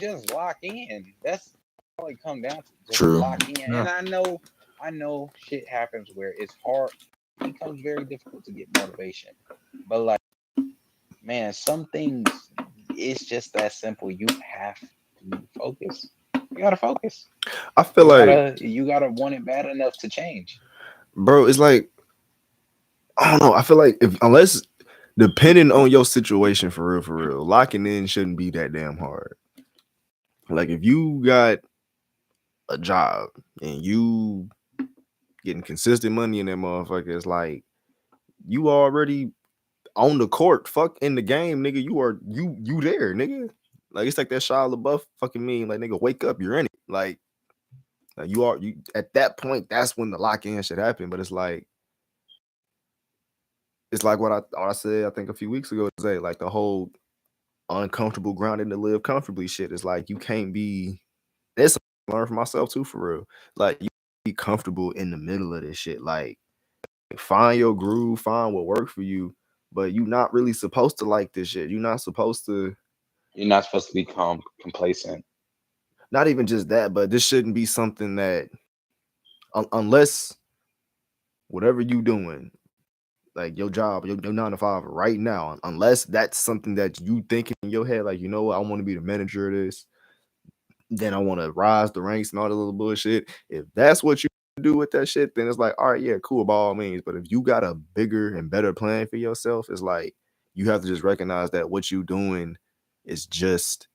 just lock in. That's all it come down to. Just True. lock in. Yeah. And I know shit happens where it's hard. It becomes very difficult to get motivation. But like, man, some things, it's just that simple. You have to focus. You gotta focus. I feel like You gotta want it bad enough to change. bro, it's like, I don't know. I feel like unless depending on your situation for real, locking in shouldn't be that damn hard. Like if you got a job and you getting consistent money in that motherfucker, it's like you already on the court, fuck in the game, nigga. You there, nigga. Like it's like that Shia LaBeouf fucking meme, like nigga, wake up, you're in it. Like you at that point, that's when the lock in should happen. But it's like what I said, I think a few weeks ago, today, like the whole uncomfortable grounded to live comfortably shit. It's like you can't be. It's learn for myself too, for real. Like you be comfortable in the middle of this shit. Like find your groove, find what works for you. But you're not really supposed to like this shit. You're not supposed to. You're not supposed to become complacent. Not even just that, but this shouldn't be something that, unless whatever you doing, like your job, your 9 to 5 right now, unless that's something that you think in your head, like, you know what, I want to be the manager of this, then I want to rise the ranks and all the little bullshit. If that's what you do with that shit, then it's like, all right, yeah, cool, by all means. But if you got a bigger and better plan for yourself, it's like you have to just recognize that what you doing is just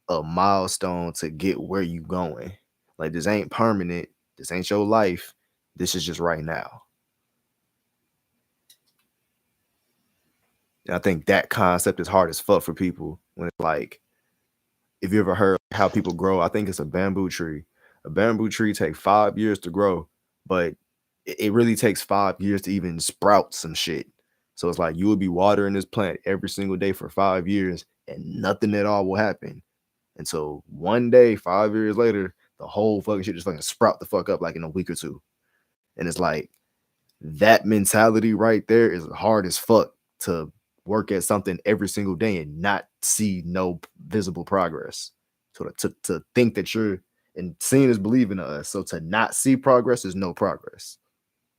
a milestone to get where you going. Like this ain't permanent. This ain't your life. This is just right now. And I think that concept is hard as fuck for people when it's like, if you ever heard how people grow, I think it's a bamboo tree. A bamboo tree takes 5 years to grow, but it really takes 5 years to even sprout some shit. So it's like you would be watering this plant every single day for 5 years and nothing at all will happen. And so one day, 5 years later, the whole fucking shit just fucking sprout the fuck up like in a week or two. And it's like that mentality right there is hard as fuck to work at something every single day and not see no visible progress. So to think that you're, and seeing is believing to us. So to not see progress is no progress.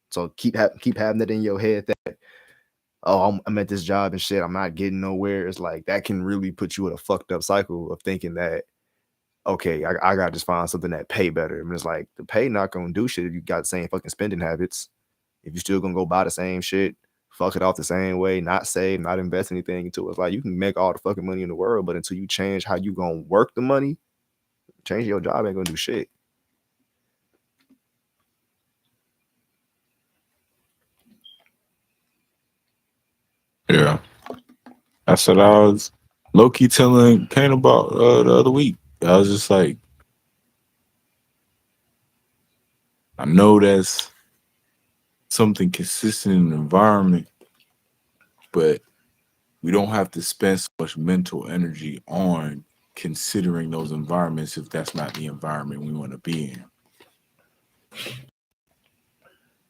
So keep having that in your head that, oh, I'm at this job and shit, I'm not getting nowhere. It's like that can really put you in a fucked up cycle of thinking that, okay, I gotta just find something that pay better. I mean, it's like the pay not gonna do shit if you got the same fucking spending habits. If you're still gonna go buy the same shit, fuck it off the same way, not save, not invest anything into it. It's like you can make all the fucking money in the world, but until you change how you gonna work the money, change your job ain't gonna do shit. Yeah. That's what I was low-key telling Kane about the other week. I was just like, I know that's something consistent in the environment, but we don't have to spend so much mental energy on considering those environments if that's not the environment we want to be in.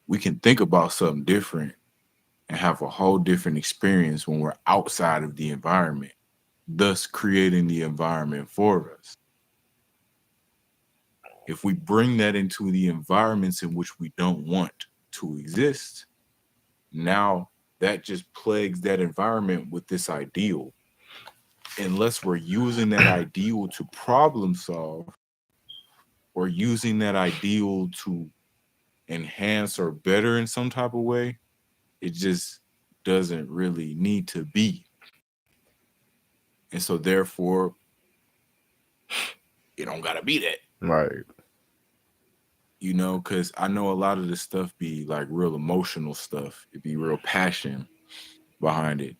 We can think about something different and have a whole different experience when we're outside of the environment, thus creating the environment for us. If we bring that into the environments in which we don't want to exist, now that just plagues that environment with this ideal. Unless we're using that ideal to problem solve or using that ideal to enhance or better in some type of way, it just doesn't really need to be. And so therefore, it don't gotta be that. Right. you know, because I know a lot of this stuff be like real emotional stuff. It'd be real passion behind it.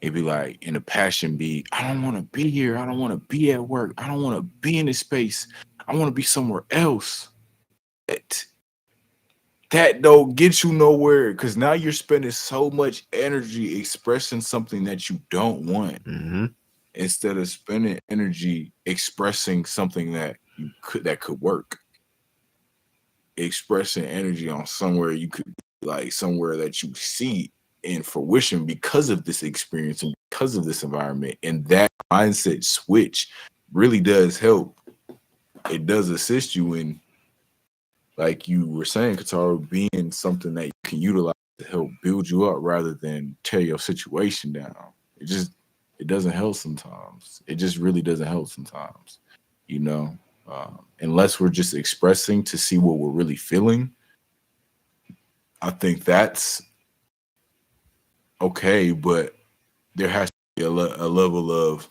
It'd be like, and the passion be, I don't want to be here. I don't want to be at work. I don't want to be in this space. I want to be somewhere else. That don't get you nowhere because now you're spending so much energy expressing something that you don't want instead of spending energy expressing something that could work. Expressing energy on somewhere you could, like somewhere that you see in fruition because of this experience and because of this environment. And that mindset switch really does help. It does assist you in, like you were saying, Katara, being something that you can utilize to help build you up rather than tear your situation down. It doesn't help sometimes. It just really doesn't help sometimes, you know? Unless we're just expressing to see what we're really feeling. I think that's okay, but there has to be a level of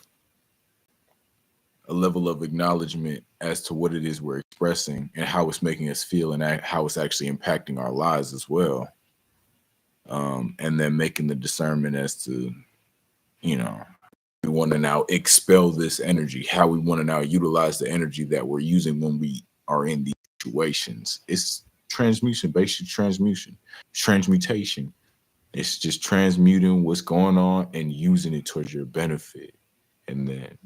acknowledgement as to what it is we're expressing and how it's making us feel and how it's actually impacting our lives as well. And then making the discernment as to, you know, we want to now expel this energy, how we want to now utilize the energy that we're using when we are in these situations. It's basic transmutation. It's just transmuting what's going on and using it towards your benefit. And then,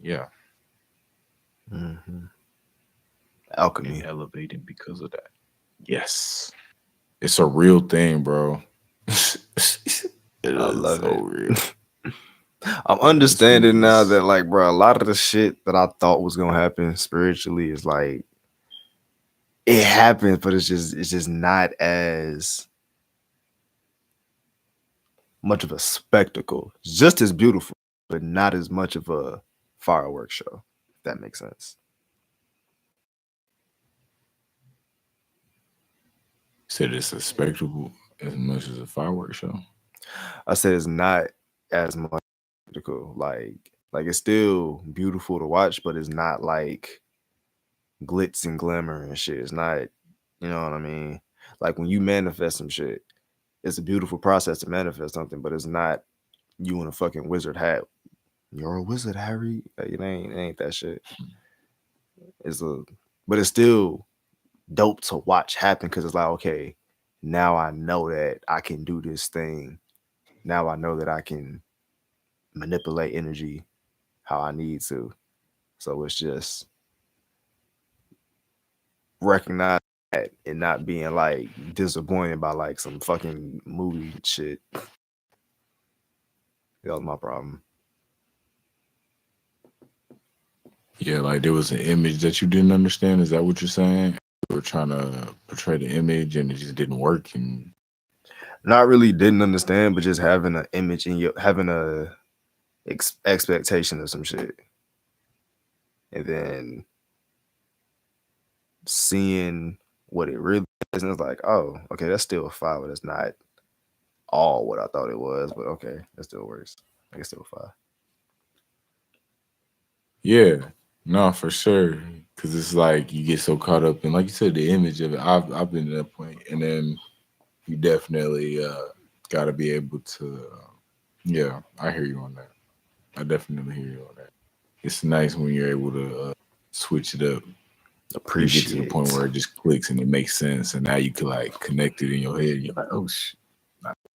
Alchemy. And elevating because of that. Yes. It's a real thing, bro. I love it. Real. I'm understanding now that, like, bro, a lot of the shit that I thought was gonna happen spiritually is like it happens, but it's just not as much of a spectacle. It's just as beautiful, but not as much of a fireworks show. If that makes sense. Said it's a spectacle as much as a fireworks show. I said it's not as much spectacle. Like it's still beautiful to watch, but it's not like glitz and glamour and shit. It's not, you know what I mean? Like when you manifest some shit, it's a beautiful process to manifest something, but it's not you in a fucking wizard hat. You're a wizard, Harry. It ain't that shit. But it's still dope to watch happen because it's like, okay, now I know that I can do this thing. Now I know that I can manipulate energy how I need to. So it's just recognize that and not being like disappointed by like some fucking movie shit. That was my problem. Yeah, like there was an image that you didn't understand. Is that what you're saying? You were trying to portray the image and it just didn't work. And not really didn't understand, but just having an image in your having a expectation of some shit, and then seeing what it really is, and it's like, oh, okay, that's still a fire, but it's not all what I thought it was. But okay, that still works. I guess still fire. Yeah, no, for sure. Because it's like you get so caught up in, like you said, the image of it. I've been to that point, and then you definitely got to be able to. Yeah, I hear you on that. I definitely hear you on that. It's nice when you're able to switch it up. Appreciate you get to the point where it just clicks and it makes sense, and now you can like connect it in your head. You're like, oh shit,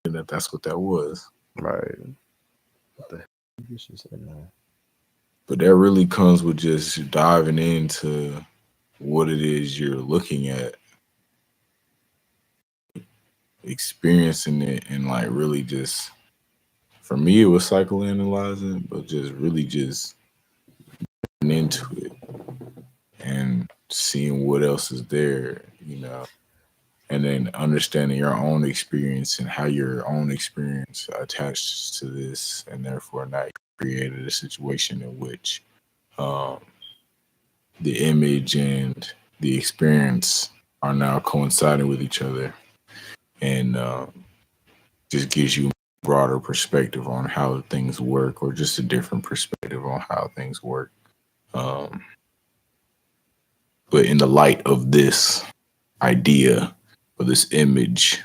that's what that was. Right. What the heck is she saying now? But that really comes with just diving into what it is you're looking at, experiencing it, and like really just, for me, it was psychoanalyzing, but just really just getting into it and seeing what else is there, you know, and then understanding your own experience and how your own experience attached to this, and therefore now you created a situation in which the image and the experience are now coinciding with each other, and just gives you a broader perspective on how things work, or just a different perspective on how things work. But in the light of this, idea or this image.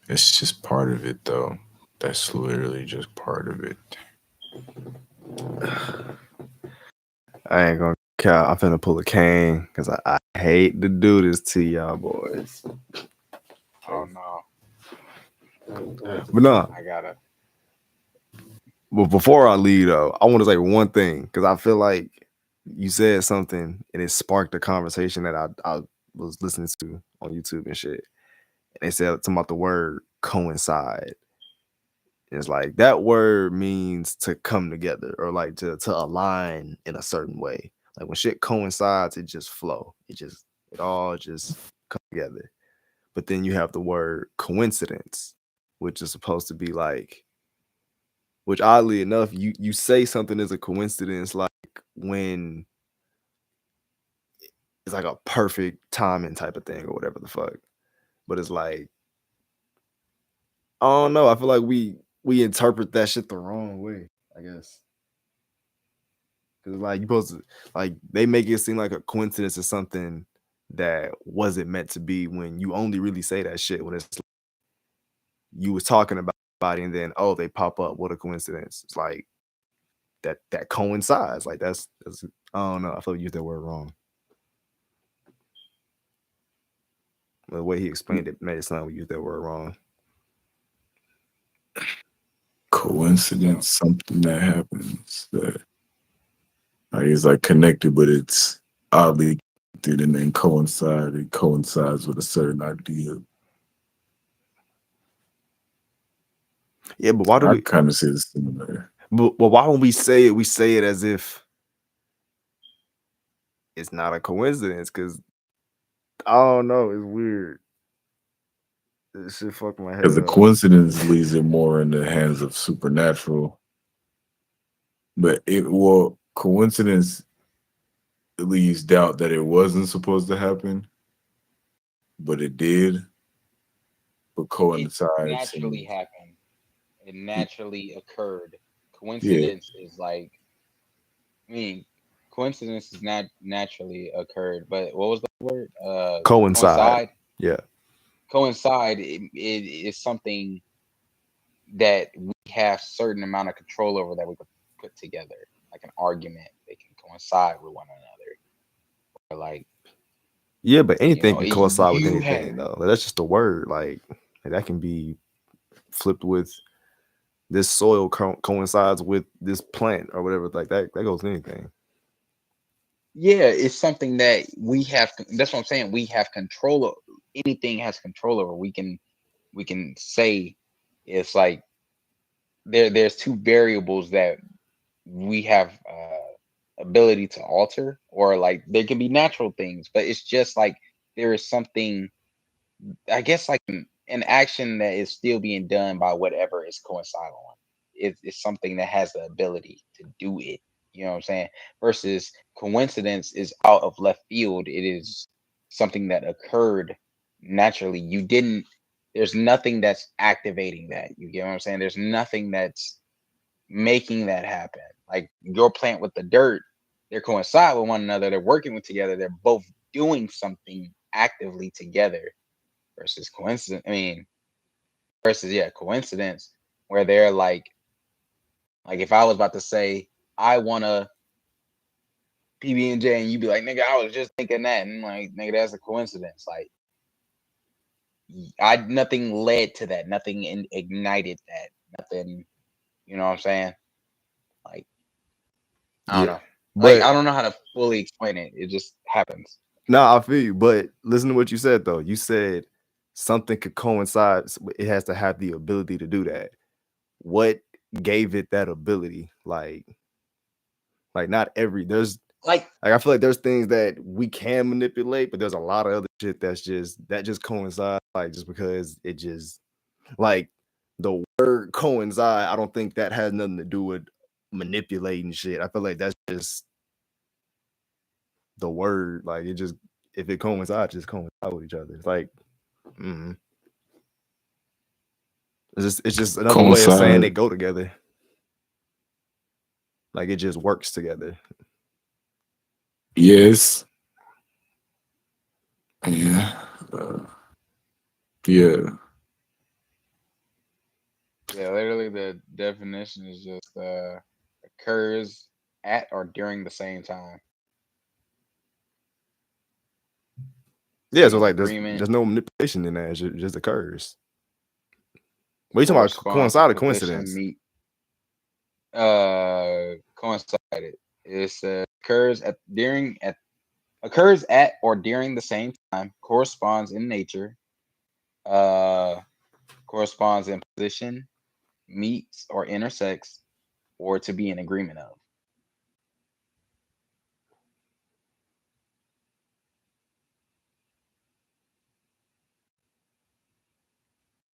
It's just part of it, though. That's literally just part of it. I ain't gonna count. I'm finna pull a cane because I hate to do this to y'all boys. Oh no. But no, I gotta. but before I leave though, I want to say one thing because I feel like you said something and it sparked a conversation that I was listening to on YouTube and shit. And they said something about the word coincide. And it's like that word means to come together or like to align in a certain way. Like when shit coincides, it just flow. It all just come together. But then you have the word coincidence, which is supposed to be like, which oddly enough, you say something is a coincidence like when it's like a perfect timing type of thing or whatever the fuck. But it's like, I don't know. I feel like we interpret that shit the wrong way, I guess. Cause like you supposed to like they make it seem like a coincidence or something that wasn't meant to be when you only really say that shit when it's like you was talking about it and then they pop up. What a coincidence. It's like that coincides. Like that's I don't know. I feel like you used that word wrong. The way he explained it made it sound like we used that word wrong. Coincidence, something that happens that is like connected, but it's oddly connected, and then it coincides with a certain idea. Yeah, but why do we kind of see the similar? But why when we say it, we say it as if it's not a coincidence? Because I don't know, it's weird. This shit fucked my head Because the up. coincidence leaves it more in the hands of supernatural. But coincidence leaves doubt that it wasn't supposed to happen, but it did. But coincides It naturally happened. It naturally occurred. Coincidence is like, I mean, coincidence is not naturally occurred. But what was the word? Coincide. Yeah. Coincide. It is something that we have certain amount of control over that we could put together, like an argument. They can coincide with one another, or like. Yeah, but anything can coincide with you anything, though. Like, that's just a word. Like that can be flipped with this soil coincides with this plant or whatever. Like that goes with anything. Yeah, it's something that we have. That's what I'm saying. We have control of. Anything has control over. We can say it's like there's two variables that we have ability to alter, or like there can be natural things, but it's just like there is something, I guess, like an action that is still being done by whatever is coincidental on. It's something that has the ability to do it. You know what I'm saying? Versus coincidence is out of left field. It is something that occurred naturally. There's nothing that's activating that. You get what I'm saying? There's nothing that's making that happen. Like your plant with the dirt, they coincide with one another. They're working together. They're both doing something actively together. Versus coincidence. Coincidence where they're like if I was about to say I want a PB&J and you'd be like, nigga, I was just thinking that, and like, nigga, that's a coincidence. Like, nothing led to that. Nothing ignited that. Nothing. You know what I'm saying? Like, I don't know. Like, I don't know how to fully explain it. It just happens. No, I feel you. But listen to what you said, though. You said something could coincide. It has to have the ability to do that. What gave it that ability? Like not every there's like I feel like there's things that we can manipulate, but there's a lot of other shit that just coincides. Like just because it just like the word coincide, I don't think that has nothing to do with manipulating shit. I feel like that's just the word. Like it just if it coincides, just coincide with each other. It's like it's just another way of saying they go together. Like it just works together. Yes. Yeah. Yeah. Yeah, literally the definition is just occurs at or during the same time. Yeah, so Like like there's agreement, no manipulation in that. It just occurs. What are you talking about? corresponds, Coincide or position, coincidence? meet, coincided. It occurs at or during the same time, corresponds in nature, corresponds in position, meets or intersects, or to be in agreement of.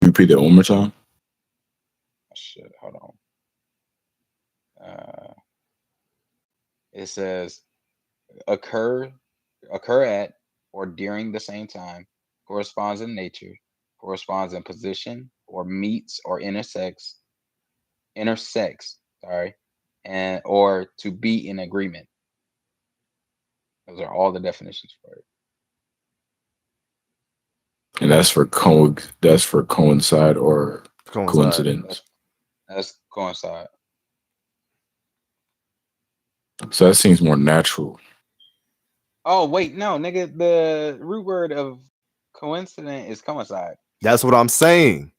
Repeat that one more time. Shit, hold on. It says occur at or during the same time, corresponds in nature, corresponds in position, or meets or intersects, sorry, and or to be in agreement. Those are all the definitions for it. And that's for coincide or coincidence. That's coincide. So that seems more natural. Oh wait, no, nigga. The root word of coincident is coincide. That's what I'm saying.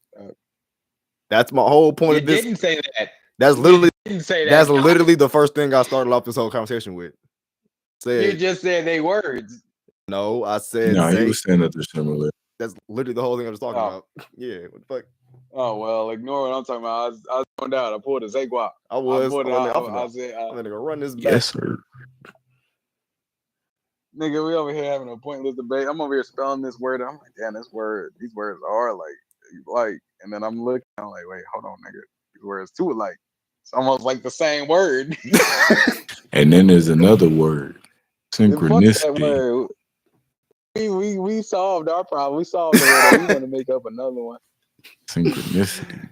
That's my whole point You of this. didn't say that. That's literally You didn't say that. that's literally the first thing I started off this whole conversation with. You just said they words. No, I said No, he was saying that they're similar. That's literally the whole thing I was talking about. Yeah, what the fuck? Oh well, ignore what I'm talking about. I was going down. I pulled a Zaguak. I was. I I'm gonna go run this back. Yes, sir. Nigga, we over here having a pointless debate. I'm over here spelling this word. I'm like, damn, these words are like, and then I'm looking. I'm like, wait, hold on, nigga. These words too alike. It's almost like the same word. And then there's another word, synchronicity. Fuck that word. We solved our problem. We solved the word. We want to make up another one. Synchronicity.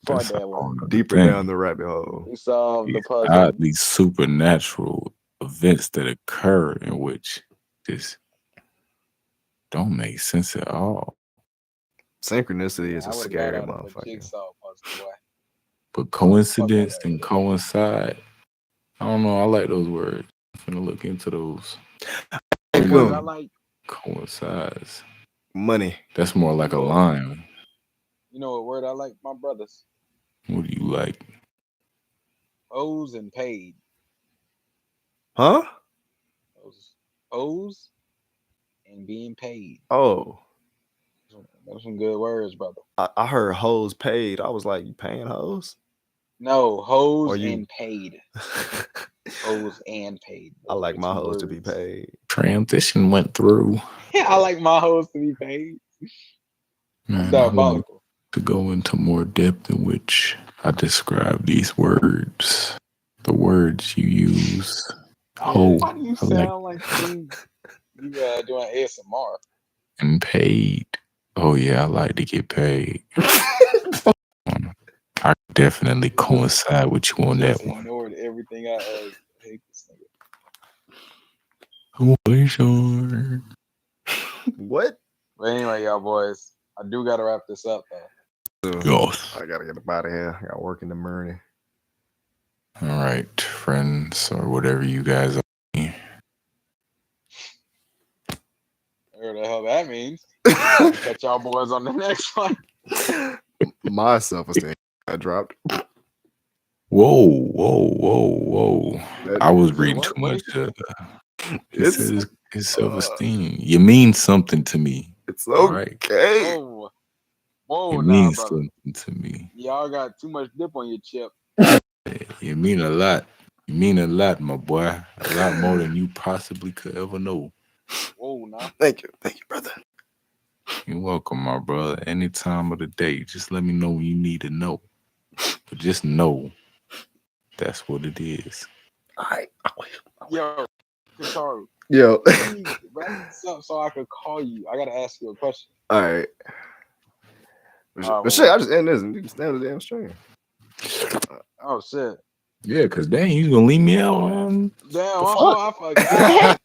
Fuck that one. Deeper down the rabbit hole. We solved the puzzle. Oddly supernatural events that occur in which just don't make sense at all. Synchronicity is a scary motherfucker. But coincidence and coincide, I don't know. I like those words. I'm gonna look into those. I like coincides. Money. That's more like a line. You know what word I like, my brothers? What do you like? Owes and paid. Huh? Owes and being paid. Oh. Those are some good words, brother. I heard hoes paid. I was like, you paying hoes? No, hoes and paid. Hoes and paid. I like my hoes to be paid. Transition went through. Yeah, I like my hoes to be paid. Man, diabolical. To go into more depth in which I describe these words, the words you use. Why do you sound like you doing ASMR? And paid. Oh yeah, I like to get paid. I definitely coincide with you on that one. Ignored everything I asked. I hate this nigga. What? But anyway, y'all boys, I do gotta wrap this up though. Yes. I gotta get up out of here. I got work in the morning. All right, friends, or whatever you guys are. Whatever the hell that means. Catch y'all boys on the next one. My self-esteem got dropped. Whoa. I was reading too much. It says his self-esteem. You mean something to me. It's okay. Whoa, it means something to me. Y'all got too much dip on your chip. You mean a lot. You mean a lot, my boy. A lot more than you possibly could ever know. Whoa, nah. Thank you, brother. You're welcome, my brother. Any time of the day, just let me know when you need to know. But just know that's what it is. All right. Yo, Kataru. Yo. So I could call you. I gotta ask you a question. All right. But shit, I just end this and you can stay on the damn stream. Oh shit. Yeah, because dang, he's gonna leave me out. Damn, I